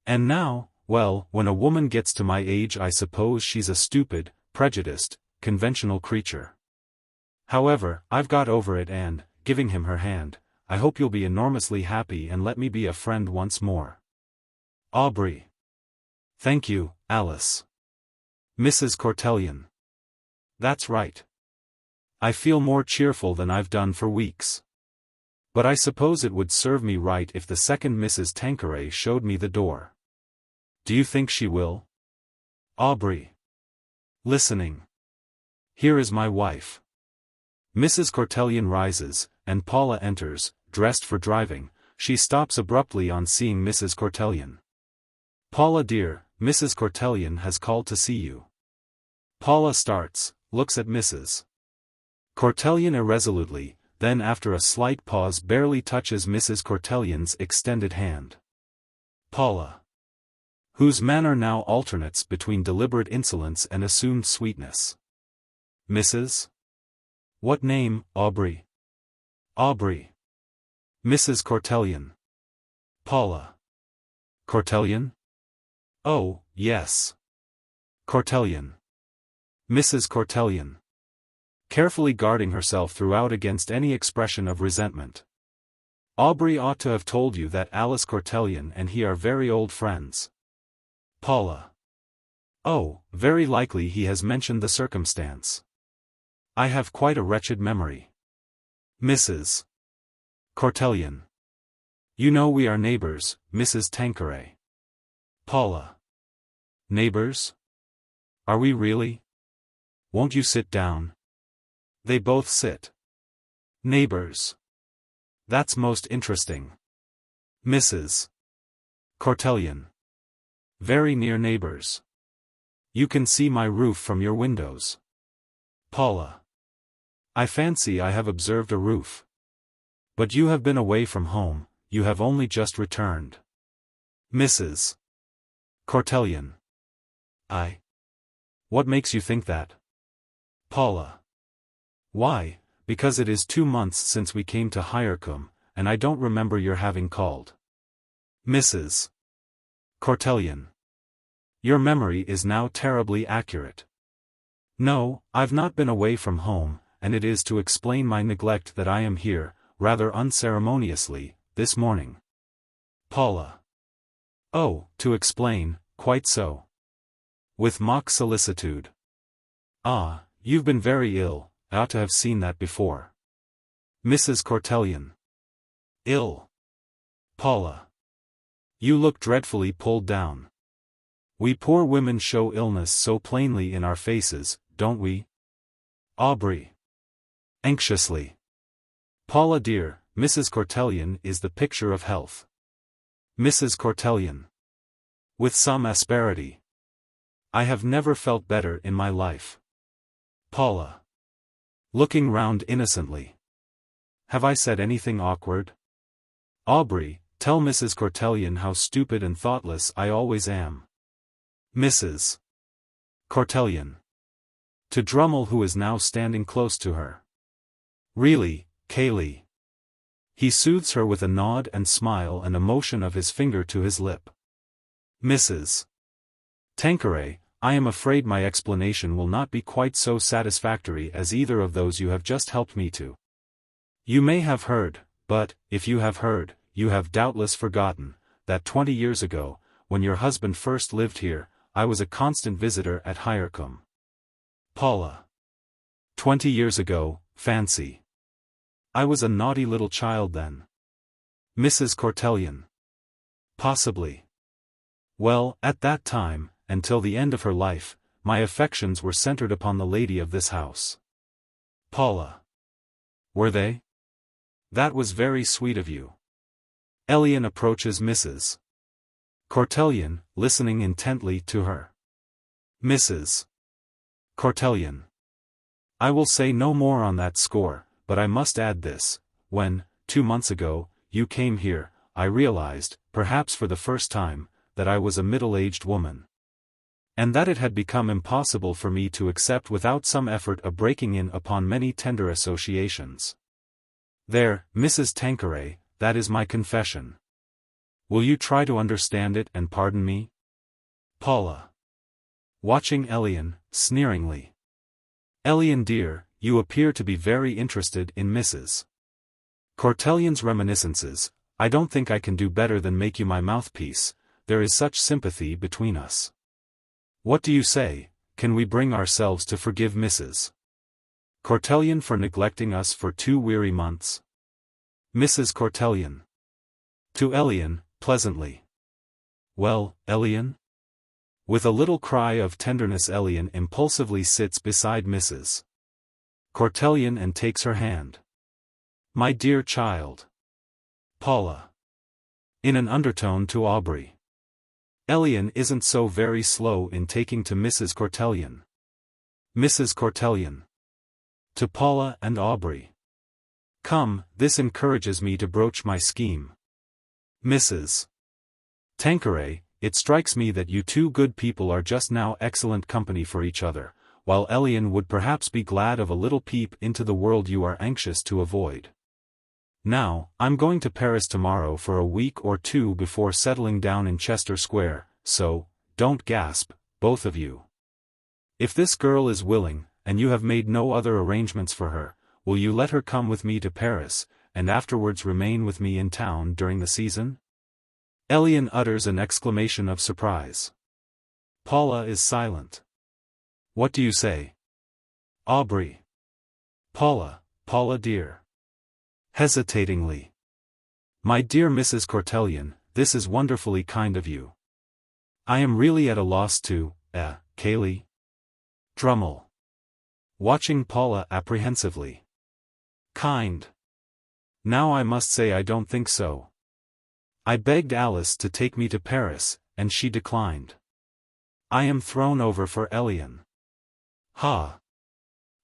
And now, well, when a woman gets to my age I suppose she's a stupid, prejudiced, conventional creature. However, I've got over it and, giving him her hand, I hope you'll be enormously happy and let me be a friend once more. Aubrey. Thank you, Alice. Mrs. Cortellian. That's right. I feel more cheerful than I've done for weeks. But I suppose it would serve me right if the second Mrs. Tanqueray showed me the door. Do you think she will? Aubrey. Listening. Here is my wife. Mrs. Cortellian rises, and Paula enters, dressed for driving. She stops abruptly on seeing Mrs. Cortellian. Paula dear, Mrs. Cortellian has called to see you. Paula starts, looks at Mrs. Cortellian irresolutely, then after a slight pause barely touches Mrs. Cortellian's extended hand. Paula, whose manner now alternates between deliberate insolence and assumed sweetness. Mrs. What name, Aubrey? Aubrey. Mrs. Cortellian. Paula. Cortellian? Oh, yes. Cortellian. Mrs. Cortellian. Carefully guarding herself throughout against any expression of resentment. Aubrey ought to have told you that Alice Cortellian and he are very old friends. Paula. Oh, very likely he has mentioned the circumstance. I have quite a wretched memory. Mrs. Cortellian. You know we are neighbors, Mrs. Tanqueray. Paula. Neighbors? Are we really? Won't you sit down? They both sit. Neighbors. That's most interesting. Mrs. Cortellian. Very near neighbors. You can see my roof from your windows. Paula. I fancy I have observed a roof. But you have been away from home, you have only just returned. Mrs. Cortellian. What makes you think that? Paula. Why, because it is 2 months since we came to Hyercombe, and I don't remember your having called. Mrs. Cortellian. Your memory is now terribly accurate. No, I've not been away from home, and it is to explain my neglect that I am here, rather unceremoniously, this morning. Paula. Oh, to explain, quite so. With mock solicitude. Ah, you've been very ill, I ought to have seen that before. Mrs. Cortellian. Ill. Paula. You look dreadfully pulled down. We poor women show illness so plainly in our faces, don't we? Aubrey. Anxiously. Paula dear, Mrs. Cortellian is the picture of health. Mrs. Cortellian. With some asperity. I have never felt better in my life. Paula. Looking round innocently. Have I said anything awkward? Aubrey, tell Mrs. Cortellian how stupid and thoughtless I always am. Mrs. Cortellian. To Drummle, who is now standing close to her. Really, Kaylee. He soothes her with a nod and smile and a motion of his finger to his lip. Mrs. Tanqueray, I am afraid my explanation will not be quite so satisfactory as either of those you have just helped me to. You may have heard, but, if you have heard, you have doubtless forgotten, that 20 years ago, when your husband first lived here, I was a constant visitor at Hyercombe. Paula. 20 years ago, fancy. I was a naughty little child then. Mrs. Cortellian. Possibly. Well, at that time, until the end of her life, my affections were centered upon the lady of this house. Paula. Were they? That was very sweet of you. Elian approaches Mrs. Cortellian, listening intently to her. Mrs. Cortellian. I will say no more on that score, but I must add this: when, 2 months ago, you came here, I realized, perhaps for the first time, that I was a middle-aged woman. And that it had become impossible for me to accept without some effort a breaking in upon many tender associations. There, Mrs. Tanqueray, that is my confession. Will you try to understand it and pardon me? Paula. Watching Elian, sneeringly. Elian dear, you appear to be very interested in Mrs. Cortellian's reminiscences. I don't think I can do better than make you my mouthpiece, there is such sympathy between us. What do you say, can we bring ourselves to forgive Mrs. Cortellian for neglecting us for 2 weary months? Mrs. Cortellian. To Elian, pleasantly. Well, Elian? With a little cry of tenderness Elian impulsively sits beside Mrs. Cortellian and takes her hand. My dear child. Paula. In an undertone to Aubrey. Elian isn't so very slow in taking to Mrs. Cortellian. Mrs. Cortellian. To Paula and Aubrey. Come, this encourages me to broach my scheme. Mrs. Tanqueray, it strikes me that you 2 good people are just now excellent company for each other, while Elian would perhaps be glad of a little peep into the world you are anxious to avoid. Now, I'm going to Paris tomorrow for a week or 2 before settling down in Chester Square, so, don't gasp, both of you. If this girl is willing, and you have made no other arrangements for her, will you let her come with me to Paris, and afterwards remain with me in town during the season? Elian utters an exclamation of surprise. Paula is silent. What do you say? Aubrey. Paula dear. Hesitatingly. My dear Mrs. Cortellian, this is wonderfully kind of you. I am really at a loss to, Kaylee? Drummle. Watching Paula apprehensively. Kind. Now I must say I don't think so. I begged Alice to take me to Paris, and she declined. I am thrown over for Elian. Ha.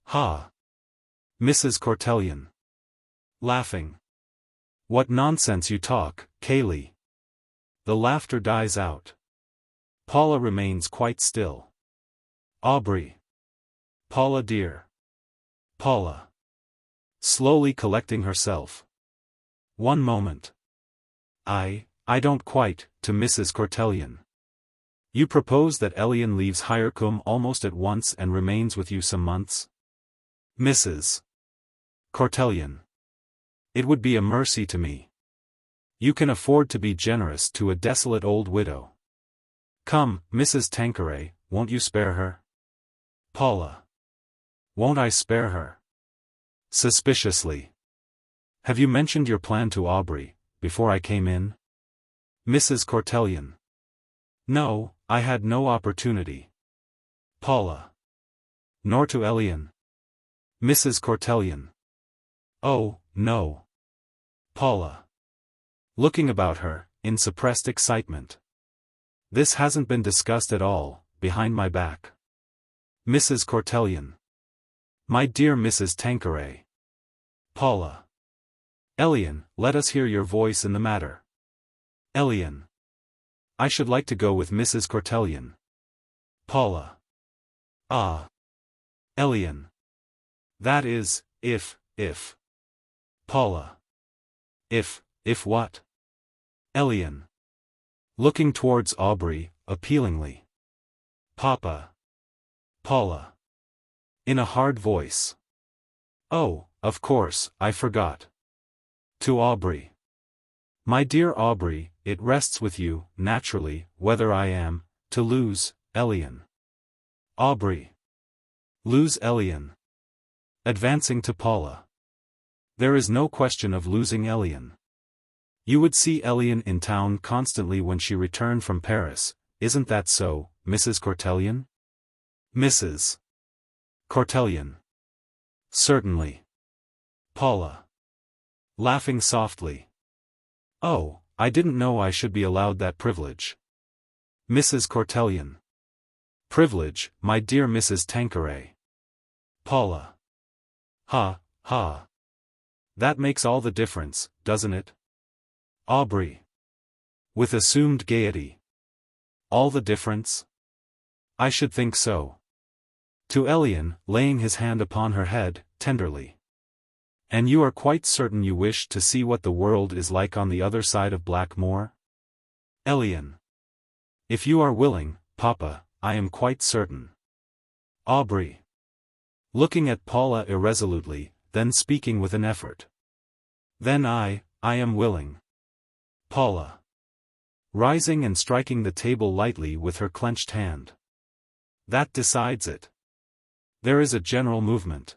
Ha. Mrs. Cortellian. Laughing. What nonsense you talk, Kaylee. The laughter dies out. Paula remains quite still. Aubrey. Paula dear. Paula. Slowly collecting herself. One moment. I don't quite, to Mrs. Cortellian. You propose that Elian leaves Hyrcombe almost at once and remains with you some months? Mrs. Cortellian. It would be a mercy to me. You can afford to be generous to a desolate old widow. Come, Mrs. Tanqueray, won't you spare her? Paula. Won't I spare her? Suspiciously. Have you mentioned your plan to Aubrey, before I came in? Mrs. Cortellian. No, I had no opportunity. Paula. Nor to Elian. Mrs. Cortellian. Oh, no. Paula. Looking about her, in suppressed excitement. This hasn't been discussed at all, behind my back. Mrs. Cortellian. My dear Mrs. Tanqueray. Paula. Elian, let us hear your voice in the matter. Elian. I should like to go with Mrs. Cortellian. Paula. Ah. Elian. That is, if. Paula. If what? Elian. Looking towards Aubrey, appealingly. Papa. Paula. In a hard voice. Oh, of course, I forgot. To Aubrey. My dear Aubrey, it rests with you, naturally, whether I am, to lose, Elian. Aubrey. Lose Elian. Advancing to Paula. There is no question of losing Elian. You would see Elian in town constantly when she returned from Paris, isn't that so, Mrs. Cortellian? Mrs. Cortellian. Certainly. Paula. Laughing softly. Oh, I didn't know I should be allowed that privilege. Mrs. Cortellian. Privilege, my dear Mrs. Tanqueray. Paula. Ha. That makes all the difference, doesn't it? Aubrey. With assumed gaiety. All the difference? I should think so. To Elian, laying his hand upon her head, tenderly. And you are quite certain you wish to see what the world is like on the other side of Blackmoor? Elian. If you are willing, Papa, I am quite certain. Aubrey. Looking at Paula irresolutely, then speaking with an effort. Then I am willing. Paula. Rising and striking the table lightly with her clenched hand. That decides it. There is a general movement.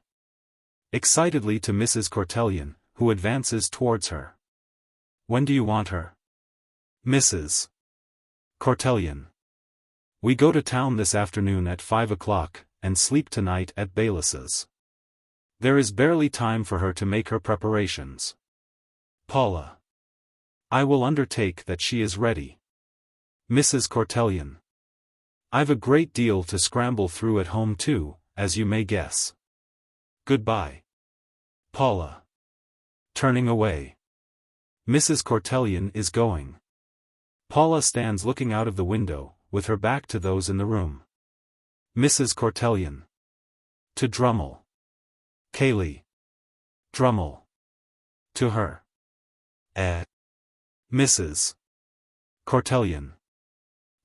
Excitedly to Mrs. Cortellion, who advances towards her. When do you want her? Mrs. Cortellion. We go to town this afternoon at 5 o'clock, and sleep tonight at Bayless's. There is barely time for her to make her preparations. Paula. I will undertake that she is ready. Mrs. Cortellion. I've a great deal to scramble through at home too, as you may guess. Goodbye. Paula. Turning away. Mrs. Cortellion is going. Paula stands looking out of the window, with her back to those in the room. Mrs. Cortellion. To Drummle. Cayley. Drummle. To her. Mrs. Cortellion.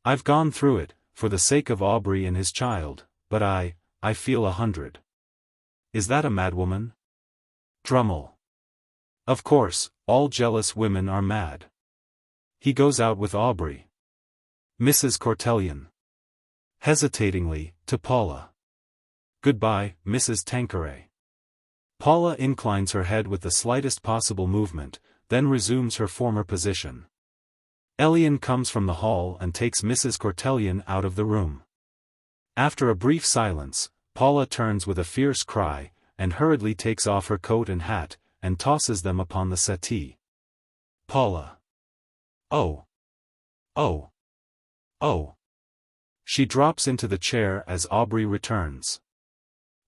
I've gone through it, for the sake of Aubrey and his child, but I feel 100. Is that a madwoman? Drummle. Of course, all jealous women are mad. He goes out with Aubrey. Mrs. Cortellion. Hesitatingly, to Paula. Goodbye, Mrs. Tanqueray. Paula inclines her head with the slightest possible movement, then resumes her former position. Elian comes from the hall and takes Mrs. Cortellion out of the room. After a brief silence, Paula turns with a fierce cry, and hurriedly takes off her coat and hat, and tosses them upon the settee. Paula. Oh. Oh. Oh. She drops into the chair as Aubrey returns.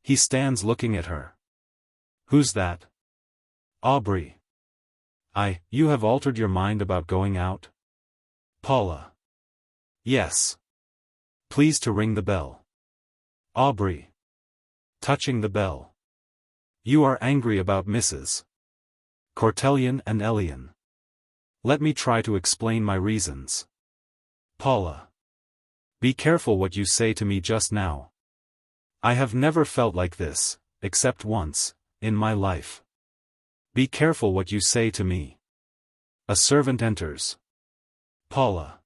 He stands looking at her. Who's that? Aubrey. You have altered your mind about going out? Paula. Yes. Please to ring the bell. Aubrey. Touching the bell. You are angry about Mrs. Cortellion and Elian. Let me try to explain my reasons. Paula. Be careful what you say to me just now. I have never felt like this, except once, in my life. Be careful what you say to me. A servant enters. Paula.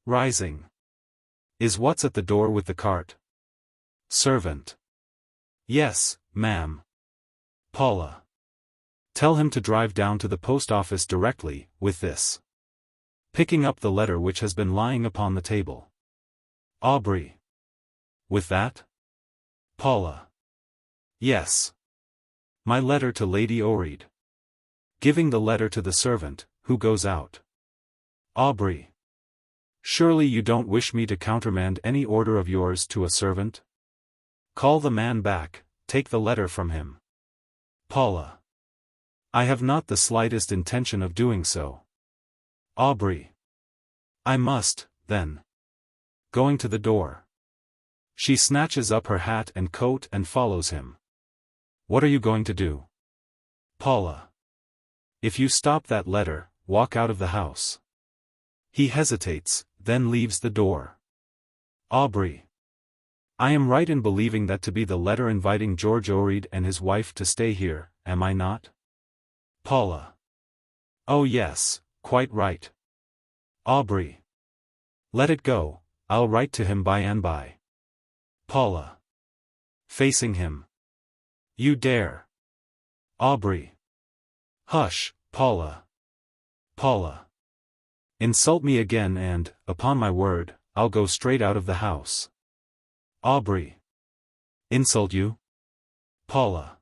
Rising. Is what's at the door with the cart? Servant. Yes, ma'am. Paula. Tell him to drive down to the post office directly, with this. Picking up the letter which has been lying upon the table. Aubrey. With that? Paula. Yes. My letter to Lady Orreyed. Giving the letter to the servant, who goes out. Aubrey. Surely you don't wish me to countermand any order of yours to a servant? Call the man back, take the letter from him. Paula. I have not the slightest intention of doing so. Aubrey. I must, then. Going to the door. She snatches up her hat and coat and follows him. What are you going to do? Paula. If you stop that letter, walk out of the house. He hesitates, then leaves the door. Aubrey. I am right in believing that to be the letter inviting George Orreyed and his wife to stay here, am I not? Paula. Oh yes, quite right. Aubrey. Let it go, I'll write to him by and by. Paula. Facing him. You dare. Aubrey. Hush, Paula. Paula. Insult me again and, upon my word, I'll go straight out of the house. Aubrey. Insult you? Paula.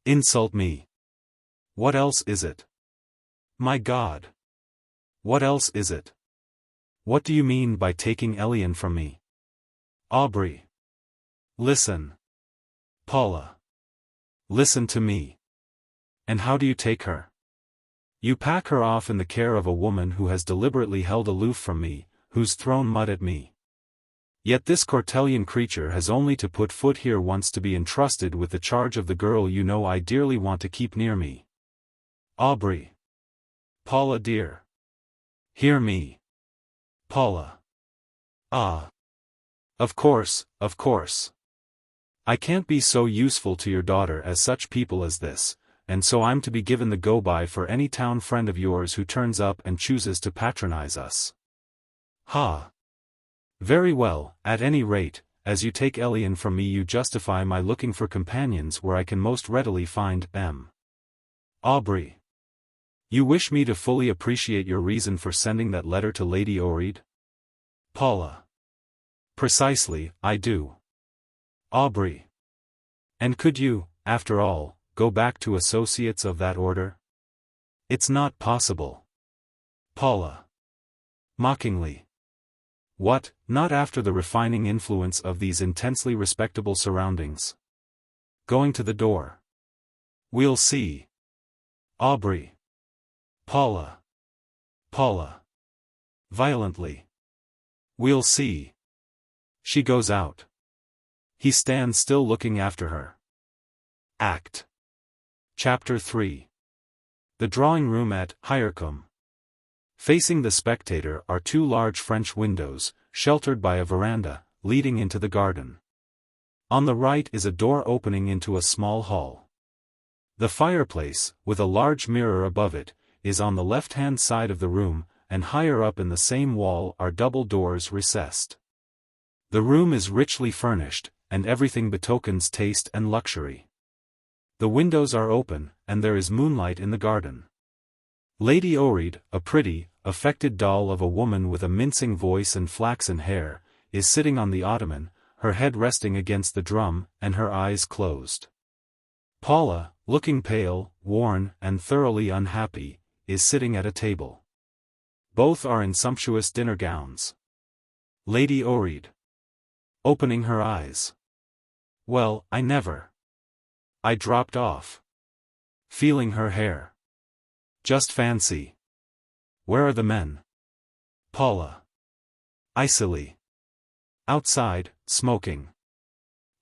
Insult me. What else is it? My God. What else is it? What do you mean by taking Elian from me? Aubrey. Listen. Paula. Listen to me. And how do you take her? You pack her off in the care of a woman who has deliberately held aloof from me, who's thrown mud at me. Yet this Cortellian creature has only to put foot here once to be entrusted with the charge of the girl you know I dearly want to keep near me. Aubrey. Paula dear. Hear me. Paula. Ah. Of course, of course. I can't be so useful to your daughter as such people as this, and so I'm to be given the go-by for any town friend of yours who turns up and chooses to patronize us. Ha. Very well, at any rate, as you take Elian from me you justify my looking for companions where I can most readily find them. Aubrey. You wish me to fully appreciate your reason for sending that letter to Lady Orreyed? Paula. Precisely, I do. Aubrey. And could you, after all, go back to associates of that order? It's not possible. Paula. Mockingly. What, not after the refining influence of these intensely respectable surroundings? Going to the door. We'll see. Aubrey. Paula. Paula. Violently. We'll see. She goes out. He stands still looking after her. Act. Chapter 3. The drawing room at Hiercombe. Facing the spectator are two large French windows, sheltered by a veranda, leading into the garden. On the right is a door opening into a small hall. The fireplace, with a large mirror above it, is on the left-hand side of the room, and higher up in the same wall are double doors recessed. The room is richly furnished, and everything betokens taste and luxury. The windows are open, and there is moonlight in the garden. Lady Orreyed, a pretty, affected doll of a woman with a mincing voice and flaxen hair, is sitting on the ottoman, her head resting against the drum, and her eyes closed. Paula, looking pale, worn, and thoroughly unhappy, is sitting at a table. Both are in sumptuous dinner gowns. Lady Orreyed. Opening her eyes. Well, I never. I dropped off. Feeling her hair. Just fancy. Where are the men? Paula. Icily. Outside, smoking.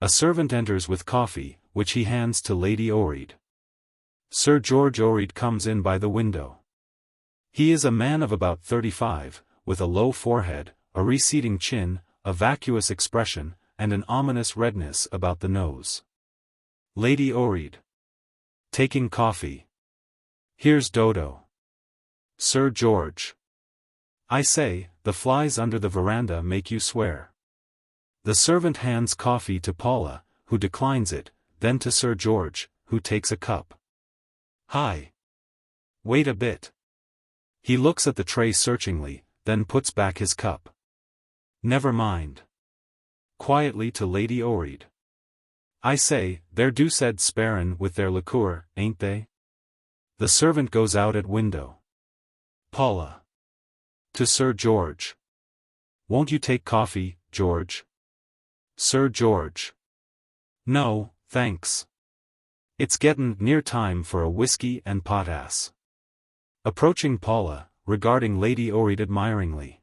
A servant enters with coffee, which he hands to Lady Orreyed. Sir George Orreyed comes in by the window. He is a man of about 35, with a low forehead, a receding chin, a vacuous expression, and an ominous redness about the nose. Lady Orreyed. Taking coffee. Here's Dodo. Sir George. I say, the flies under the veranda make you swear. The servant hands coffee to Paula, who declines it, then to Sir George, who takes a cup. Hi. Wait a bit. He looks at the tray searchingly, then puts back his cup. Never mind. Quietly to Lady Orreyed. I say, they're deuced sparin with their liqueur, ain't they? The servant goes out at window. Paula. To Sir George. Won't you take coffee, George? Sir George. No, thanks. It's gettin' near time for a whiskey and potass. Approaching Paula, regarding Lady Orreyed admiringly.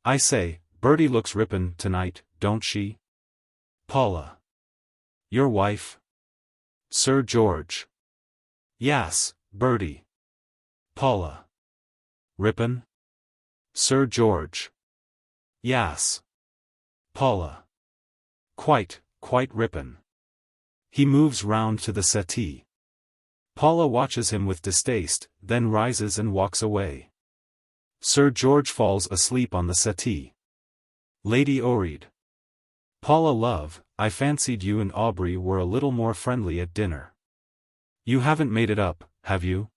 I say, Bertie looks rippin' tonight, don't she? Paula. Your wife? Sir George. Yas, Bertie. Paula. Rippin'? Sir George. Yas. Paula. Quite rippin'. He moves round to the settee. Paula watches him with distaste, then rises and walks away. Sir George falls asleep on the settee. Lady Orreyed. Paula love, I fancied you and Aubrey were a little more friendly at dinner. You haven't made it up, have you?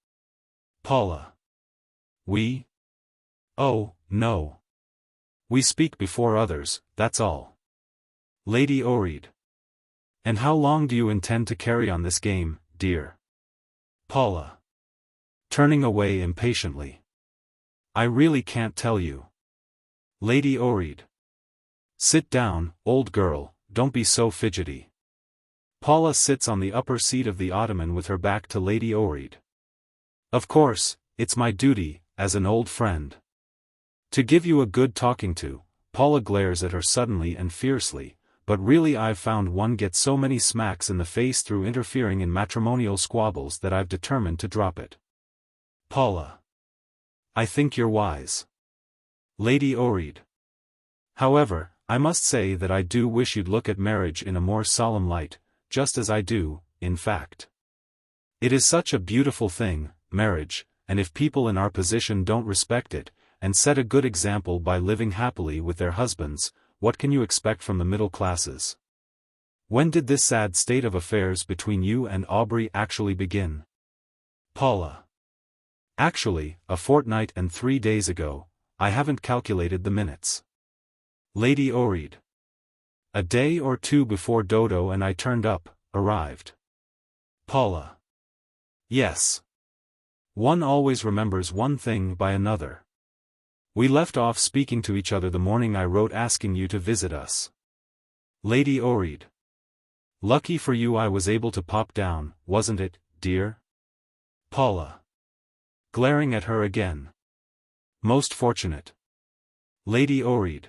Paula. We? Oh, no. We speak before others, that's all. Lady Orreyed. And how long do you intend to carry on this game, dear? Paula. Turning away impatiently. I really can't tell you. Lady Orreyed. Sit down, old girl, don't be so fidgety. Paula sits on the upper seat of the ottoman with her back to Lady Orreyed. Of course, it's my duty, as an old friend, to give you a good talking to. Paula glares at her suddenly and fiercely, but really I've found one gets so many smacks in the face through interfering in matrimonial squabbles that I've determined to drop it. Paula. I think you're wise. Lady Orreyed. However, I must say that I do wish you'd look at marriage in a more solemn light, just as I do, in fact. It is such a beautiful thing, marriage, and if people in our position don't respect it, and set a good example by living happily with their husbands, what can you expect from the middle classes? When did this sad state of affairs between you and Aubrey actually begin? Paula. Actually, a fortnight and 3 days ago. I haven't calculated the minutes. Lady Orreyed. A day or two before Dodo and I turned up, arrived. Paula. Yes. One always remembers one thing by another. We left off speaking to each other the morning I wrote asking you to visit us. Lady Orreyed. Lucky for you I was able to pop down, wasn't it, dear? Paula. Glaring at her again. Most fortunate. Lady Orreyed.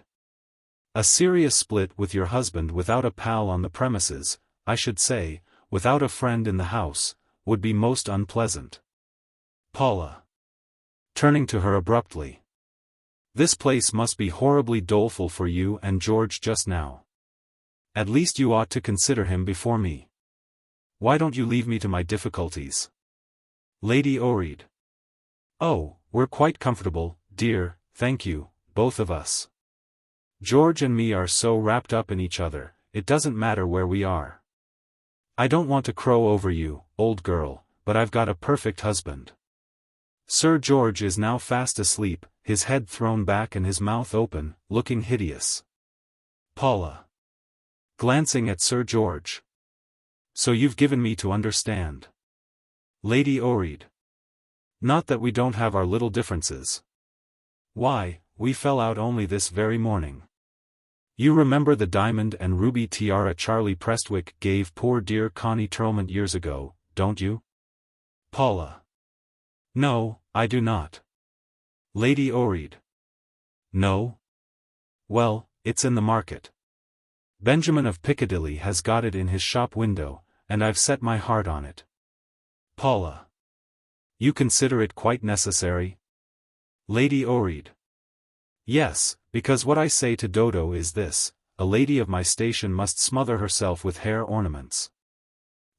A serious split with your husband without a pal on the premises, I should say, without a friend in the house, would be most unpleasant. Paula. Turning to her abruptly. This place must be horribly doleful for you and George just now. At least you ought to consider him before me. Why don't you leave me to my difficulties? Lady Orreyed. Oh, we're quite comfortable, dear, thank you, both of us. George and me are so wrapped up in each other, it doesn't matter where we are. I don't want to crow over you, old girl, but I've got a perfect husband. Sir George is now fast asleep, his head thrown back and his mouth open, looking hideous. Paula. Glancing at Sir George. So you've given me to understand. Lady Orreyed. Not that we don't have our little differences. Why, we fell out only this very morning. You remember the diamond and ruby tiara Charlie Prestwick gave poor dear Connie Tromont years ago, don't you? Paula. No, I do not. Lady Orreyed. No? Well, it's in the market. Benjamin of Piccadilly has got it in his shop window, and I've set my heart on it. Paula. You consider it quite necessary? Lady Orreyed. Yes, because what I say to Dodo is this, a lady of my station must smother herself with hair ornaments.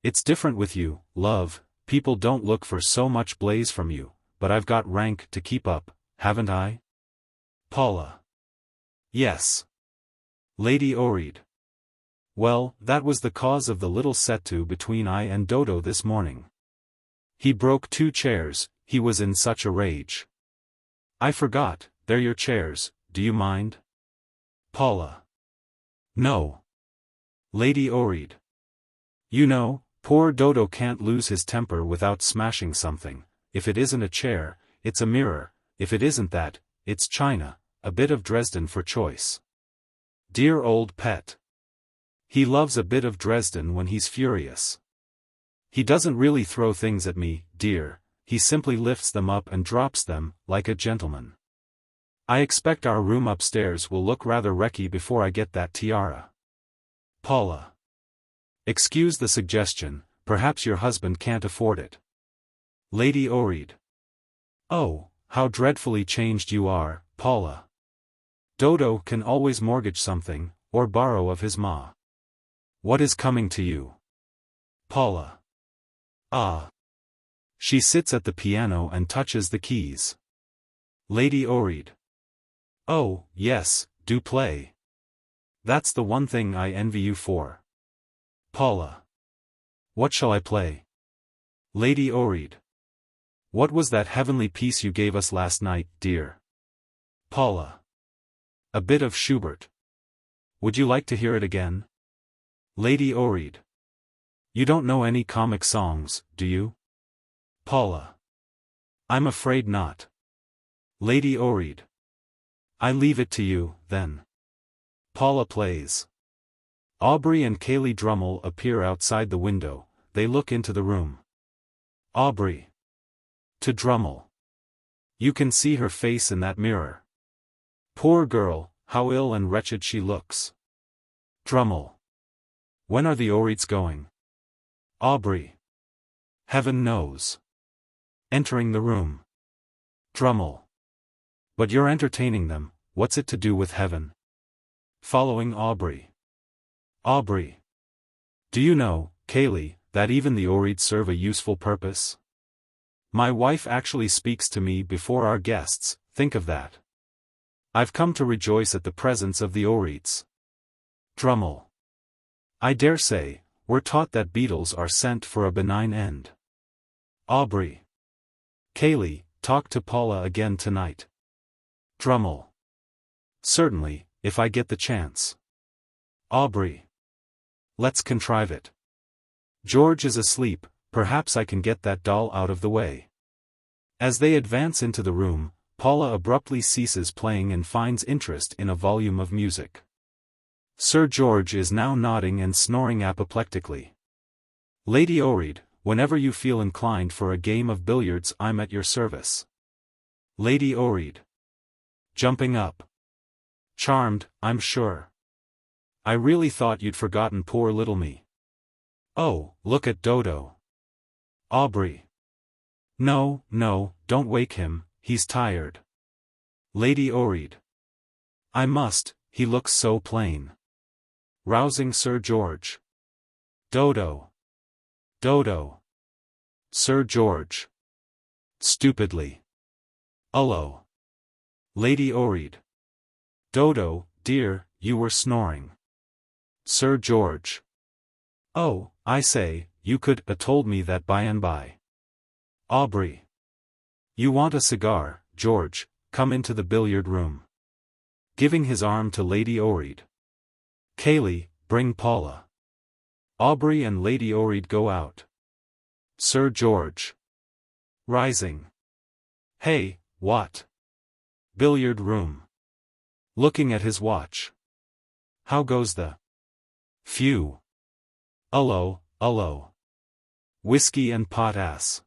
It's different with you, love, people don't look for so much blaze from you, but I've got rank to keep up, haven't I? Paula. Yes. Lady Orreyed. Well, that was the cause of the little set-to between I and Dodo this morning. He broke 2 chairs, he was in such a rage. I forgot, they're your chairs, do you mind? Paula. No. Lady Orreyed. You know, poor Dodo can't lose his temper without smashing something. If it isn't a chair, it's a mirror, if it isn't that, it's china, a bit of Dresden for choice. Dear old pet. He loves a bit of Dresden when he's furious. He doesn't really throw things at me, dear, he simply lifts them up and drops them, like a gentleman. I expect our room upstairs will look rather wrecky before I get that tiara. Paula. Excuse the suggestion, perhaps your husband can't afford it. Lady Orreyed. Oh, how dreadfully changed you are, Paula. Dodo can always mortgage something, or borrow of his ma. What is coming to you? Paula. Ah. She sits at the piano and touches the keys. Lady Orreyed. Oh, yes, do play. That's the one thing I envy you for. Paula. What shall I play? Lady Orreyed. What was that heavenly piece you gave us last night, dear? Paula. A bit of Schubert. Would you like to hear it again? Lady Orreyed. You don't know any comic songs, do you? Paula. I'm afraid not. Lady Orreyed. I leave it to you, then. Paula plays. Aubrey and Kaylee Drummle appear outside the window. They look into the room. Aubrey. To Drummle. You can see her face in that mirror. Poor girl, how ill and wretched she looks. Drummle. When are the Orreeds going? Aubrey. Heaven knows. Entering the room. Drummle. But you're entertaining them, what's it to do with heaven? Following Aubrey. Aubrey. Do you know, Kaylee, that even the Orreeds serve a useful purpose? My wife actually speaks to me before our guests, think of that. I've come to rejoice at the presence of the Orreeds. Drummle. I dare say, we're taught that beetles are sent for a benign end. Aubrey. Kaylee, talk to Paula again tonight. Drummle. Certainly, if I get the chance. Aubrey. Let's contrive it. George is asleep, perhaps I can get that doll out of the way. As they advance into the room, Paula abruptly ceases playing and finds interest in a volume of music. Sir George is now nodding and snoring apoplectically. Lady Orreyed, whenever you feel inclined for a game of billiards, I'm at your service. Lady Orreyed. Jumping up. Charmed, I'm sure. I really thought you'd forgotten poor little me. Oh, look at Dodo. Aubrey. No, no, don't wake him, he's tired. Lady Orreyed. I must, he looks so plain. Rousing Sir George. Dodo. Dodo. Sir George. Stupidly. Ullo. Lady Orreyed. Dodo, dear, you were snoring. Sir George. Oh, I say, you could have told me that by and by. Aubrey. You want a cigar, George, come into the billiard room. Giving his arm to Lady Orreyed. Kaylee, bring Paula. Aubrey and Lady Orreyed go out. Sir George. Rising. Hey, what? Billiard room. Looking at his watch. How goes the? Phew. Ullo, ullo. Whiskey and potass.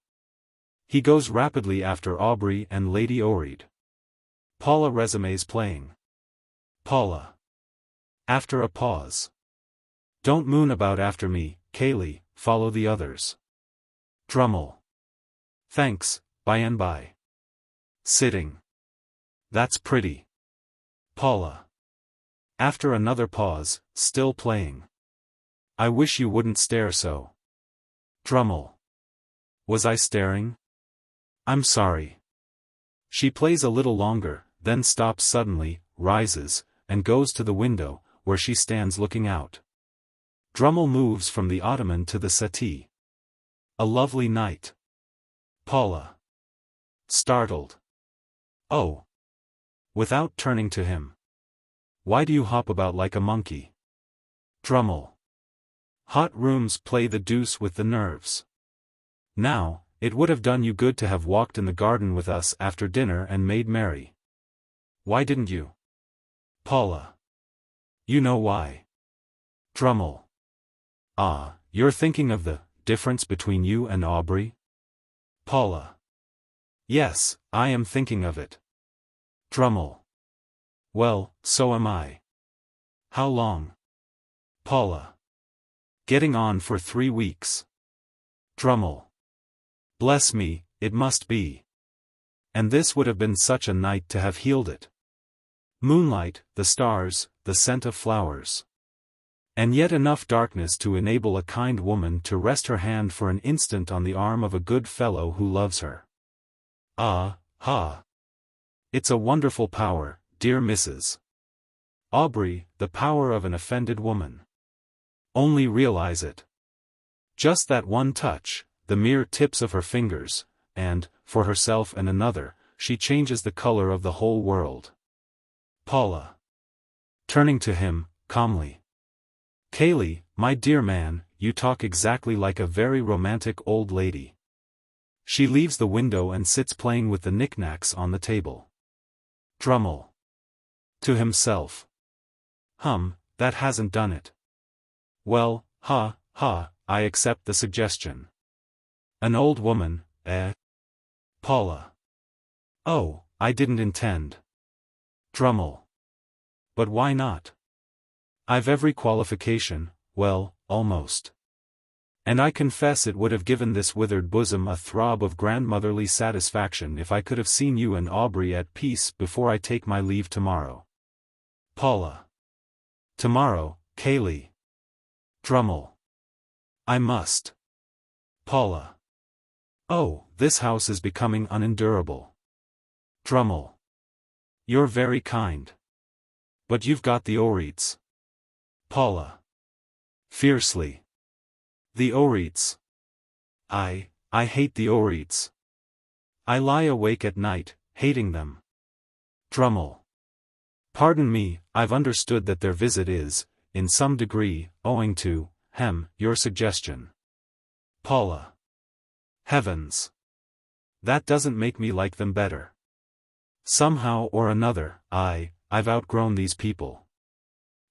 He goes rapidly after Aubrey and Lady Orreyed. Paula resumes playing. Paula. After a pause. Don't moon about after me, Kaylee, follow the others. Drummle. Thanks, by and by. Sitting. That's pretty. Paula. After another pause, still playing. I wish you wouldn't stare so. Drummle. Was I staring? I'm sorry. She plays a little longer, then stops suddenly, rises, and goes to the window, where she stands looking out. Drummle moves from the ottoman to the settee. A lovely night. Paula. Startled. Oh. Without turning to him. Why do you hop about like a monkey? Drummle. Hot rooms play the deuce with the nerves. Now, it would have done you good to have walked in the garden with us after dinner and made merry. Why didn't you? Paula. You know why. Drummle. Ah, you're thinking of the difference between you and Aubrey? Paula. Yes, I am thinking of it. Drummle. Well, so am I. How long? Paula. Getting on for 3 weeks. Drummle. Bless me, it must be. And this would have been such a night to have healed it. Moonlight, the stars, the scent of flowers. And yet enough darkness to enable a kind woman to rest her hand for an instant on the arm of a good fellow who loves her. Ah, ha. It's a wonderful power, dear Mrs. Aubrey, the power of an offended woman. Only realize it. Just that one touch, the mere tips of her fingers, and, for herself and another, she changes the color of the whole world. Paula. Turning to him, calmly. Kaylee, my dear man, you talk exactly like a very romantic old lady. She leaves the window and sits playing with the knickknacks on the table. Drummle. To himself. That hasn't done it. Well, ha, ha, I accept the suggestion. An old woman, eh? Paula. Oh, I didn't intend. Drummle. But why not? I've every qualification, well, almost. And I confess it would have given this withered bosom a throb of grandmotherly satisfaction if I could have seen you and Aubrey at peace before I take my leave tomorrow. Paula. Tomorrow, Kaylee. Drummle. I must. Paula. Oh, this house is becoming unendurable. Drummle. You're very kind. But you've got the Orreeds. Paula. Fiercely. The Orreeds. I hate the Orreeds. I lie awake at night, hating them. Drummle. Pardon me, I've understood that their visit is, in some degree, owing to, your suggestion. Paula. Heavens. That doesn't make me like them better. Somehow or another, I've outgrown these people.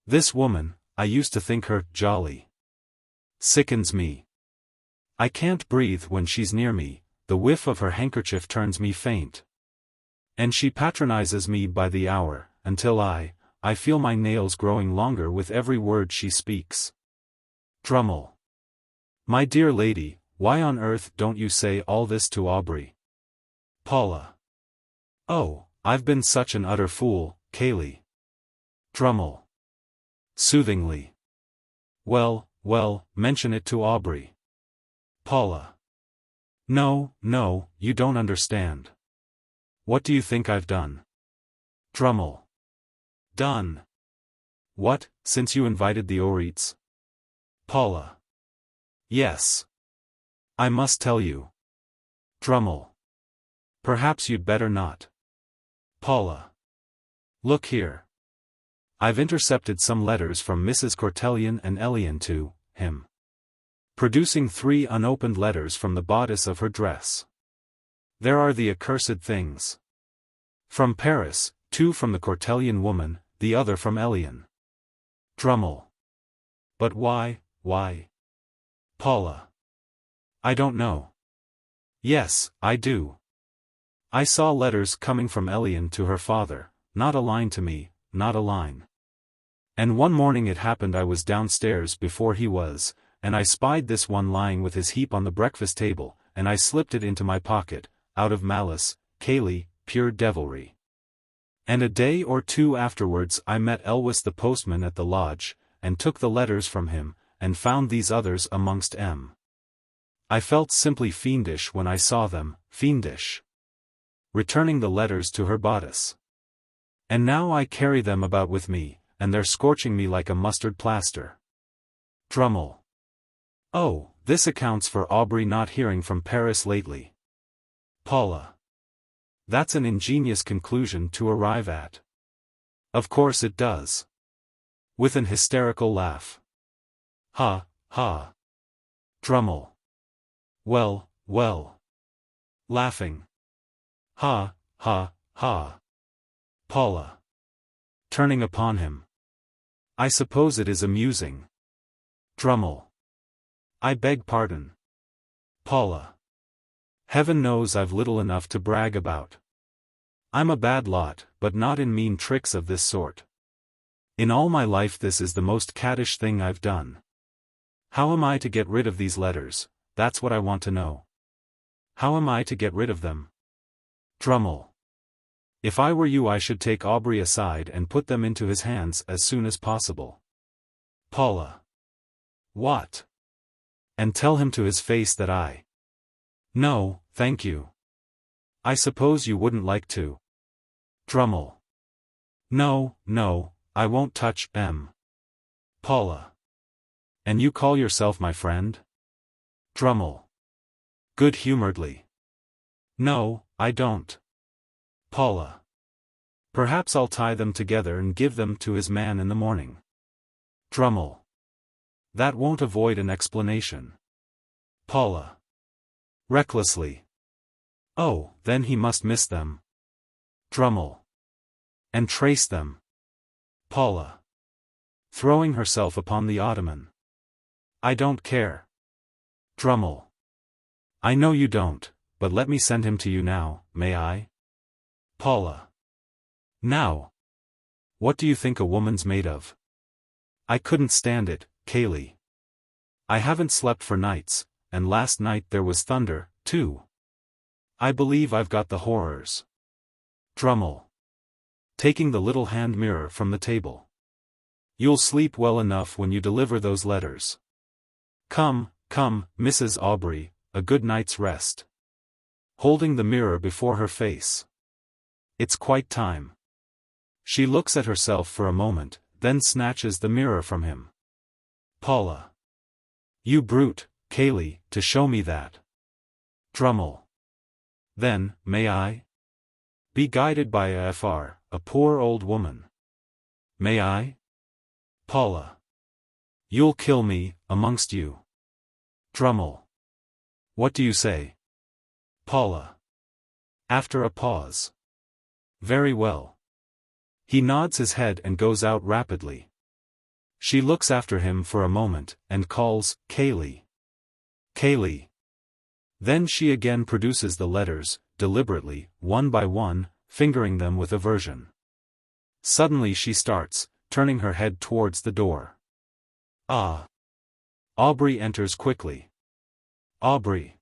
This woman, I used to think her jolly. Sickens me. I can't breathe when she's near me, the whiff of her handkerchief turns me faint. And she patronizes me by the hour, until I feel my nails growing longer with every word she speaks. Drummle. My dear lady, why on earth don't you say all this to Aubrey? Paula. Oh, I've been such an utter fool, Kaylee. Drummle. Soothingly. Well, mention it to Aubrey. Paula. No, you don't understand. What do you think I've done? Drummle. Done. What, since you invited the Orreeds? Paula. Yes. I must tell you. Drummle. Perhaps you'd better not. Paula. Look here. I've intercepted some letters from Mrs. Cortellion and Elian to him. Producing 3 unopened letters from the bodice of her dress. There are the accursed things. From Paris, 2 from the Cortellion woman, the other from Elian. Drummle. But why? Paula. I don't know. Yes, I do. I saw letters coming from Elian to her father, not a line to me, not a line. And one morning it happened I was downstairs before he was, and I spied this one lying with his heap on the breakfast table, and I slipped it into my pocket, out of malice, Kaylee, pure devilry. And a day or 2 afterwards I met Elwes the postman at the lodge, and took the letters from him, and found these others amongst them. I felt simply fiendish when I saw them, fiendish. Returning the letters to her bodice. And now I carry them about with me, and they're scorching me like a mustard plaster. Drummle. Oh, this accounts for Aubrey not hearing from Paris lately. Paula. That's an ingenious conclusion to arrive at. Of course it does. With an hysterical laugh. Ha. Drummle. Well. Laughing. Ha. Paula. Turning upon him. I suppose it is amusing. Drummle. I beg pardon. Paula. Heaven knows I've little enough to brag about. I'm a bad lot, but not in mean tricks of this sort. In all my life this is the most caddish thing I've done. How am I to get rid of these letters? That's what I want to know. How am I to get rid of them? Drummle. If I were you I should take Aubrey aside and put them into his hands as soon as possible. Paula. What? And tell him to his face that I. No, thank you. I suppose you wouldn't like to. Drummle. No, I won't touch M. Paula. And you call yourself my friend? Drummle. Good-humoredly. No, I don't. Paula. Perhaps I'll tie them together and give them to his man in the morning. Drummle. That won't avoid an explanation. Paula. Recklessly. Oh, then he must miss them. Drummle. And trace them. Paula. Throwing herself upon the ottoman. I don't care. Drummle. I know you don't, but let me send him to you now, may I? Paula. Now. What do you think a woman's made of? I couldn't stand it, Kaylee. I haven't slept for nights, and last night there was thunder, too. I believe I've got the horrors. Drummle. Taking the little hand mirror from the table. You'll sleep well enough when you deliver those letters. Come, come, Mrs. Aubrey, a good night's rest. Holding the mirror before her face. It's quite time. She looks at herself for a moment, then snatches the mirror from him. Paula. You brute, Kaylee, to show me that. Drummle. Then, may I? Be guided by a poor old woman. May I? Paula. You'll kill me, amongst you. Drummle. What do you say? Paula. After a pause. Very well. He nods his head and goes out rapidly. She looks after him for a moment, and calls, Kaylee. Kaylee. Then she again produces the letters, deliberately, one by one, fingering them with aversion. Suddenly she starts, turning her head towards the door. Ah. Aubrey enters quickly. Aubrey.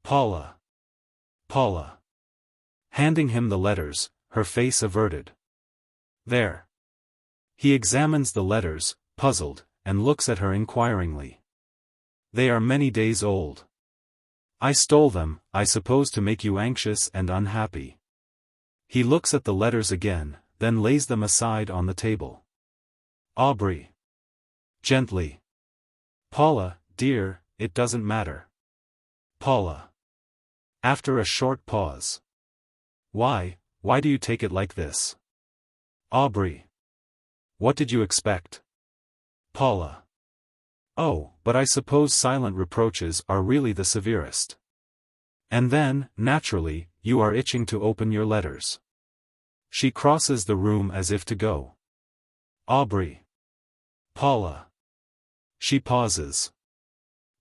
Paula. Paula. Handing him the letters, her face averted. There. He examines the letters, puzzled, and looks at her inquiringly. They are many days old. I stole them, I suppose, to make you anxious and unhappy. He looks at the letters again, then lays them aside on the table. Aubrey. Gently. Paula, dear, it doesn't matter. Paula. After a short pause. Why do you take it like this? Aubrey. What did you expect? Paula. Oh, but I suppose silent reproaches are really the severest. And then, naturally, you are itching to open your letters. She crosses the room as if to go. Aubrey. Paula. She pauses.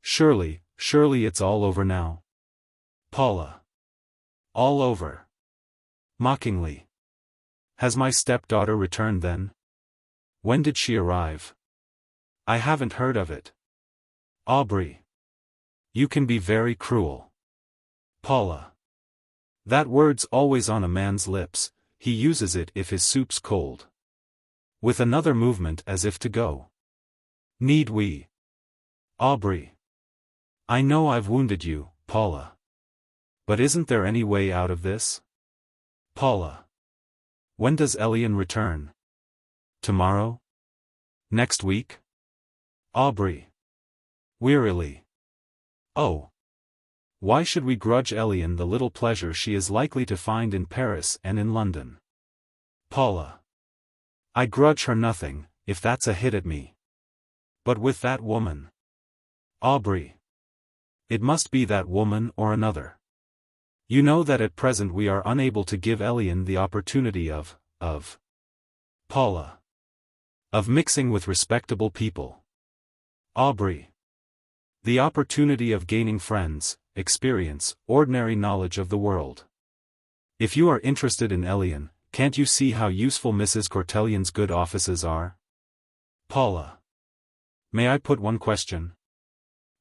Surely it's all over now. Paula. All over. Mockingly. Has my stepdaughter returned then? When did she arrive? I haven't heard of it. Aubrey. You can be very cruel. Paula. That word's always on a man's lips, he uses it if his soup's cold. With another movement as if to go. Need we? Aubrey. I know I've wounded you, Paula. But isn't there any way out of this? Paula. When does Elian return? Tomorrow? Next week? Aubrey. Wearily. Oh. Why should we grudge Elian the little pleasure she is likely to find in Paris and in London? Paula. I grudge her nothing, if that's a hit at me. But with that woman. Aubrey. It must be that woman or another. You know that at present we are unable to give Elian the opportunity of Paula. Of mixing with respectable people. Aubrey. The opportunity of gaining friends, experience, ordinary knowledge of the world. If you are interested in Elian, can't you see how useful Mrs. Cortellian's good offices are? Paula. May I put one question?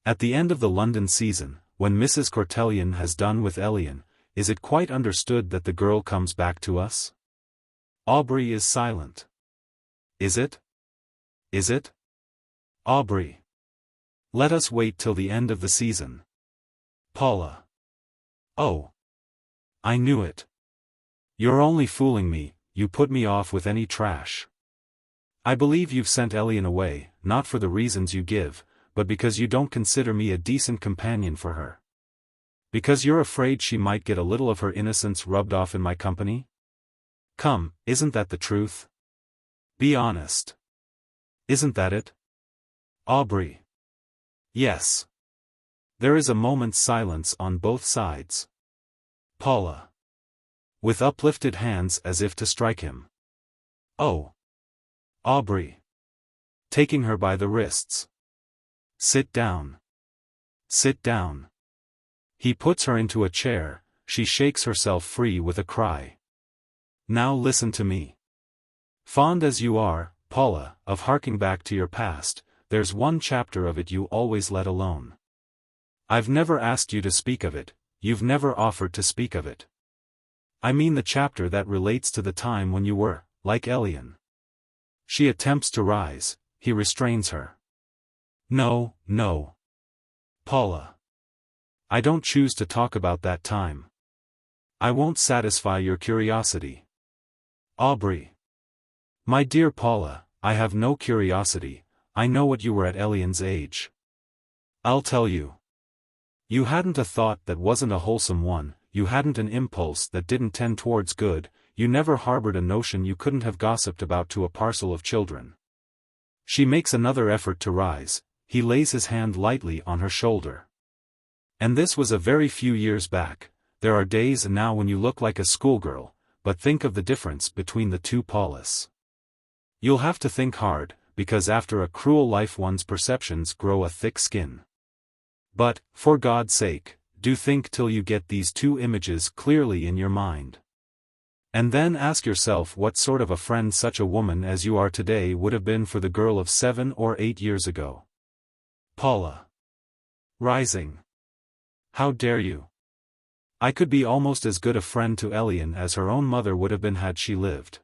At the end of the London season, when Mrs. Cortellian has done with Elian, is it quite understood that the girl comes back to us? Aubrey is silent. Is it? Is it? Aubrey. Let us wait till the end of the season. Paula. Oh. I knew it. You're only fooling me, you put me off with any trash. I believe you've sent Elian away, not for the reasons you give, but because you don't consider me a decent companion for her. Because you're afraid she might get a little of her innocence rubbed off in my company? Come, isn't that the truth? Be honest. Isn't that it? Aubrey. Yes. There is a moment's silence on both sides. Paula. With uplifted hands as if to strike him. Oh. Aubrey. Taking her by the wrists. Sit down. Sit down. He puts her into a chair, she shakes herself free with a cry. Now listen to me. Fond as you are, Paula, of harking back to your past, there's one chapter of it you always let alone. I've never asked you to speak of it, you've never offered to speak of it. I mean the chapter that relates to the time when you were, like Elian. She attempts to rise, he restrains her. No, no. Paula. I don't choose to talk about that time. I won't satisfy your curiosity. Aubrey. My dear Paula, I have no curiosity, I know what you were at Elian's age. I'll tell you. You hadn't a thought that wasn't a wholesome one, you hadn't an impulse that didn't tend towards good, you never harbored a notion you couldn't have gossiped about to a parcel of children. She makes another effort to rise, he lays his hand lightly on her shoulder. And this was a very few years back, there are days now when you look like a schoolgirl, but think of the difference between the two Paulas. You'll have to think hard, because after a cruel life one's perceptions grow a thick skin. But, for God's sake, do think till you get these two images clearly in your mind. And then ask yourself what sort of a friend such a woman as you are today would have been for the girl of 7 or 8 years ago. Paula. Rising. How dare you? I could be almost as good a friend to Elian as her own mother would have been had she lived.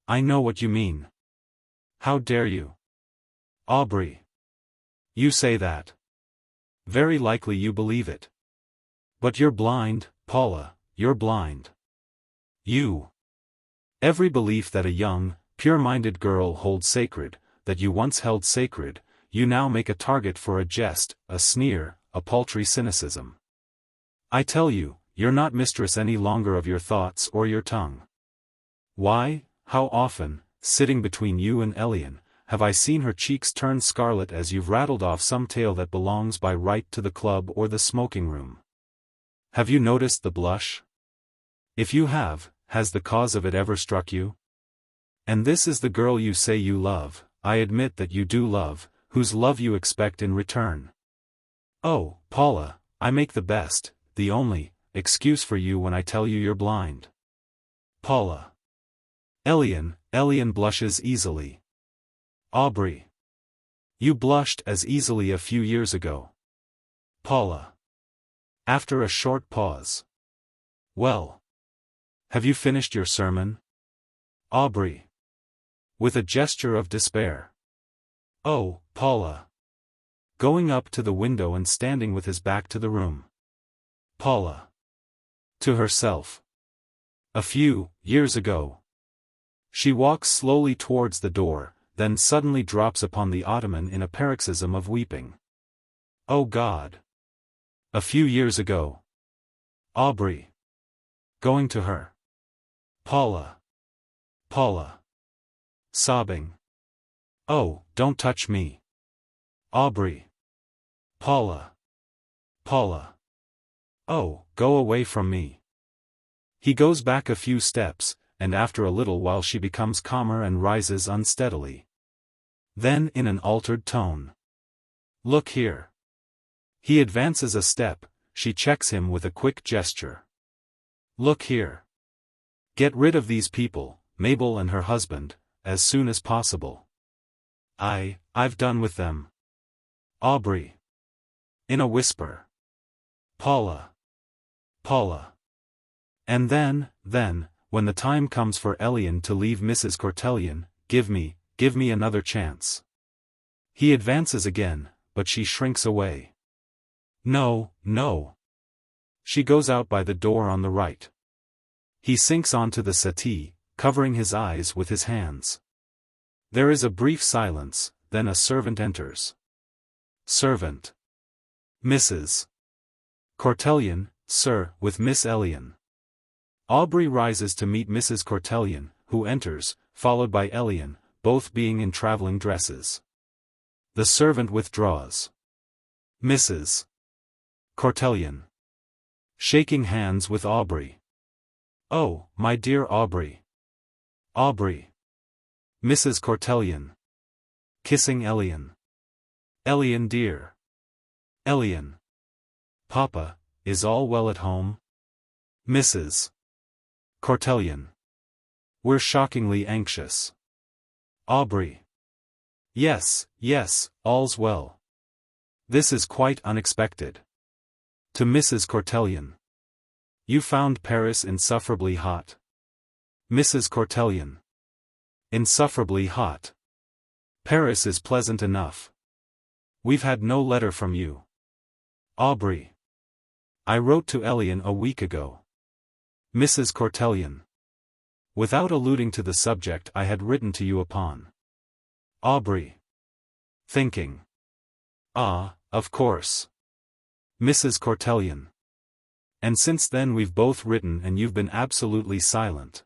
I know what you mean. How dare you? Aubrey. You say that. Very likely you believe it. But you're blind, Paula, you're blind. You. Every belief that a young, pure-minded girl holds sacred, that you once held sacred, you now make a target for a jest, a sneer, a paltry cynicism. I tell you, you're not mistress any longer of your thoughts or your tongue. Why, how often, sitting between you and Elian, have I seen her cheeks turn scarlet as you've rattled off some tale that belongs by right to the club or the smoking room. Have you noticed the blush? If you have, has the cause of it ever struck you? And this is the girl you say you love, I admit that you do love, whose love you expect in return. Oh, Paula, I make the best, the only, excuse for you when I tell you you're blind. Paula. Elian blushes easily. Aubrey. You blushed as easily a few years ago. Paula. After a short pause. Well. Have you finished your sermon? Aubrey. With a gesture of despair. Oh, Paula. Going up to the window and standing with his back to the room. Paula. To herself. A few years ago. She walks slowly towards the door, then suddenly drops upon the ottoman in a paroxysm of weeping. Oh God. A few years ago. Aubrey. Going to her. Paula. Paula. Sobbing. Oh, don't touch me. Aubrey. Paula. Paula. Oh, go away from me. He goes back a few steps, and after a little while she becomes calmer and rises unsteadily. Then in an altered tone. Look here. He advances a step, she checks him with a quick gesture. Look here. Get rid of these people, Mabel and her husband, as soon as possible. I've done with them. Aubrey. In a whisper. Paula. Paula. And then, when the time comes for Elian to leave Mrs. Cortellian, give me another chance. He advances again, but she shrinks away. No, no. She goes out by the door on the right. He sinks onto the settee, covering his eyes with his hands. There is a brief silence, then a servant enters. Servant. Mrs. Cortellian, sir, with Miss Elian. Aubrey rises to meet Mrs. Cortellian, who enters, followed by Elian, both being in traveling dresses. The servant withdraws. Mrs. Cortellian. Shaking hands with Aubrey. Oh, my dear Aubrey. Aubrey. Mrs. Cortellian. Kissing Elian. Elian dear. Elian. Papa, is all well at home? Mrs. Cortellian. We're shockingly anxious. Aubrey. Yes, yes, all's well. This is quite unexpected. To Mrs. Cortellian. You found Paris insufferably hot. Mrs. Cortellian. Insufferably hot. Paris is pleasant enough. We've had no letter from you. Aubrey. I wrote to Elian a week ago. Mrs. Cortellian. Without alluding to the subject I had written to you upon. Aubrey. Thinking. Ah, of course. Mrs. Cortellian. And since then we've both written and you've been absolutely silent.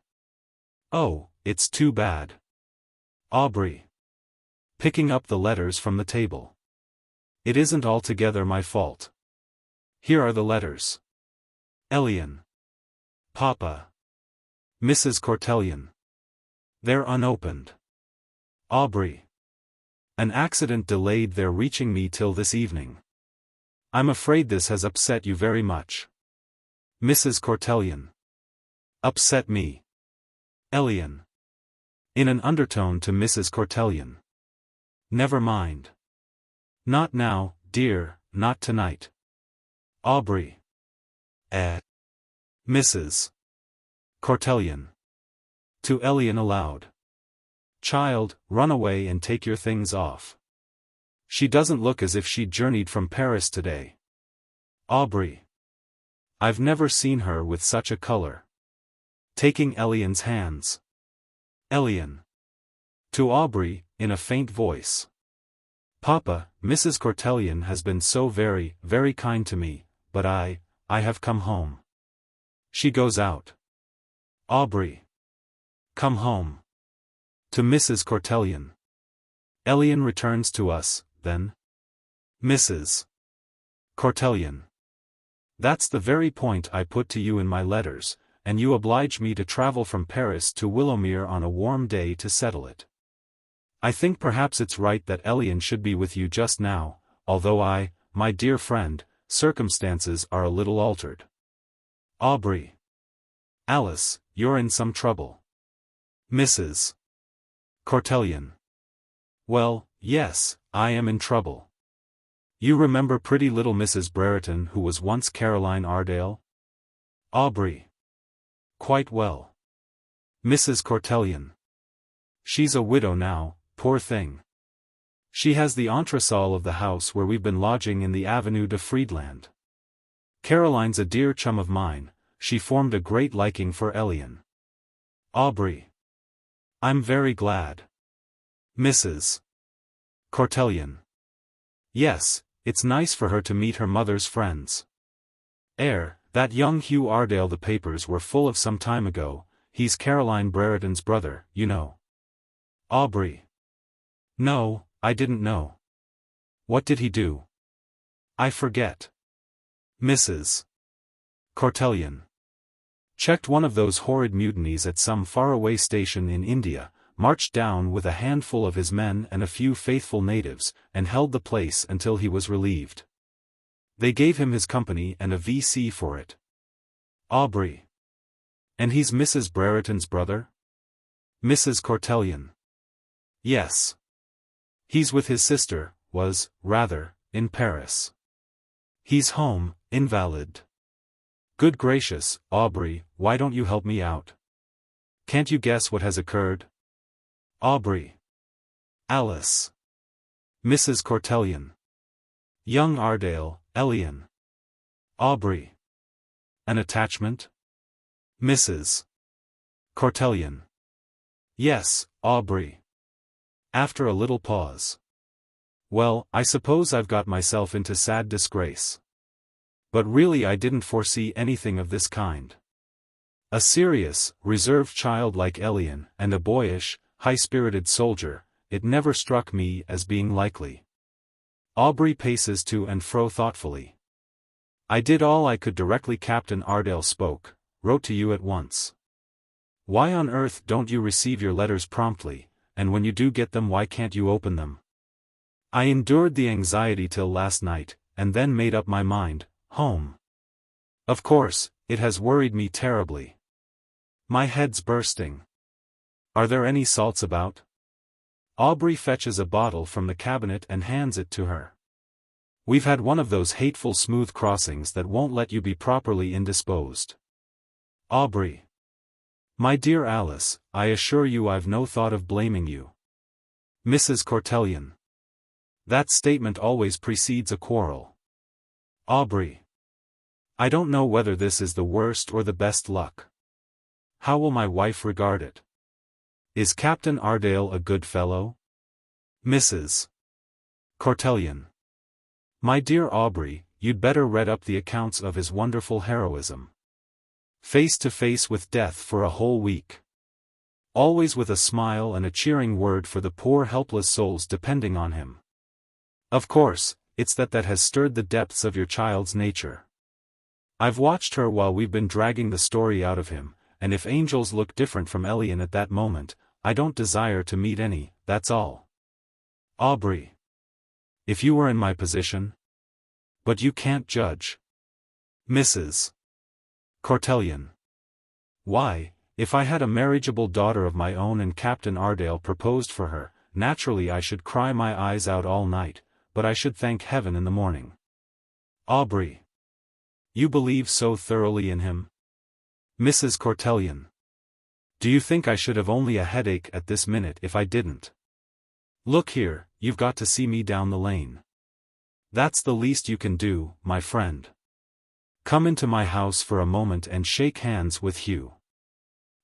Oh, it's too bad. Aubrey. Picking up the letters from the table. It isn't altogether my fault. Here are the letters. Elian. Papa. Mrs. Cortellian. They're unopened. Aubrey. An accident delayed their reaching me till this evening. I'm afraid this has upset you very much. Mrs. Cortellian. Upset me. Elian. In an undertone to Mrs. Cortellian. Never mind. Not now, dear, not tonight. Aubrey. Mrs. Cortellian. To Elian aloud. Child, run away and take your things off. She doesn't look as if she'd journeyed from Paris today. Aubrey. I've never seen her with such a color. Taking Elian's hands. Elian. To Aubrey, in a faint voice. Papa, Mrs. Cortellian has been so very, very kind to me, but I have come home. She goes out. Aubrey. Come home. To Mrs. Cortellian. Elian returns to us, then. Mrs. Cortellian. That's the very point I put to you in my letters, and you oblige me to travel from Paris to Willowmere on a warm day to settle it. I think perhaps it's right that Elian should be with you just now, although my dear friend, circumstances are a little altered. Aubrey. Alice, you're in some trouble. Mrs. Cortellian. Well, yes, I am in trouble. You remember pretty little Mrs. Brereton who was once Caroline Ardale? Aubrey. Quite well. Mrs. Cortellian. She's a widow now, poor thing. She has the entresol of the house where we've been lodging in the Avenue de Friedland. Caroline's a dear chum of mine, she formed a great liking for Elian. Aubrey. I'm very glad. Mrs. Cortellian. Yes, it's nice for her to meet her mother's friends. That young Hugh Ardale the papers were full of some time ago, he's Caroline Brereton's brother, you know. Aubrey. No, I didn't know. What did he do? I forget. Mrs. Cortellian. Checked one of those horrid mutinies at some faraway station in India, marched down with a handful of his men and a few faithful natives, and held the place until he was relieved. They gave him his company and a VC for it. Aubrey. And he's Mrs. Brereton's brother? Mrs. Cortellian. Yes. He's with his sister, in Paris. He's home, invalid. Good gracious, Aubrey, why don't you help me out? Can't you guess what has occurred? Aubrey. Alice. Mrs. Cortellian. Young Ardale, Elian. Aubrey. An attachment? Mrs. Cortellian. Yes, Aubrey. After a little pause. Well, I suppose I've got myself into sad disgrace. But really I didn't foresee anything of this kind. A serious, reserved child like Elian, and a boyish, high-spirited soldier, it never struck me as being likely. Aubrey paces to and fro thoughtfully. I did all I could directly Captain Ardale spoke, wrote to you at once. Why on earth don't you receive your letters promptly, and when you do get them why can't you open them? I endured the anxiety till last night, and then made up my mind, home. Of course, it has worried me terribly. My head's bursting. Are there any salts about? Aubrey fetches a bottle from the cabinet and hands it to her. We've had one of those hateful smooth crossings that won't let you be properly indisposed. Aubrey. My dear Alice, I assure you I've no thought of blaming you. Mrs. Cortellion. That statement always precedes a quarrel. Aubrey. I don't know whether this is the worst or the best luck. How will my wife regard it? Is Captain Ardale a good fellow? Mrs. Cortellion. My dear Aubrey, you'd better read up the accounts of his wonderful heroism. Face to face with death for a whole week. Always with a smile and a cheering word for the poor helpless souls depending on him. Of course, it's that has stirred the depths of your child's nature. I've watched her while we've been dragging the story out of him, and if angels look different from Elian at that moment, I don't desire to meet any, that's all. Aubrey. If you were in my position? But you can't judge. Mrs. Cortellion. Why, if I had a marriageable daughter of my own and Captain Ardale proposed for her, naturally I should cry my eyes out all night, but I should thank heaven in the morning. Aubrey. You believe so thoroughly in him? Mrs. Cortellion. Do you think I should have only a headache at this minute if I didn't? Look here, you've got to see me down the lane. That's the least you can do, my friend. Come into my house for a moment and shake hands with Hugh.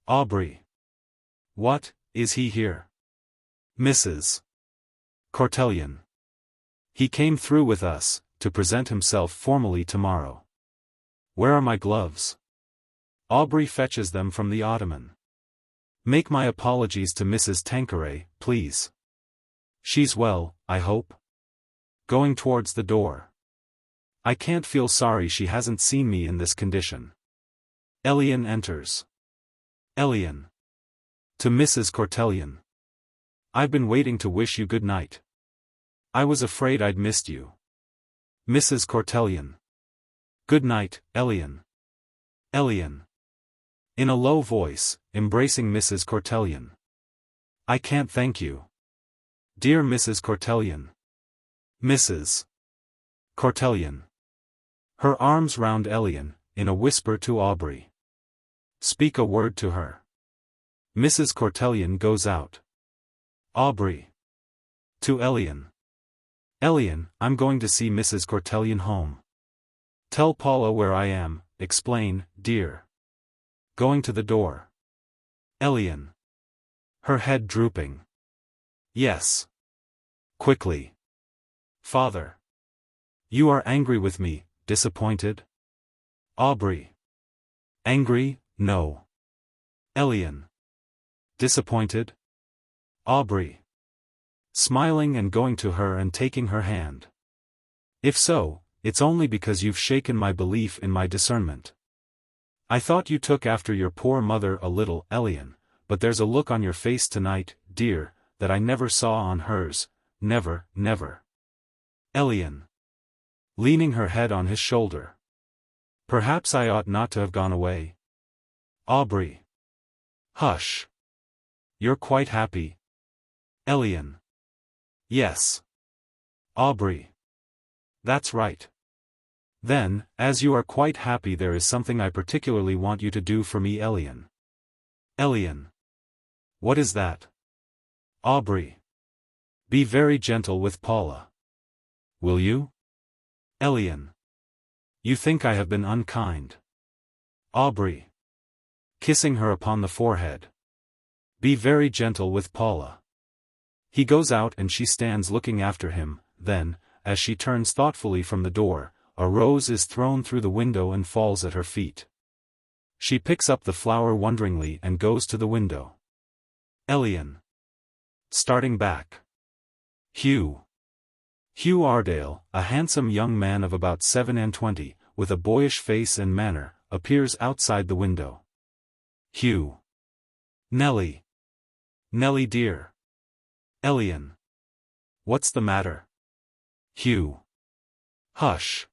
Aubrey. What, is he here? Mrs. Cortellion. He came through with us, to present himself formally tomorrow. Where are my gloves? Aubrey fetches them from the ottoman. Make my apologies to Mrs. Tanqueray, please. She's well, I hope? Going towards the door. I can't feel sorry she hasn't seen me in this condition. Elian enters. Elian. To Mrs. Cortellion. I've been waiting to wish you good night. I was afraid I'd missed you. Mrs. Cortellion. Good night, Elian. Elian. In a low voice, embracing Mrs. Cortellion. I can't thank you. Dear Mrs. Cortellion. Mrs. Cortellion. Her arms round Elian, in a whisper to Aubrey. Speak a word to her. Mrs. Cortellion goes out. Aubrey. To Elian. Elian, I'm going to see Mrs. Cortellion home. Tell Paula where I am, explain, dear. Going to the door. Elian. Her head drooping. Yes. Quickly. Father. You are angry with me, disappointed? Aubrey. Angry, no. Elian. Disappointed? Aubrey. Smiling and going to her and taking her hand. If so, it's only because you've shaken my belief in my discernment. I thought you took after your poor mother a little, Elian, but there's a look on your face tonight, dear, that I never saw on hers, never, never. Elian. Leaning her head on his shoulder. Perhaps I ought not to have gone away. Aubrey. Hush. You're quite happy. Elian. Yes. Aubrey. That's right. Then, as you are quite happy, there is something I particularly want you to do for me, Elian. Elian. What is that? Aubrey. Be very gentle with Paula. Will you? Elian. You think I have been unkind. Aubrey. Kissing her upon the forehead. Be very gentle with Paula. He goes out and she stands looking after him, then, as she turns thoughtfully from the door, a rose is thrown through the window and falls at her feet. She picks up the flower wonderingly and goes to the window. Elian. Starting back. Hugh. Hugh Ardale, a handsome young man of about 27, with a boyish face and manner, appears outside the window. Hugh. Nellie. Nellie dear. Elian. What's the matter? Hugh. Hush.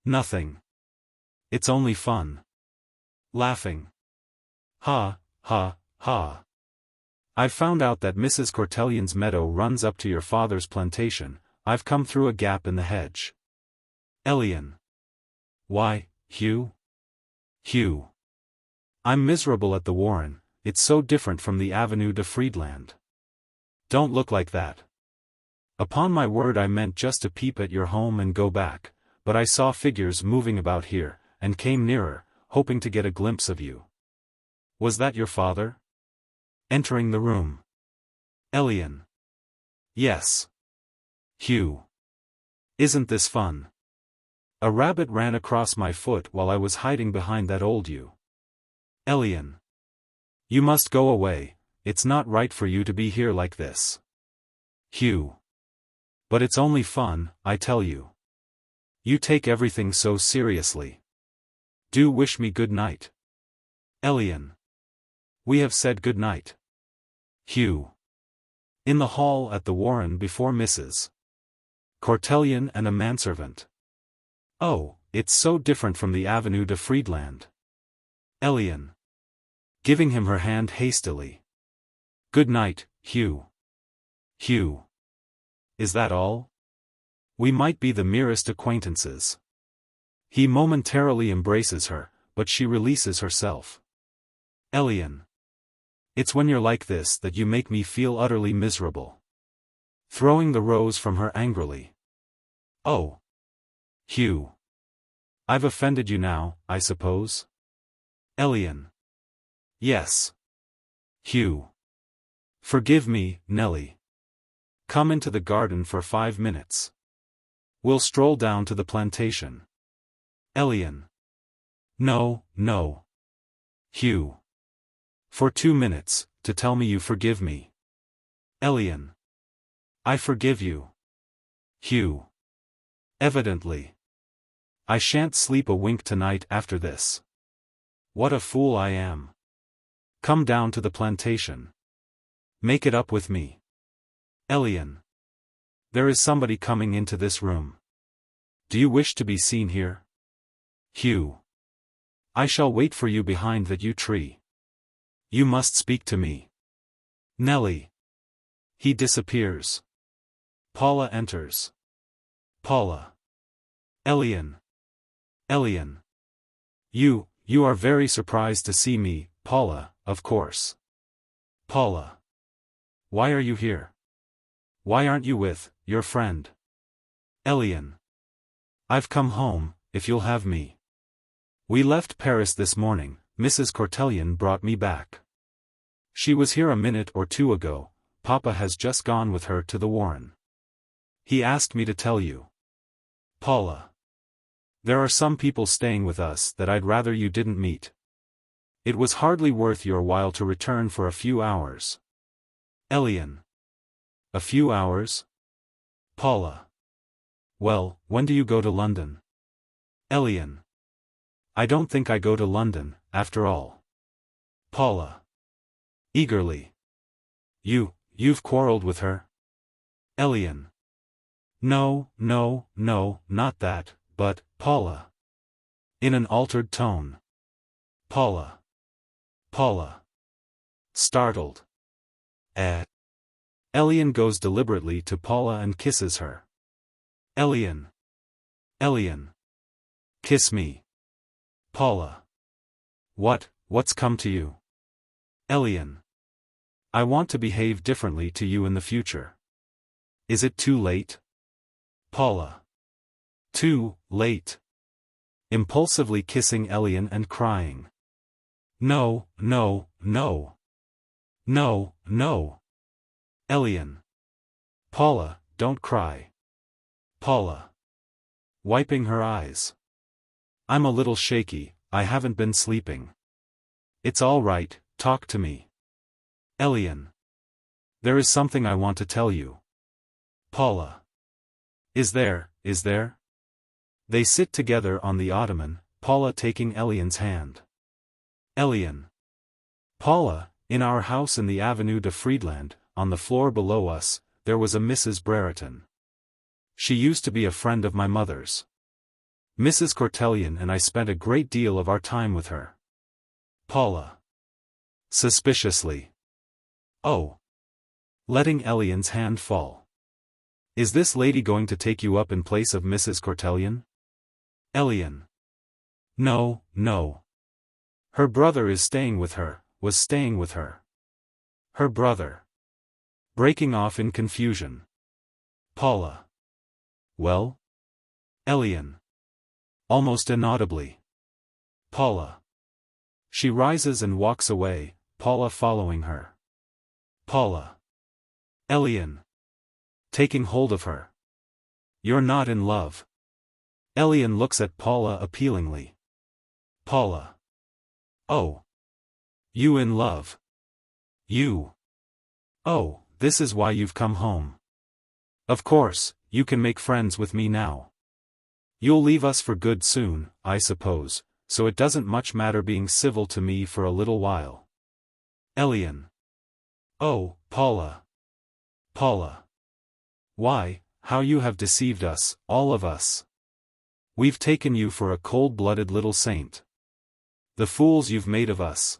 Nothing. It's only fun. Laughing. Ha, ha, ha. I've found out that Mrs. Cortelyon's meadow runs up to your father's plantation. I've come through a gap in the hedge. Elian. Why, Hugh? Hugh. I'm miserable at the Warren, it's so different from the Avenue de Friedland. Don't look like that. Upon my word, I meant just to peep at your home and go back, but I saw figures moving about here, and came nearer, hoping to get a glimpse of you. Was that your father? Entering the room. Elian. Yes. Hugh. Isn't this fun? A rabbit ran across my foot while I was hiding behind that old yew. Elian. You must go away, it's not right for you to be here like this. Hugh. But it's only fun, I tell you. You take everything so seriously. Do wish me good night. Elian. We have said good night. Hugh. In the hall at the Warren before Mrs. Cortelyon and a manservant. Oh, it's so different from the Avenue de Friedland. Elian. Giving him her hand hastily. Good night, Hugh. Hugh. Is that all? We might be the merest acquaintances. He momentarily embraces her, but she releases herself. Elian. It's when you're like this that you make me feel utterly miserable. Throwing the rose from her angrily. Oh. Hugh. I've offended you now, I suppose? Elian. Yes. Hugh. Forgive me, Nellie. Come into the garden for 5 minutes. We'll stroll down to the plantation. Elian. No, no. Hugh. For 2 minutes, to tell me you forgive me. Elian. I forgive you. Hugh. Evidently. I shan't sleep a wink tonight after this. What a fool I am. Come down to the plantation. Make it up with me. Elian. There is somebody coming into this room. Do you wish to be seen here? Hugh. I shall wait for you behind that yew tree. You must speak to me. Nellie. He disappears. Paula enters. Paula. Elian. Elian. You are very surprised to see me, Paula, of course. Paula. Why are you here? Why aren't you with your friend? Elian. I've come home, if you'll have me. We left Paris this morning, Mrs. Cortelyon brought me back. She was here a minute or two ago, Papa has just gone with her to the Warren. He asked me to tell you. Paula. There are some people staying with us that I'd rather you didn't meet. It was hardly worth your while to return for a few hours. Elian. A few hours? Paula. Well, when do you go to London? Elian. I don't think I go to London, after all. Paula. Eagerly. You've quarreled with her? Elian. No, not that, but, Paula. In an altered tone. Paula. Paula. Startled. Elian goes deliberately to Paula and kisses her. Elian. Elian. Kiss me. Paula. What's come to you? Elian. I want to behave differently to you in the future. Is it too late? Paula. Too late. Impulsively kissing Elian and crying. No. Elian. Paula, don't cry. Paula. Wiping her eyes. I'm a little shaky, I haven't been sleeping. It's all right, talk to me. Elian. There is something I want to tell you. Paula. Is there? They sit together on the ottoman, Paula taking Elian's hand. Elian. Paula, in our house in the Avenue de Friedland, on the floor below us, there was a Mrs. Brereton. She used to be a friend of my mother's. Mrs. Cortellion and I spent a great deal of our time with her. Paula. Suspiciously. Oh. Letting Elian's hand fall. Is this lady going to take you up in place of Mrs. Cortellion? Elian. No, no. Her brother is staying with her, was staying with her. Her brother. Breaking off in confusion. Paula. Well? Elian. Almost inaudibly. Paula. She rises and walks away, Paula following her. Paula. Elian. Taking hold of her. You're not in love. Elian looks at Paula appealingly. Paula. Oh. You in love. You. Oh, this is why you've come home. Of course, you can make friends with me now. You'll leave us for good soon, I suppose, so it doesn't much matter being civil to me for a little while. Elian. Oh, Paula. Paula. Why, how you have deceived us, all of us. We've taken you for a cold-blooded little saint. The fools you've made of us.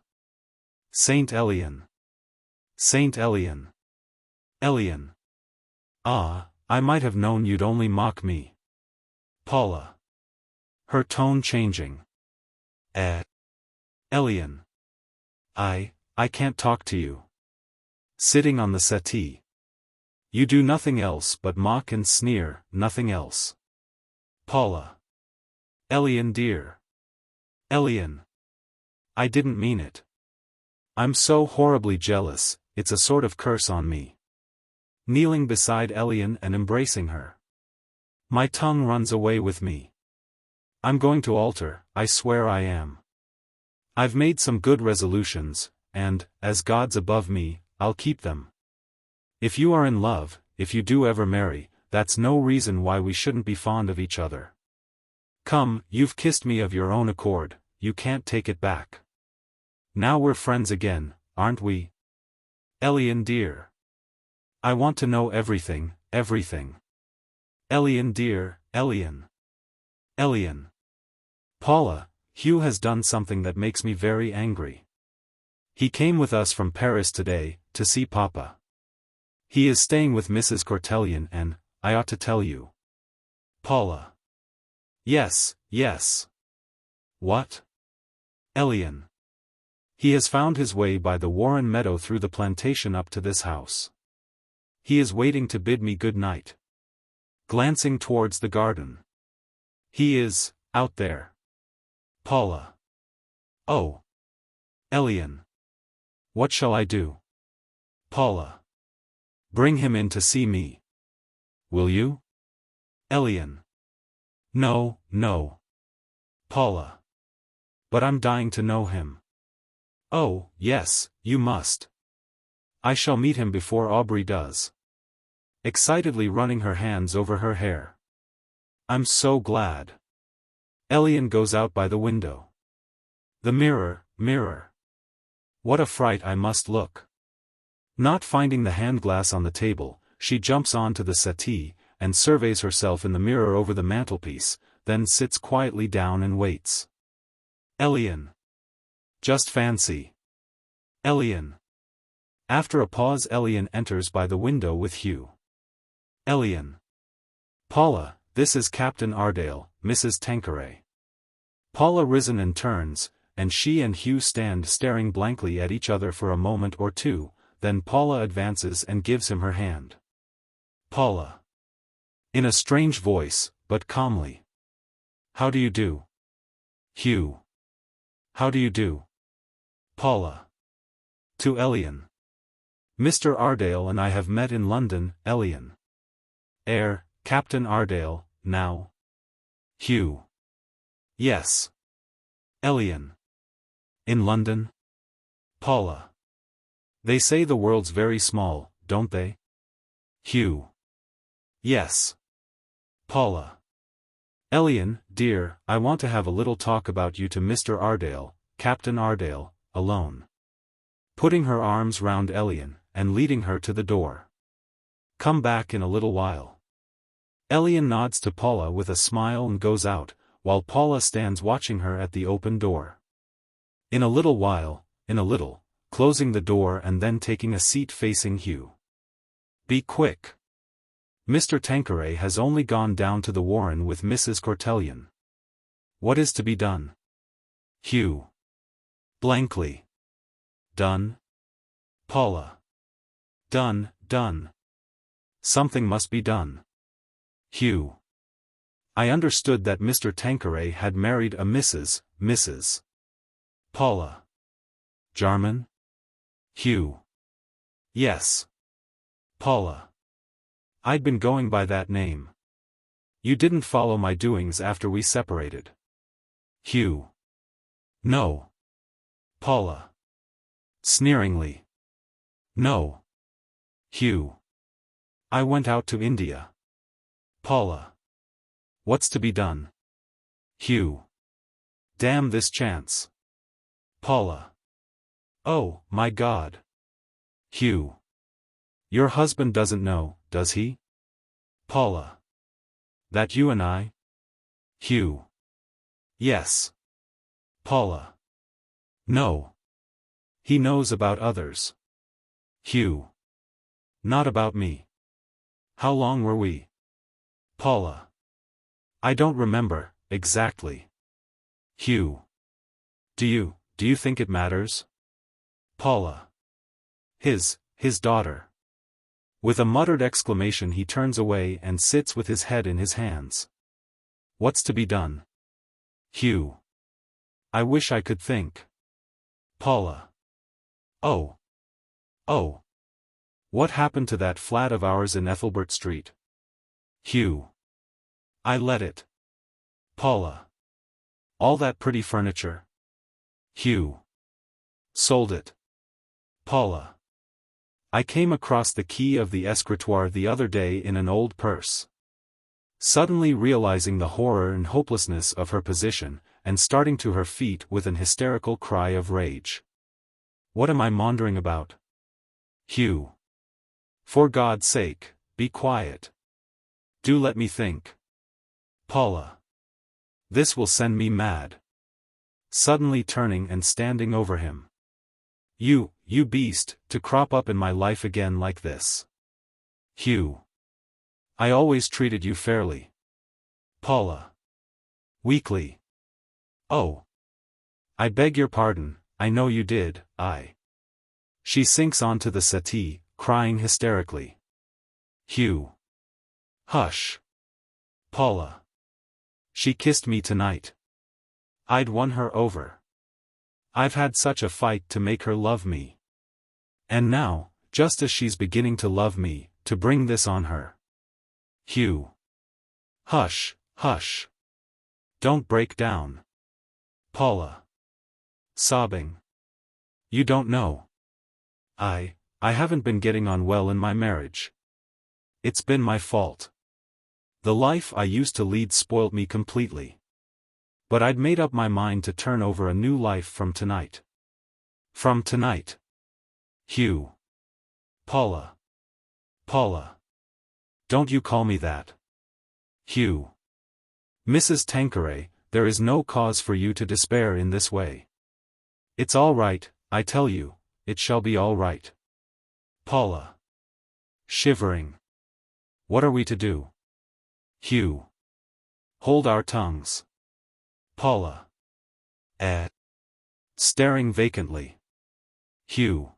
Saint Elian. Saint Elian. Elian. Ah, I might have known you'd only mock me. Paula. Her tone changing. Elian. I can't talk to you. Sitting on the settee. You do nothing else but mock and sneer, nothing else. Paula. Elian dear. Elian. I didn't mean it. I'm so horribly jealous, it's a sort of curse on me. Kneeling beside Elian and embracing her. My tongue runs away with me. I'm going to alter, I swear I am. I've made some good resolutions, and, as God's above me, I'll keep them. If you are in love, if you do ever marry, that's no reason why we shouldn't be fond of each other. Come, you've kissed me of your own accord, you can't take it back. Now we're friends again, aren't we? Elian dear. I want to know everything, everything. Elian dear, Elian. Elian. Paula, Hugh has done something that makes me very angry. He came with us from Paris today, to see Papa. He is staying with Mrs. Cortellion and, I ought to tell you. Paula. Yes, yes. What? Elian. He has found his way by the Warren meadow through the plantation up to this house. He is waiting to bid me good night. Glancing towards the garden. He is, out there. Paula. Oh. Elian. What shall I do? Paula. Bring him in to see me. Will you? Elian. No, no. Paula. But I'm dying to know him. Oh, yes, you must. I shall meet him before Aubrey does. Excitedly running her hands over her hair. I'm so glad. Elian goes out by the window. The mirror, mirror. What a fright I must look. Not finding the handglass on the table, she jumps onto the settee, and surveys herself in the mirror over the mantelpiece, then sits quietly down and waits. Elian. Just fancy. Elian. After a pause Elian enters by the window with Hugh. Elian. Paula, this is Captain Ardale, Mrs. Tanqueray. Paula risen and turns, and she and Hugh stand staring blankly at each other for a moment or two, then Paula advances and gives him her hand. Paula. In a strange voice, but calmly. How do you do? Hugh. How do you do? Paula. To Elian. Mr. Ardale and I have met in London, Elian. Captain Ardale, now. Hugh. Yes. Elian. In London? Paula. They say the world's very small, don't they? Hugh. Yes. Paula. Elian, dear, I want to have a little talk about you to Mr. Ardale, Captain Ardale, alone. Putting her arms round Elian, and leading her to the door. Come back in a little while. Elian nods to Paula with a smile and goes out, while Paula stands watching her at the open door. In a little, closing the door and then taking a seat facing Hugh. Be quick. Mr. Tanqueray has only gone down to the Warren with Mrs. Cortellion. What is to be done? Hugh. Blankly. Done? Paula. Done. Something must be done. Hugh. I understood that Mr. Tanqueray had married a Mrs. Paula. Jarman? Hugh. Yes. Paula. I'd been going by that name. You didn't follow my doings after we separated. Hugh. No. Paula. Sneeringly. No. Hugh. I went out to India. Paula. What's to be done? Hugh. Damn this chance. Paula. Oh, my God. Hugh. Your husband doesn't know, does he? Paula. That you and I? Hugh. Yes. Paula. No. He knows about others. Hugh. Not about me. How long were we? Paula. I don't remember, exactly. Hugh. Do you think it matters? Paula. His daughter. With a muttered exclamation he turns away and sits with his head in his hands. What's to be done? Hugh. I wish I could think. Paula. Oh. What happened to that flat of ours in Ethelbert Street? Hugh. I let it. Paula. All that pretty furniture? Hugh. Sold it. Paula. I came across the key of the escritoire the other day in an old purse. Suddenly realizing the horror and hopelessness of her position, and starting to her feet with an hysterical cry of rage. What am I maundering about? Hugh. For God's sake, be quiet. Do let me think. Paula. This will send me mad. Suddenly turning and standing over him. You beast, to crop up in my life again like this. Hugh. I always treated you fairly. Paula. Weakly. Oh. I beg your pardon, I know you did, She sinks onto the settee, crying hysterically. Hugh. Hush. Paula. She kissed me tonight. I'd won her over. I've had such a fight to make her love me. And now, just as she's beginning to love me, to bring this on her. Hugh. Hush. Don't break down. Paula. Sobbing. You don't know. I haven't been getting on well in my marriage. It's been my fault. The life I used to lead spoilt me completely. But I'd made up my mind to turn over a new life from tonight. From tonight. Hugh. Paula. Don't you call me that. Hugh. Mrs. Tanqueray, there is no cause for you to despair in this way. It's all right, I tell you, it shall be all right. Paula. Shivering. What are we to do? Hugh. Hold our tongues. Paula. Staring vacantly. Hugh.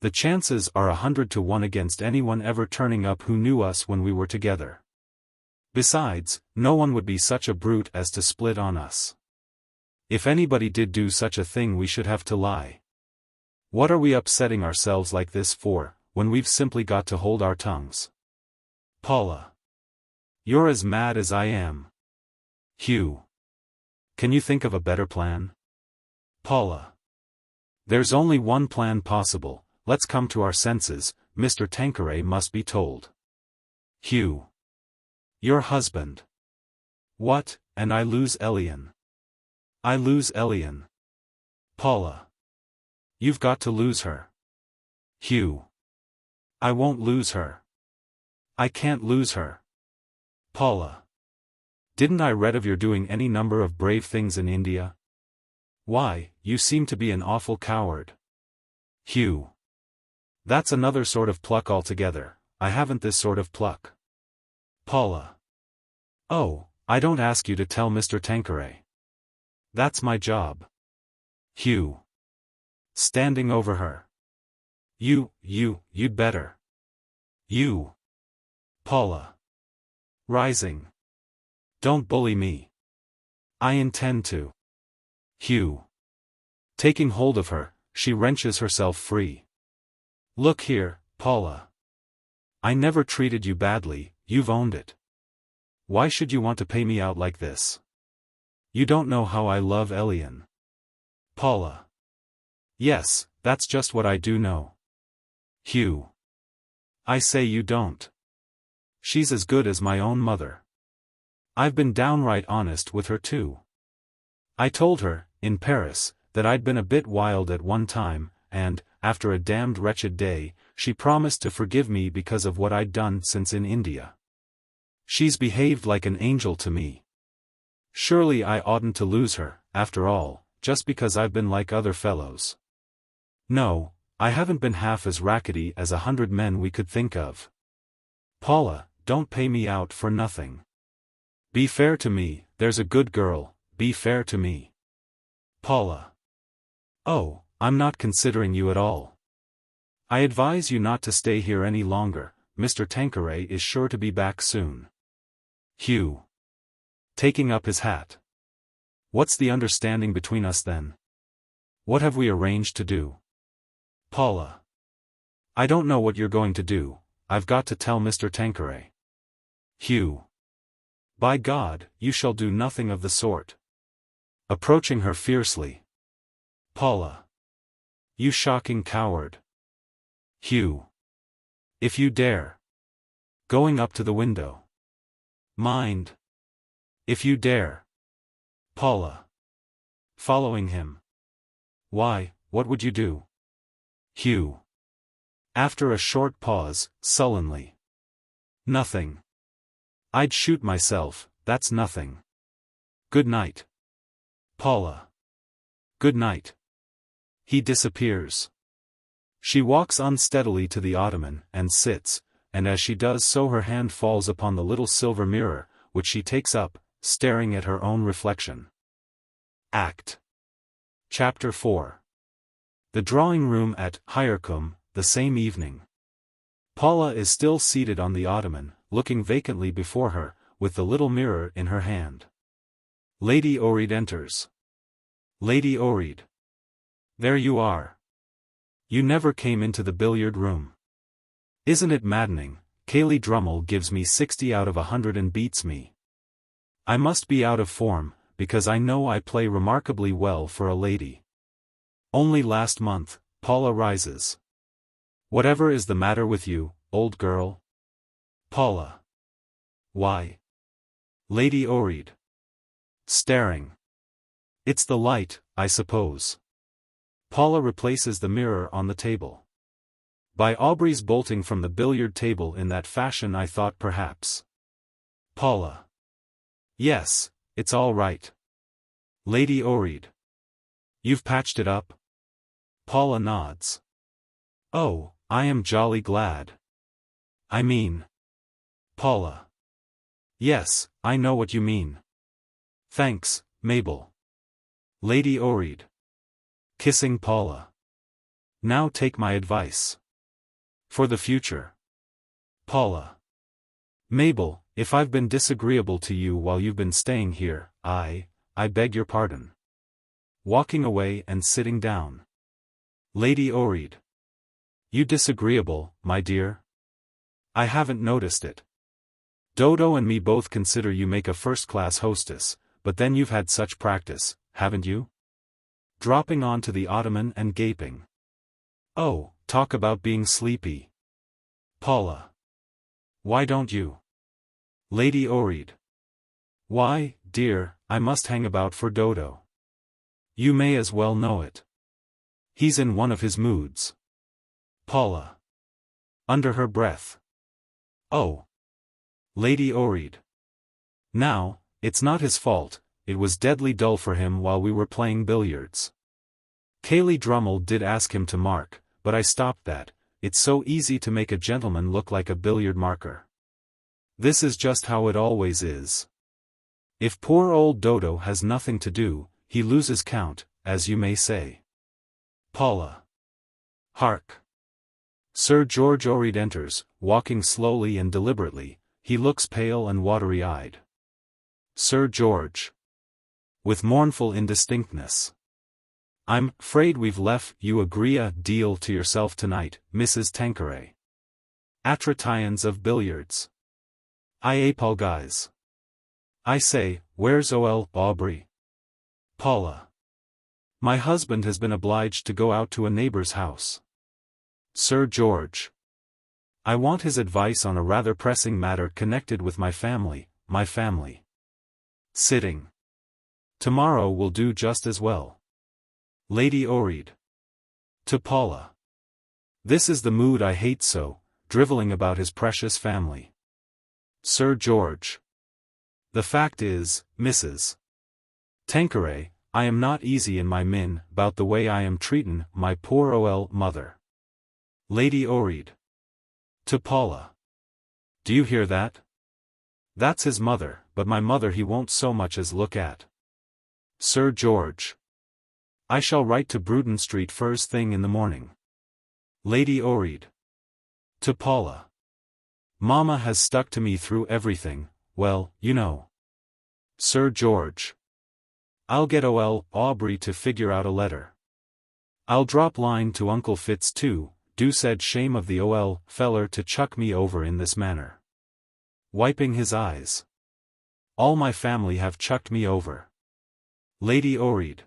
The chances are 100 to 1 against anyone ever turning up who knew us when we were together. Besides, no one would be such a brute as to split on us. If anybody did do such a thing we should have to lie. What are we upsetting ourselves like this for, when we've simply got to hold our tongues? Paula. You're as mad as I am. Hugh. Can you think of a better plan? Paula. There's only one plan possible, let's come to our senses, Mr. Tanqueray must be told. Hugh. Your husband. What, and I lose Elian. I lose Elian. Paula. You've got to lose her. Hugh. I won't lose her. I can't lose her. Paula. Didn't I read of your doing any number of brave things in India? Why, you seem to be an awful coward. Hugh. That's another sort of pluck altogether. I haven't this sort of pluck. Paula. Oh, I don't ask you to tell Mr. Tanqueray. That's my job. Hugh. Standing over her. You'd better. You. Paula. Rising. Don't bully me. I intend to. Hugh. Taking hold of her, she wrenches herself free. Look here, Paula. I never treated you badly, you've owned it. Why should you want to pay me out like this? You don't know how I love Elian. Paula. Yes, that's just what I do know. Hugh. I say you don't. She's as good as my own mother. I've been downright honest with her too. I told her, in Paris, that I'd been a bit wild at one time, and, after a damned wretched day, she promised to forgive me because of what I'd done since in India. She's behaved like an angel to me. Surely I oughtn't to lose her, after all, just because I've been like other fellows. No, I haven't been half as rackety as 100 men we could think of. Paula, don't pay me out for nothing. Be fair to me, there's a good girl, be fair to me. Paula. Oh, I'm not considering you at all. I advise you not to stay here any longer, Mr. Tanqueray is sure to be back soon. Hugh. Taking up his hat. What's the understanding between us then? What have we arranged to do? Paula. I don't know what you're going to do, I've got to tell Mr. Tanqueray. Hugh. By God, you shall do nothing of the sort. Approaching her fiercely. Paula. You shocking coward. Hugh. If you dare. Going up to the window. Mind. If you dare. Paula. Following him. Why, what would you do? Hugh. After a short pause, sullenly. Nothing. I'd shoot myself, that's nothing. Good night. Paula. Good night. He disappears. She walks unsteadily to the ottoman and sits, and as she does so her hand falls upon the little silver mirror, which she takes up, staring at her own reflection. Act. Chapter 4. The drawing room at Hyrcombe, the same evening. Paula is still seated on the ottoman, looking vacantly before her, with the little mirror in her hand. Lady Orreyed enters. Lady Orreyed. There you are. You never came into the billiard room. Isn't it maddening? Cayley Drummle gives me 60 out of 100 and beats me. I must be out of form, because I know I play remarkably well for a lady. Only last month, Paula rises. Whatever is the matter with you, old girl? Paula. Why? Lady Orreyed. Staring. It's the light, I suppose. Paula replaces the mirror on the table. By Aubrey's bolting from the billiard table in that fashion I thought perhaps. Paula. Yes, it's all right. Lady Orreyed. You've patched it up? Paula nods. Oh, I am jolly glad. I mean. Paula. Yes, I know what you mean. Thanks, Mabel. Lady Orreyed. Kissing Paula. Now take my advice. For the future. Paula. Mabel, if I've been disagreeable to you while you've been staying here, I beg your pardon. Walking away and sitting down. Lady Orreyed. You disagreeable, my dear? I haven't noticed it. Dodo and me both consider you make a first-class hostess, but then you've had such practice, haven't you? Dropping onto the ottoman and gaping. Oh, talk about being sleepy. Paula. Why don't you? Lady Orreyed. Why, dear, I must hang about for Dodo. You may as well know it. He's in one of his moods. Paula. Under her breath. Oh. Lady Orreyed. Now, it's not his fault, it was deadly dull for him while we were playing billiards. Cayley Drummle did ask him to mark, but I stopped that. It's so easy to make a gentleman look like a billiard marker. This is just how it always is. If poor old Dodo has nothing to do, he loses count, as you may say. Paula. Hark! Sir George Orreyed enters, walking slowly and deliberately. He looks pale and watery-eyed. Sir George. With mournful indistinctness. I'm afraid we've left you a great deal to yourself tonight, Mrs. Tanqueray. Attractions of billiards. I apologize. I say, where's Aubrey? Paula. My husband has been obliged to go out to a neighbor's house. Sir George. I want his advice on a rather pressing matter connected with my family. Sitting. Tomorrow will do just as well. Lady Orreyed. To Paula. This is the mood I hate so, drivelling about his precious family. Sir George. The fact is, Mrs. Tanqueray, I am not easy in my min about the way I am treatin' my poor mother. Lady Orreyed. To Paula. Do you hear that? That's his mother, but my mother he won't so much as look at. Sir George. I shall write to Bruton Street first thing in the morning. Lady Orreyed. To Paula. Mamma has stuck to me through everything, well, you know. Sir George. I'll get Aubrey to figure out a letter. I'll drop line to Uncle Fitz too, do said shame of the feller to chuck me over in this manner. Wiping his eyes. All my family have chucked me over. Lady Orreyed.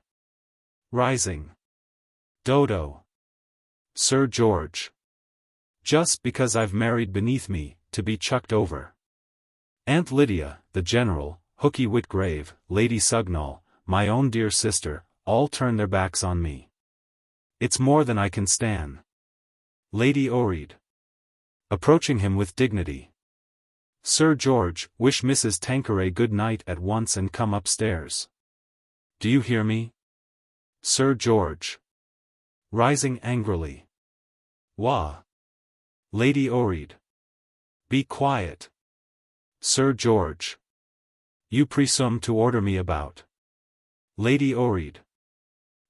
Rising. Dodo. Sir George. Just because I've married beneath me, to be chucked over. Aunt Lydia, the General, Hooky Whitgrave, Lady Sugnall, my own dear sister, all turn their backs on me. It's more than I can stand. Lady Orreyed. Approaching him with dignity. Sir George, wish Mrs. Tanqueray good night at once and come upstairs. Do you hear me? Sir George. Rising angrily. Wah. Lady Orreyed. Be quiet. Sir George. You presume to order me about. Lady Orreyed.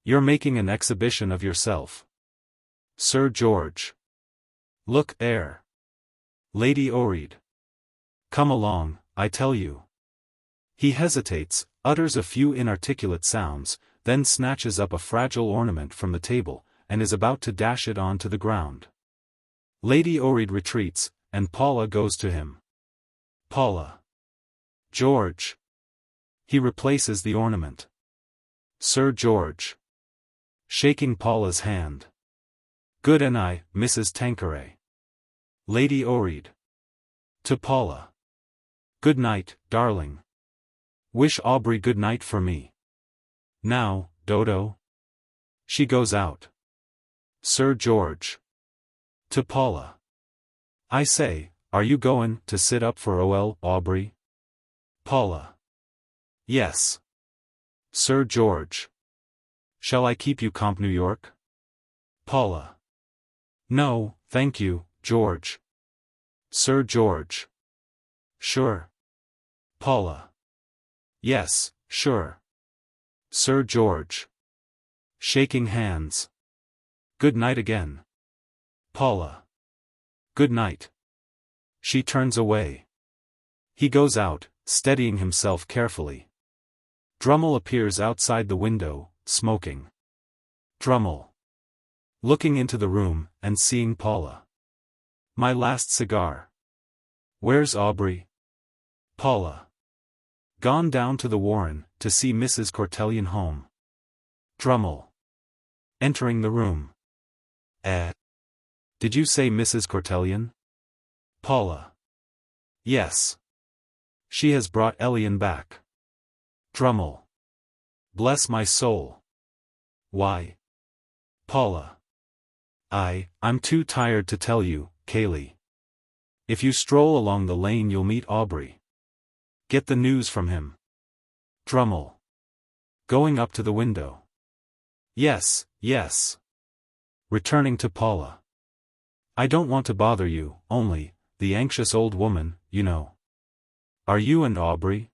You're making an exhibition of yourself. Sir George. Look there. Lady Orreyed. Come along, I tell you. He hesitates, utters a few inarticulate sounds, then snatches up a fragile ornament from the table, and is about to dash it on to the ground. Lady Orreyed retreats, and Paula goes to him. Paula. George. He replaces the ornament. Sir George. Shaking Paula's hand. Good night, Mrs. Tanqueray. Lady Orreyed. To Paula. Good night, darling. Wish Aubrey good night for me. Now, Dodo. She goes out. Sir George. To Paula. I say, are you goin' to sit up for Aubrey? Paula. Yes. Sir George. Shall I keep you comp New York? Paula. No, thank you, George. Sir George. Sure. Paula. Yes, sure. Sir George. Shaking hands. Good night again. Paula. Good night. She turns away. He goes out, steadying himself carefully. Drummle appears outside the window, smoking. Drummle. Looking into the room, and seeing Paula. My last cigar. Where's Aubrey? Paula. Gone down to the Warren, to see Mrs. Cortellion home. Drummle. Entering the room. Did you say Mrs. Cortellion? Paula. Yes. She has brought Elian back. Drummle. Bless my soul. Why? Paula. I'm too tired to tell you, Cayley. If you stroll along the lane you'll meet Aubrey. Get the news from him. Drummle. Going up to the window. Yes, yes. Returning to Paula. I don't want to bother you, only, the anxious old woman, you know. Are you and Aubrey?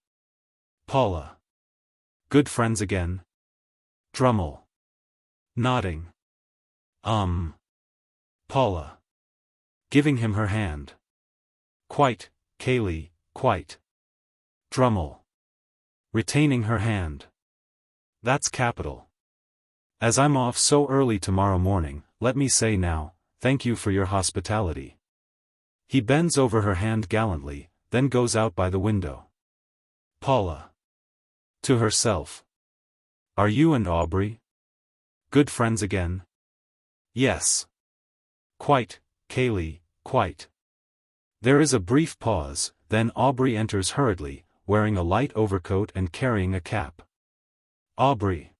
Paula. Good friends again? Drummle. Nodding. Paula. Giving him her hand. Quite, Kaylee, quite. Drummle. Retaining her hand. That's capital. As I'm off so early tomorrow morning, let me say now, thank you for your hospitality. He bends over her hand gallantly, then goes out by the window. Paula. To herself. Are you and Aubrey? Good friends again? Yes. Quite, Kaylee, quite. There is a brief pause, then Aubrey enters hurriedly, wearing a light overcoat and carrying a cap. Aubrey.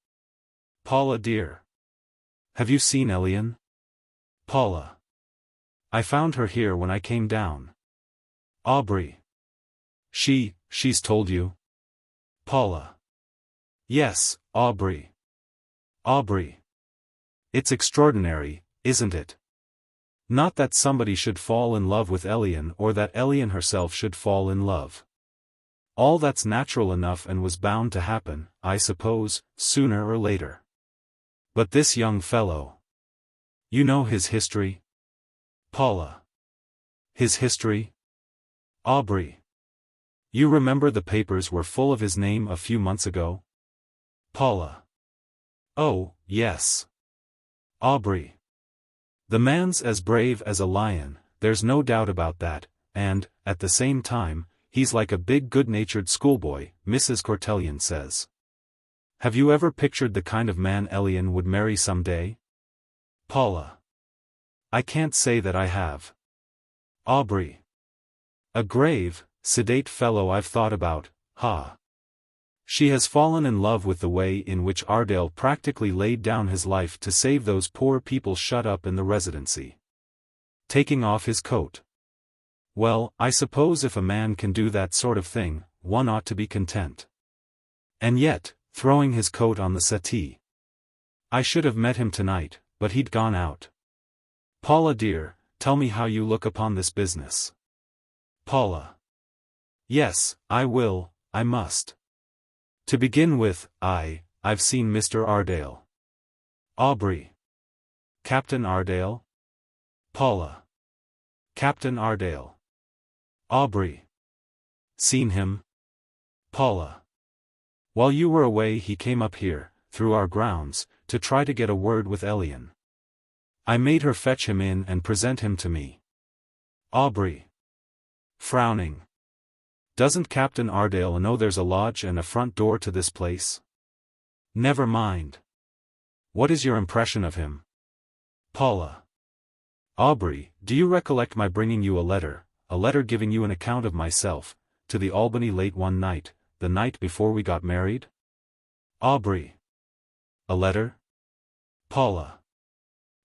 Paula dear. Have you seen Elian? Paula. I found her here when I came down. Aubrey. She's told you? Paula. Yes, Aubrey. Aubrey. It's extraordinary, isn't it? Not that somebody should fall in love with Elian or that Elian herself should fall in love. All that's natural enough and was bound to happen, I suppose, sooner or later. But this young fellow. You know his history? Paula. His history? Aubrey. You remember the papers were full of his name a few months ago? Paula. Oh, yes. Aubrey. The man's as brave as a lion, there's no doubt about that, and, at the same time, he's like a big good-natured schoolboy, Mrs. Cortellian says. Have you ever pictured the kind of man Elian would marry someday? Paula. I can't say that I have. Aubrey. A grave, sedate fellow I've thought about, ha. She has fallen in love with the way in which Ardale practically laid down his life to save those poor people shut up in the residency. Taking off his coat. Well, I suppose if a man can do that sort of thing, one ought to be content. And yet, throwing his coat on the settee. I should have met him tonight, but he'd gone out. Paula dear, tell me how you look upon this business. Paula. Yes, I will, I must. To begin with, I've seen Mr. Ardale. Aubrey. Captain Ardale? Paula. Captain Ardale. Aubrey. Seen him? Paula. While you were away he came up here, through our grounds, to try to get a word with Elian. I made her fetch him in and present him to me. Aubrey. Frowning. Doesn't Captain Ardale know there's a lodge and a front door to this place? Never mind. What is your impression of him? Paula. Aubrey, do you recollect my bringing you a letter giving you an account of myself, to the Albany late one night, the night before we got married? Aubrey. A letter? Paula.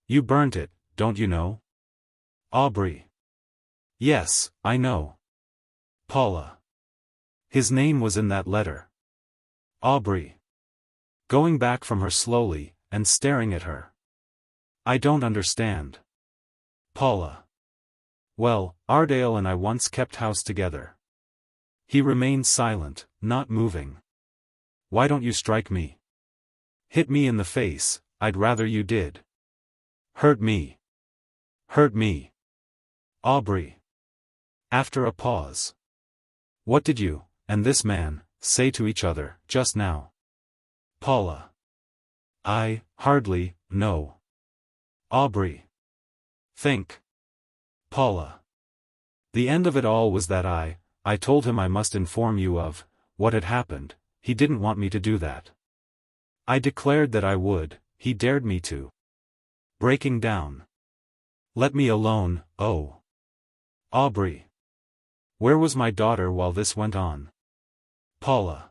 You burnt it, don't you know? Aubrey. Yes, I know. Paula. His name was in that letter. Aubrey. Going back from her slowly, and staring at her. I don't understand. Paula. Well, Ardale and I once kept house together. He remained silent, not moving. Why don't you strike me? Hit me in the face, I'd rather you did. Hurt me. Hurt me. Aubrey. After a pause. What did you, and this man, say to each other, just now? Paula. I hardly know. Aubrey. Think. Paula. The end of it all was that I told him I must inform you of what had happened. He didn't want me to do that. I declared that I would, he dared me to. Breaking down. Let me alone, oh. Aubrey. Where was my daughter while this went on? Paula.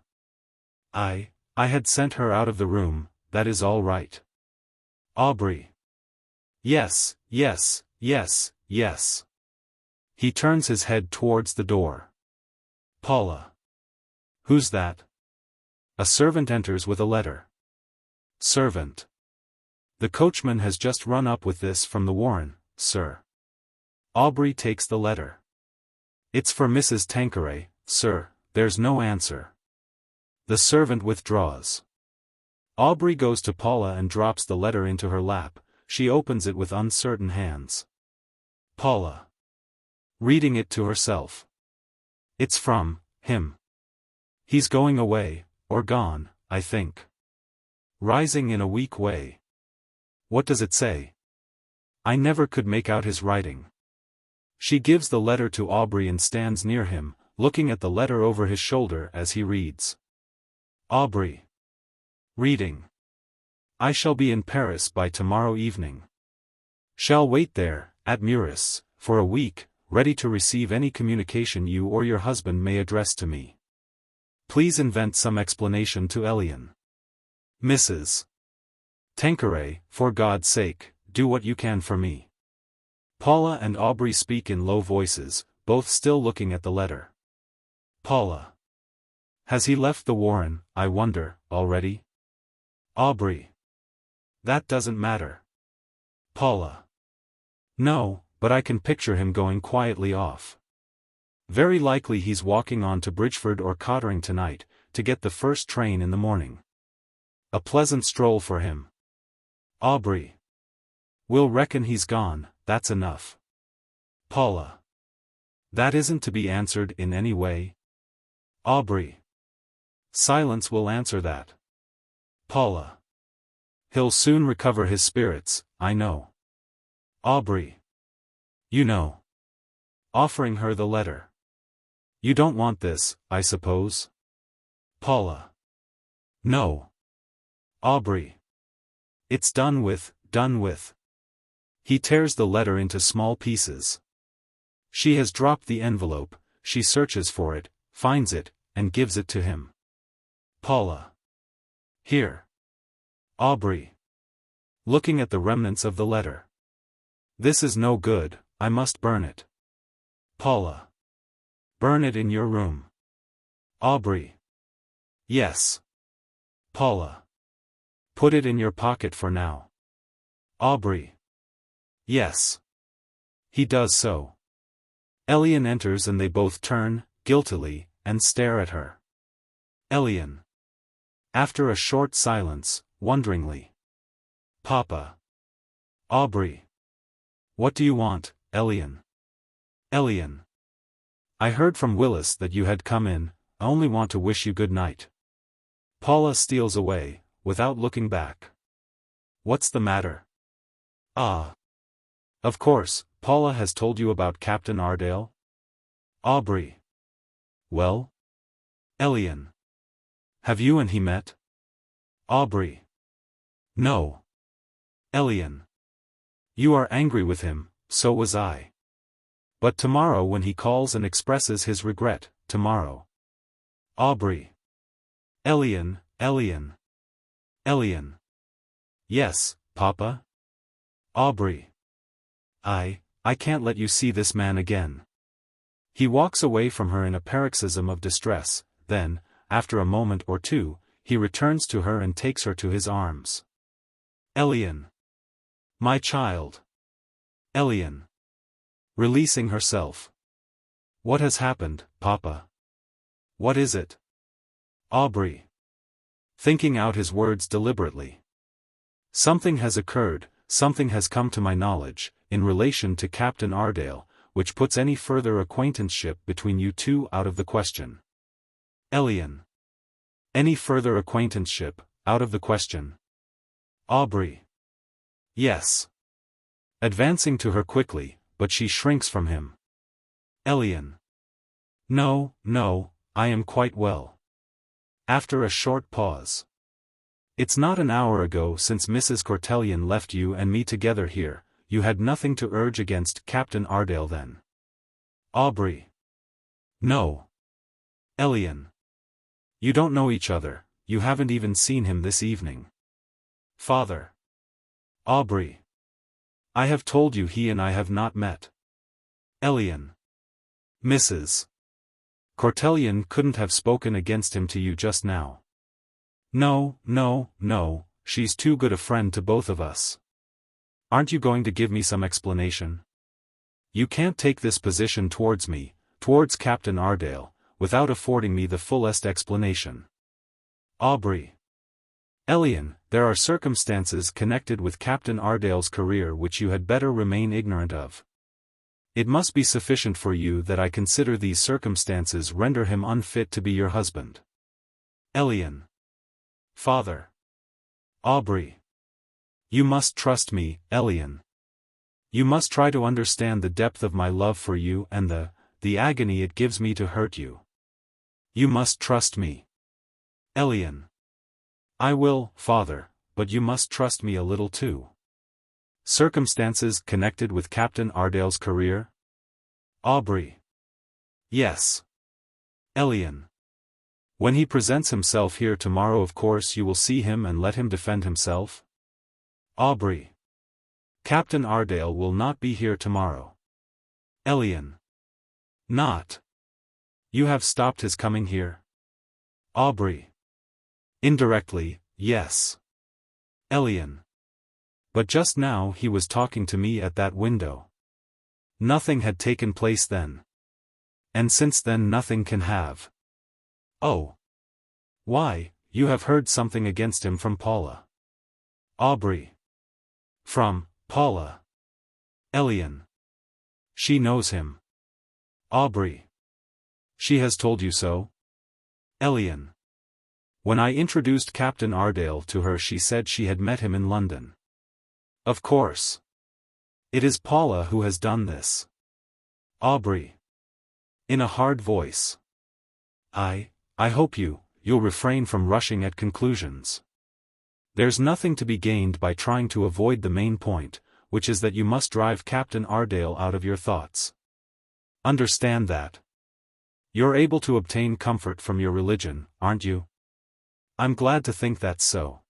I had sent her out of the room, that is all right. Aubrey. Yes, yes, yes, yes. He turns his head towards the door. Paula. Who's that? A servant enters with a letter. Servant. The coachman has just run up with this from the Warren, sir. Aubrey takes the letter. It's for Mrs. Tanqueray, sir. There's no answer. The servant withdraws. Aubrey goes to Paula and drops the letter into her lap. She opens it with uncertain hands. Paula. Reading it to herself. It's from him. He's going away, or gone, I think. Rising in a weak way. What does it say? I never could make out his writing. She gives the letter to Aubrey and stands near him, looking at the letter over his shoulder as he reads. Aubrey. Reading. I shall be in Paris by tomorrow evening. Shall wait there, at Muris, for a week, ready to receive any communication you or your husband may address to me. Please invent some explanation to Elian. Mrs. Tanqueray, for God's sake, do what you can for me. Paula and Aubrey speak in low voices, both still looking at the letter. Paula. Has he left the Warren, I wonder, already? Aubrey. That doesn't matter. Paula. No, but I can picture him going quietly off. Very likely he's walking on to Bridgeford or Cottering tonight, to get the first train in the morning. A pleasant stroll for him. Aubrey. We'll reckon he's gone, that's enough. Paula. That isn't to be answered in any way. Aubrey. Silence will answer that. Paula. He'll soon recover his spirits, I know. Aubrey. You know. Offering her the letter. You don't want this, I suppose? Paula. No. Aubrey. It's done with, done with. He tears the letter into small pieces. She has dropped the envelope, she searches for it, finds it, and gives it to him. Paula. Here. Aubrey. Looking at the remnants of the letter. This is no good, I must burn it. Paula. Burn it in your room. Aubrey. Yes. Paula. Put it in your pocket for now. Aubrey. Yes. He does so. Elian enters and they both turn, guiltily, and stare at her. Elian. After a short silence, wonderingly. Papa. Aubrey. What do you want, Elian? Elian. I heard from Willis that you had come in, I only want to wish you good night. Paula steals away, without looking back. What's the matter? Ah. Of course, Paula has told you about Captain Ardale? Aubrey. Well? Elian. Have you and he met? Aubrey. No. Elian. You are angry with him, so was I. But tomorrow when he calls and expresses his regret, tomorrow. Aubrey. Elian, Elian. Elian. Yes, Papa? Aubrey. I can't let you see this man again. He walks away from her in a paroxysm of distress, then, after a moment or two, he returns to her and takes her to his arms. Elian. My child. Elian. Releasing herself. What has happened, Papa? What is it? Aubrey. Thinking out his words deliberately. Something has occurred, something has come to my knowledge, in relation to Captain Ardale, which puts any further acquaintanceship between you two out of the question. Elian. Any further acquaintanceship, out of the question. Aubrey. Yes. Advancing to her quickly, but she shrinks from him. Elian. No, no, I am quite well. After a short pause. It's not an hour ago since Mrs. Cortellion left you and me together here, you had nothing to urge against Captain Ardale then. Aubrey. No. Elian. You don't know each other, you haven't even seen him this evening. Father. Aubrey. I have told you he and I have not met. Elian. Mrs. Cortelyon couldn't have spoken against him to you just now. No, no, no, she's too good a friend to both of us. Aren't you going to give me some explanation? You can't take this position towards me, towards Captain Ardale, without affording me the fullest explanation. Aubrey. Elian, there are circumstances connected with Captain Ardale's career which you had better remain ignorant of. It must be sufficient for you that I consider these circumstances render him unfit to be your husband. Elian. Father. Aubrey. You must trust me, Elian. You must try to understand the depth of my love for you and the agony it gives me to hurt you. You must trust me. Elian. I will, Father, but you must trust me a little too. Circumstances connected with Captain Ardale's career? Aubrey. Yes. Elian. When he presents himself here tomorrow, of course you will see him and let him defend himself? Aubrey. Captain Ardale will not be here tomorrow. Elian. Not. You have stopped his coming here? Aubrey. Indirectly, yes. Elian. But just now he was talking to me at that window. Nothing had taken place then. And since then nothing can have. Oh. Why, you have heard something against him from Paula. Aubrey. From Paula. Elian. She knows him. Aubrey. She has told you so? Elian. When I introduced Captain Ardale to her she said she had met him in London. Of course. It is Paula who has done this. Aubrey. In a hard voice. I hope you'll refrain from rushing at conclusions. There's nothing to be gained by trying to avoid the main point, which is that you must drive Captain Ardale out of your thoughts. Understand that. You're able to obtain comfort from your religion, aren't you? I'm glad to think that's so.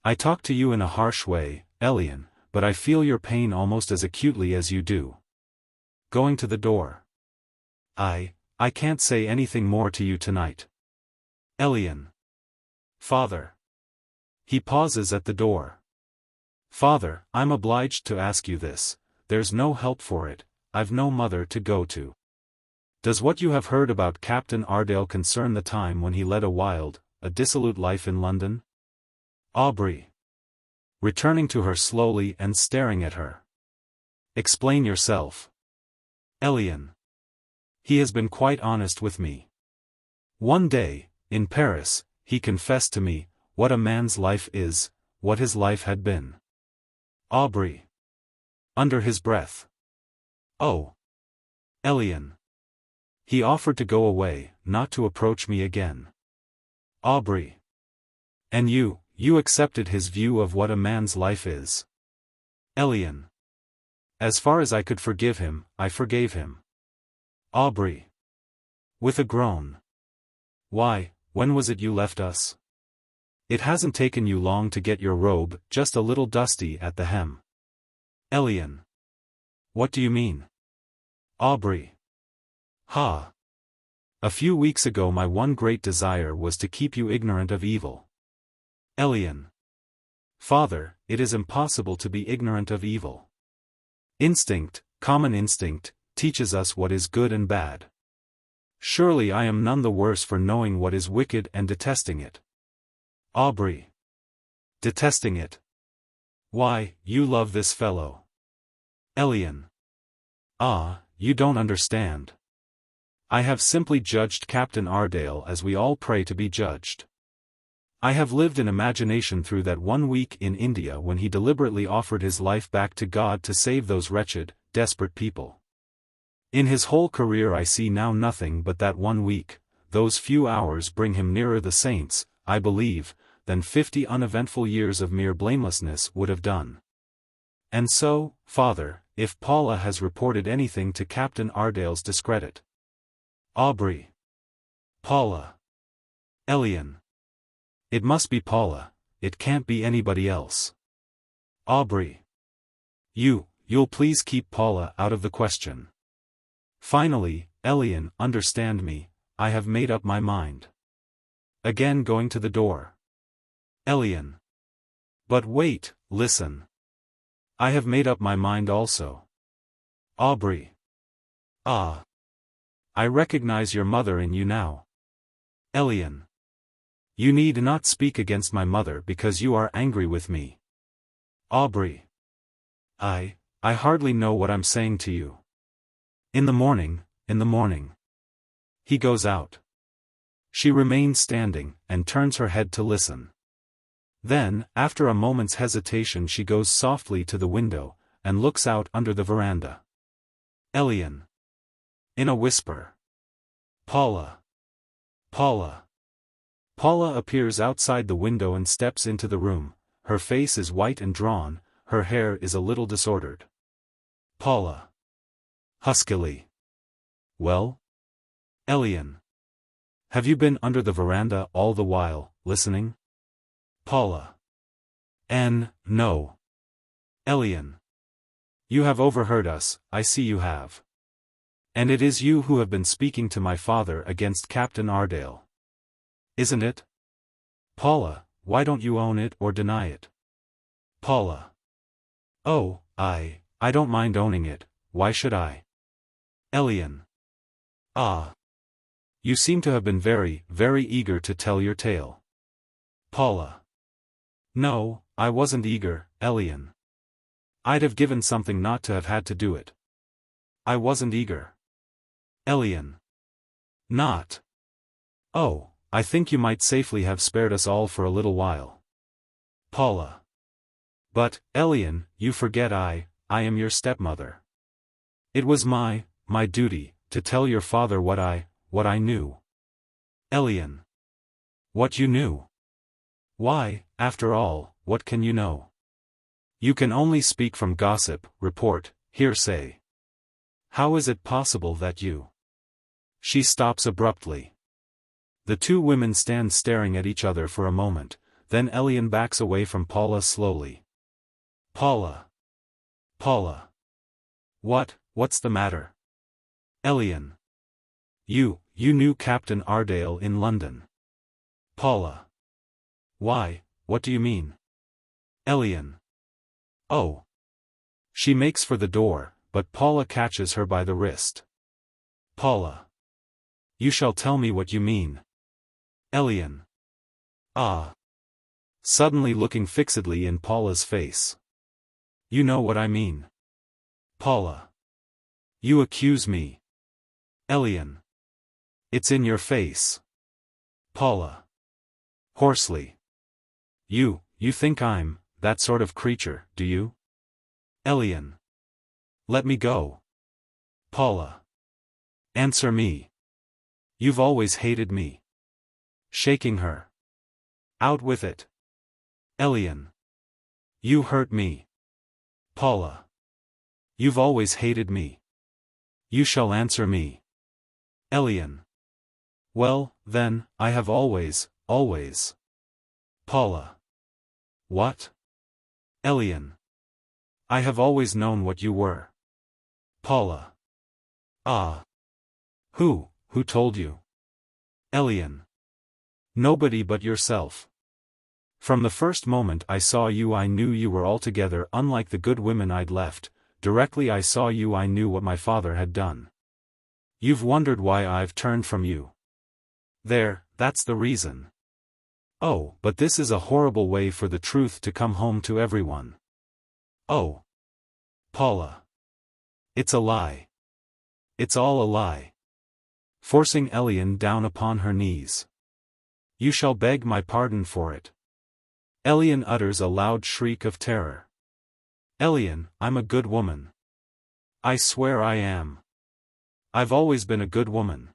I talk to you in a harsh way, Elian, but I feel your pain almost as acutely as you do. Going to the door. I can't say anything more to you tonight. Elian. Father. He pauses at the door. Father, I'm obliged to ask you this, there's no help for it, I've no mother to go to. Does what you have heard about Captain Ardale concern the time when he led a dissolute life in London? Aubrey. Returning to her slowly and staring at her. Explain yourself. Elian. He has been quite honest with me. One day, in Paris, he confessed to me what a man's life is, what his life had been. Aubrey. Under his breath. Oh. Elian. He offered to go away, not to approach me again. Aubrey. And you accepted his view of what a man's life is. Elian. As far as I could forgive him, I forgave him. Aubrey. With a groan. Why, when was it you left us? It hasn't taken you long to get your robe, just a little dusty at the hem. Elian. What do you mean? Aubrey. Ha. A few weeks ago my one great desire was to keep you ignorant of evil. Elian. Father, it is impossible to be ignorant of evil. Instinct, common instinct, teaches us what is good and bad. Surely I am none the worse for knowing what is wicked and detesting it. Aubrey. Detesting it. Why, you love this fellow. Elian. Ah, you don't understand. I have simply judged Captain Ardale as we all pray to be judged. I have lived in imagination through that 1 week in India when he deliberately offered his life back to God to save those wretched, desperate people. In his whole career I see now nothing but that 1 week, those few hours bring him nearer the saints, I believe, than 50 uneventful years of mere blamelessness would have done. And so, Father, if Paula has reported anything to Captain Ardale's discredit. Aubrey. Paula. Elian. It must be Paula, it can't be anybody else. Aubrey. You'll please keep Paula out of the question. Finally, Elian, understand me, I have made up my mind. Again going to the door. Elian. But wait, listen. I have made up my mind also. Aubrey. Ah. I recognize your mother in you now. Elian. You need not speak against my mother because you are angry with me. Aubrey. I hardly know what I'm saying to you. In the morning. He goes out. She remains standing, and turns her head to listen. Then, after a moment's hesitation, she goes softly to the window, and looks out under the veranda. Elian. In a whisper. Paula. Paula. Paula appears outside the window and steps into the room. Her face is white and drawn, her hair is a little disordered. Paula. Huskily. Well? Elian. Have you been under the veranda all the while, listening? Paula. No. Elian. You have overheard us, I see you have. And it is you who have been speaking to my father against Captain Ardale. Isn't it? Paula, why don't you own it or deny it? Paula. Oh, I don't mind owning it, why should I? Elian. Ah. You seem to have been very, very eager to tell your tale. Paula. No, I wasn't eager, Elian. I'd have given something not to have had to do it. I wasn't eager. Elian. Not. Oh, I think you might safely have spared us all for a little while. Paula. But, Elian, you forget I am your stepmother. It was my duty, to tell your father what I knew. Elian. What you knew? Why, after all, what can you know? You can only speak from gossip, report, hearsay. How is it possible that you... She stops abruptly. The two women stand staring at each other for a moment, then Elian backs away from Paula slowly. Paula. Paula. What's the matter? Elian. You knew Captain Ardale in London. Paula. Why, what do you mean? Elian. Oh. She makes for the door, but Paula catches her by the wrist. Paula. You shall tell me what you mean. Elian. Ah. Suddenly looking fixedly in Paula's face. You know what I mean. Paula. You accuse me. Elian. It's in your face. Paula. Hoarsely. You think I'm that sort of creature, do you? Elian. Let me go. Paula. Answer me. You've always hated me. Shaking her. Out with it. Elian. You hurt me. Paula. You've always hated me. You shall answer me. Elian. Well, then, I have always. Paula. What? Elian. I have always known what you were. Paula. Ah. Who told you? Elian. Nobody but yourself. From the first moment I saw you I knew you were altogether unlike the good women I'd left. Directly I saw you I knew what my father had done. You've wondered why I've turned from you. That's the reason. Oh, but this is a horrible way for the truth to come home to everyone. Oh. Paula. It's a lie. It's all a lie. Forcing Elian down upon her knees. You shall beg my pardon for it. Elian utters a loud shriek of terror. Elian, I'm a good woman. I swear I am. I've always been a good woman.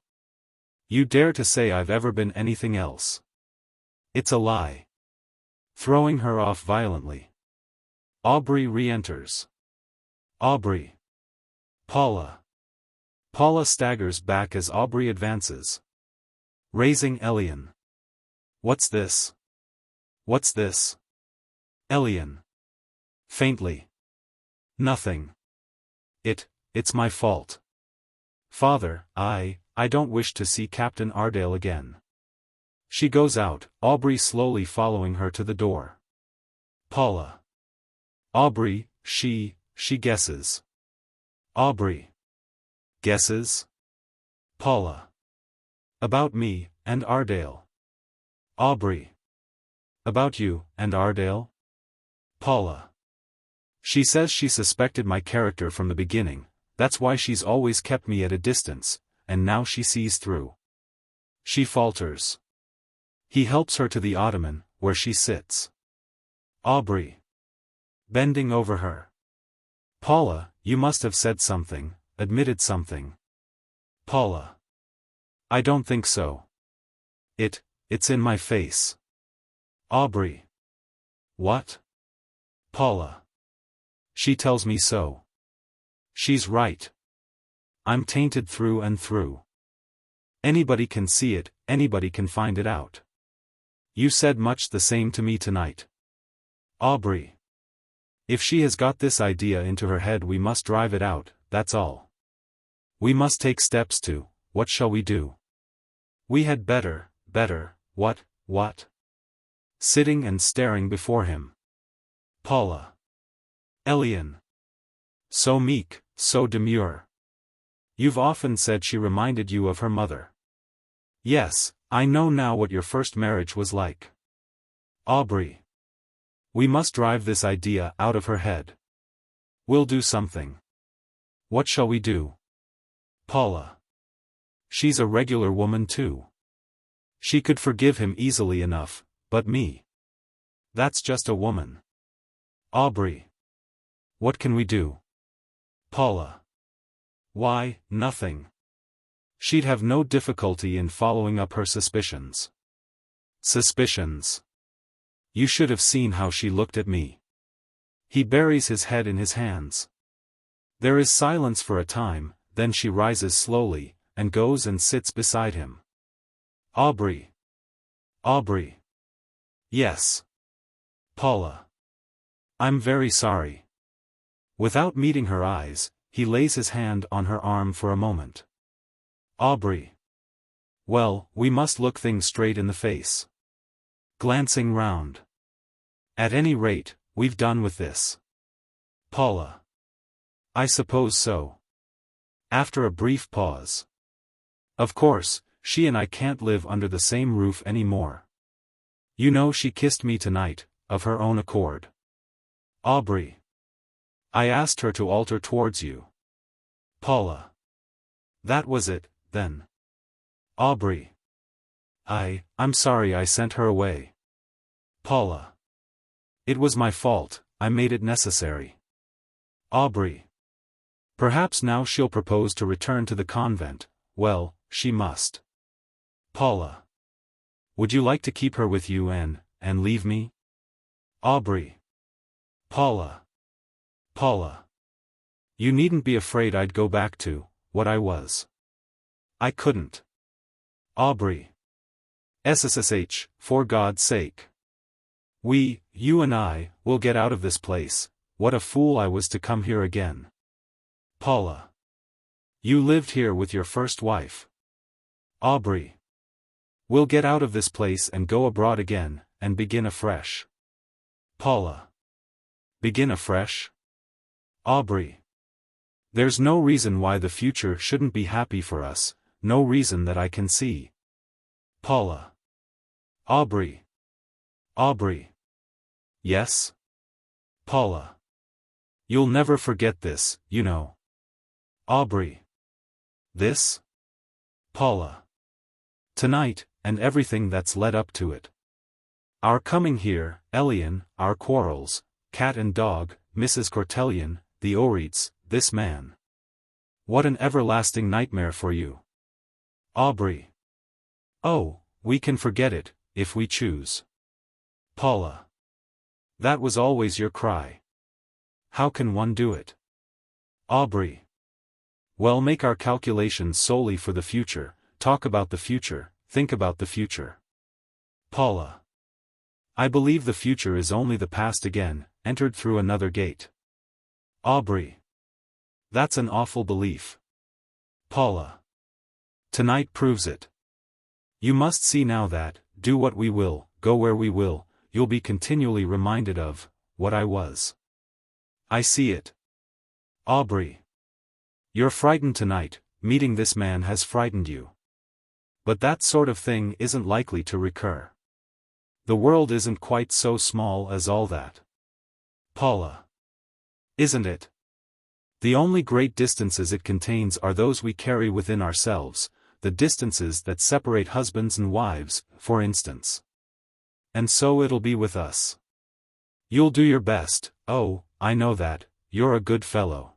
You dare to say I've ever been anything else? It's a lie. Throwing her off violently. Aubrey re-enters. Aubrey. Paula. Paula staggers back as Aubrey advances. Raising Elian. What's this? What's this? Elian. Faintly. Nothing. It's my fault. Father, I I don't wish to see Captain Ardale again. She goes out, Aubrey slowly following her to the door. Paula. Aubrey, she guesses. Aubrey. Guesses? Paula. About me, and Ardale. Aubrey. About you, and Ardale? Paula. She says she suspected my character from the beginning, that's why she's always kept me at a distance, and now she sees through. She falters. He helps her to the ottoman, where she sits. Aubrey. Bending over her. Paula, you must have said something, admitted something. Paula. I don't think so. It's in my face. Aubrey. What? Paula. She tells me so. She's right. I'm tainted through and through. Anybody can see it, anybody can find it out. You said much the same to me tonight. Aubrey. If she has got this idea into her head, we must drive it out, that's all. We must take steps to, what shall we do? We had better, what? Sitting and staring before him. Paula. Elian. So meek, so demure. You've often said she reminded you of her mother. Yes, I know now what your first marriage was like. Aubrey. We must drive this idea out of her head. We'll do something. What shall we do? Paula. She's a regular woman too. She could forgive him easily enough, but me. That's just a woman. Aubrey. What can we do? Paula. Why, nothing. She'd have no difficulty in following up her suspicions. Suspicions. You should have seen how she looked at me. He buries his head in his hands. There is silence for a time, then she rises slowly, and goes and sits beside him. Aubrey. Aubrey. Yes. Paula. I'm very sorry. Without meeting her eyes, he lays his hand on her arm for a moment. Aubrey. Well, we must look things straight in the face. Glancing round. At any rate, we've done with this. Paula. I suppose so. After a brief pause. Of course, she and I can't live under the same roof anymore. You know she kissed me tonight, of her own accord. Aubrey. I asked her to alter towards you. Paula. That was it, then. Aubrey. I'm sorry I sent her away. Paula. It was my fault, I made it necessary. Aubrey. Perhaps now she'll propose to return to the convent, well, she must. Paula. Would you like to keep her with you and leave me? Aubrey. Paula. Paula. You needn't be afraid I'd go back to what I was. I couldn't. Aubrey. SSSH, for God's sake. You and I, will get out of this place. What a fool I was to come here again. Paula. You lived here with your first wife. Aubrey. We'll get out of this place and go abroad again, and begin afresh. Paula. Begin afresh? Aubrey. There's no reason why the future shouldn't be happy for us, no reason that I can see. Paula. Aubrey. Aubrey. Yes? Paula. You'll never forget this, you know. Aubrey. This? Paula. Tonight, and everything that's led up to it. Our coming here, Elian, our quarrels, cat and dog, Mrs. Cortellian, the Orreeds, this man. What an everlasting nightmare for you. Aubrey. Oh, we can forget it, if we choose. Paula. That was always your cry. How can one do it? Aubrey. Well, make our calculations solely for the future, talk about the future, think about the future. Paula. I believe the future is only the past again, entered through another gate. Aubrey. That's an awful belief. Paula. Tonight proves it. You must see now that, do what we will, go where we will, you'll be continually reminded of what I was. I see it. Aubrey. You're frightened tonight, meeting this man has frightened you. But that sort of thing isn't likely to recur. The world isn't quite so small as all that. Paula. Isn't it? The only great distances it contains are those we carry within ourselves, the distances that separate husbands and wives, for instance. And so it'll be with us. You'll do your best, oh, I know that, you're a good fellow.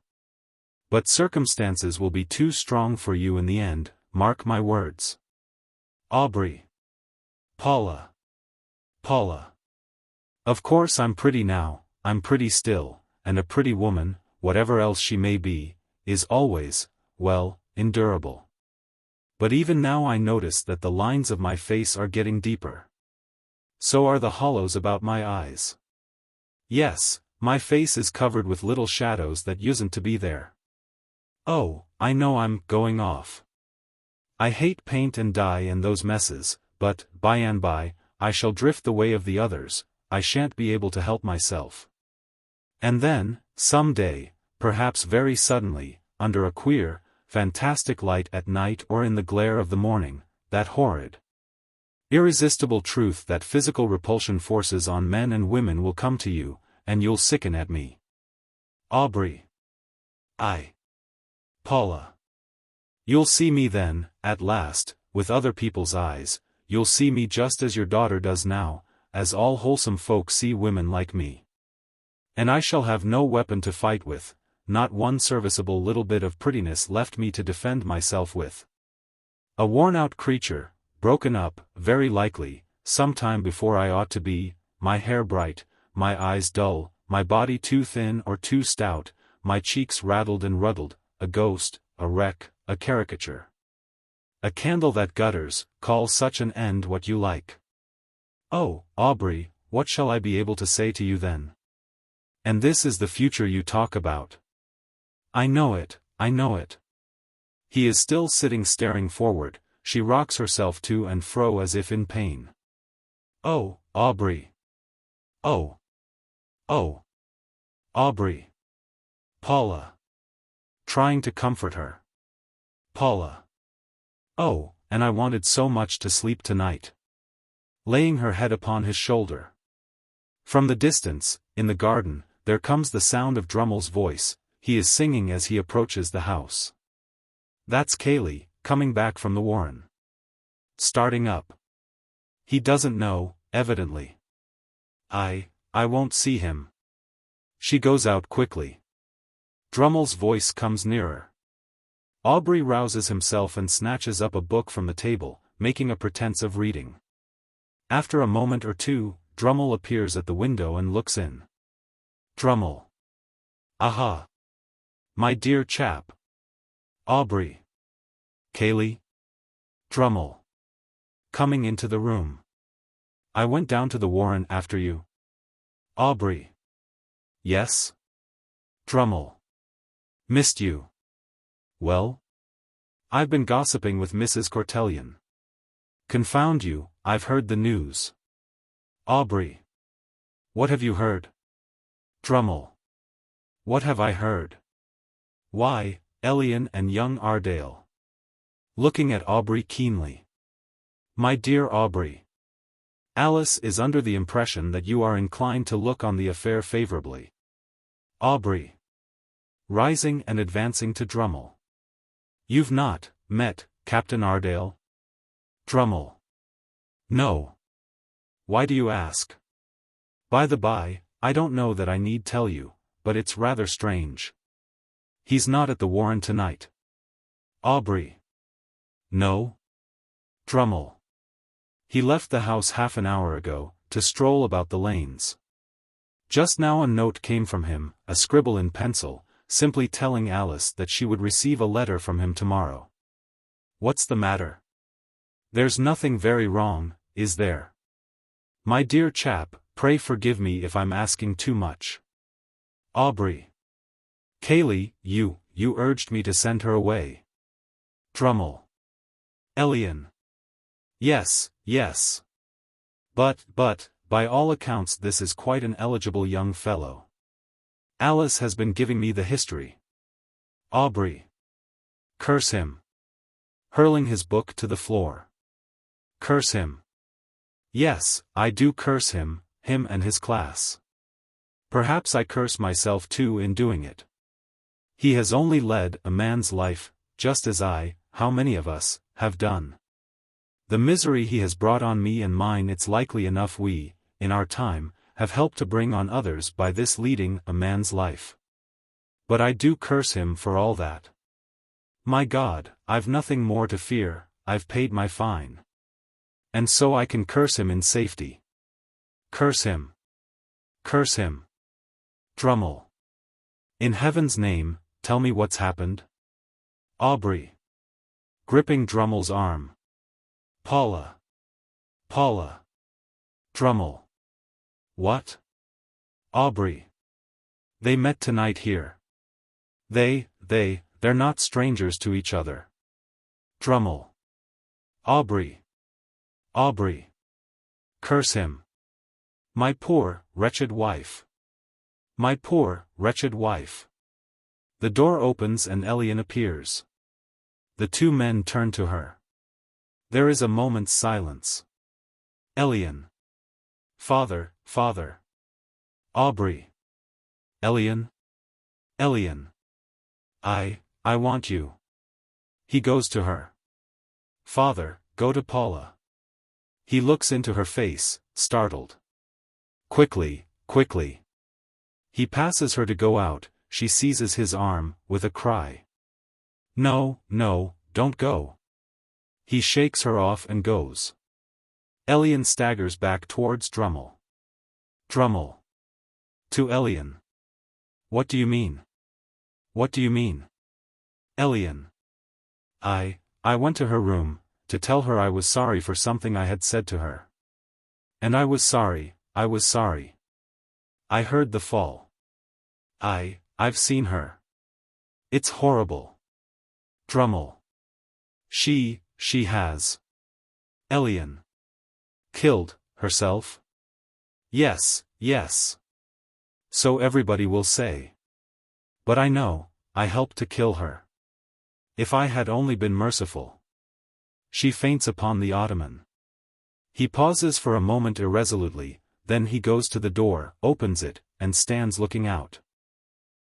But circumstances will be too strong for you in the end, mark my words. Aubrey. Paula. Paula. Of course I'm pretty now, I'm pretty still, and a pretty woman, whatever else she may be, is always, well, endurable. But even now I notice that the lines of my face are getting deeper. So are the hollows about my eyes. Yes, my face is covered with little shadows that usedn't to be there. Oh, I know I'm going off. I hate paint and dye and those messes, but, by and by, I shall drift the way of the others, I shan't be able to help myself. And then, some day, perhaps very suddenly, under a queer, fantastic light at night or in the glare of the morning, that horrid, irresistible truth that physical repulsion forces on men and women will come to you, and you'll sicken at me. Aubrey. Paula. You'll see me then, at last, with other people's eyes, you'll see me just as your daughter does now, as all wholesome folk see women like me. And I shall have no weapon to fight with, not one serviceable little bit of prettiness left me to defend myself with. A worn-out creature, broken up, very likely, some time before I ought to be, my hair bright, my eyes dull, my body too thin or too stout, my cheeks raddled and ruddled, a ghost, a wreck, a caricature. A candle that gutters, call such an end what you like. Oh, Aubrey, what shall I be able to say to you then? And this is the future you talk about. I know it, I know it. He is still sitting staring forward, she rocks herself to and fro as if in pain. Oh, Aubrey. Oh. Oh. Aubrey. Paula. Trying to comfort her. Paula. Oh, and I wanted so much to sleep tonight. Laying her head upon his shoulder. From the distance, in the garden, there comes the sound of Drummel's voice, he is singing as he approaches the house. That's Cayley, coming back from the Warren. Starting up. He doesn't know, evidently. I won't see him. She goes out quickly. Drummel's voice comes nearer. Aubrey rouses himself and snatches up a book from the table, making a pretense of reading. After a moment or two, Drummel appears at the window and looks in. Drummel. Aha. My dear chap. Aubrey. Cayley. Drummel. Coming into the room. I went down to the Warren after you. Aubrey. Yes? Drummel. Missed you. Well? I've been gossiping with Mrs. Cortellion. Confound you, I've heard the news. Aubrey. What have you heard? Drummel. What have I heard? Why, Elian and young Ardale. Looking at Aubrey keenly. My dear Aubrey. Alice is under the impression that you are inclined to look on the affair favorably. Aubrey. Rising and advancing to Drummel. You've not met Captain Ardale? Drummel. No. Why do you ask? By the by, I don't know that I need tell you, but it's rather strange. He's not at the Warren tonight. Aubrey. No? Drummel. He left the house half an hour ago, to stroll about the lanes. Just now a note came from him, a scribble in pencil, simply telling Alice that she would receive a letter from him tomorrow. What's the matter? There's nothing very wrong, is there? My dear chap, pray forgive me if I'm asking too much. Aubrey. Cayley, you urged me to send her away. Drummel. Elian. Yes, yes. But, by all accounts this is quite an eligible young fellow. Alice has been giving me the history. Aubrey. Curse him. Hurling his book to the floor. Curse him. Yes, I do curse him and his class. Perhaps I curse myself too in doing it. He has only led a man's life, just as how many of us, have done. The misery he has brought on me and mine, it's likely enough we, in our time, have helped to bring on others by this leading a man's life. But I do curse him for all that. My God, I've nothing more to fear, I've paid my fine. And so I can curse him in safety. Curse him. Curse him. Drummle. In heaven's name, tell me what's happened? Aubrey. Gripping Drummle's arm. Paula. Paula. Drummle. What? Aubrey. They met tonight here. They're not strangers to each other. Drummle. Aubrey. Aubrey. Curse him. My poor, wretched wife. My poor, wretched wife. The door opens and Elian appears. The two men turn to her. There is a moment's silence. Elian. Father, father. Aubrey. Elian. Elian. I want you. He goes to her. Father, go to Paula. He looks into her face, startled. Quickly, quickly. He passes her to go out, she seizes his arm, with a cry. No, don't go. He shakes her off and goes. Elian staggers back towards Drummle. Drummle. To Elian. What do you mean? What do you mean? Elian. I went to her room, to tell her I was sorry for something I had said to her. And I was sorry. I heard the fall. I've seen her. It's horrible. Drummle. She has. Elian. Killed herself? Yes. So everybody will say. But I know, I helped to kill her. If I had only been merciful. She faints upon the ottoman. He pauses for a moment irresolutely, then he goes to the door, opens it, and stands looking out.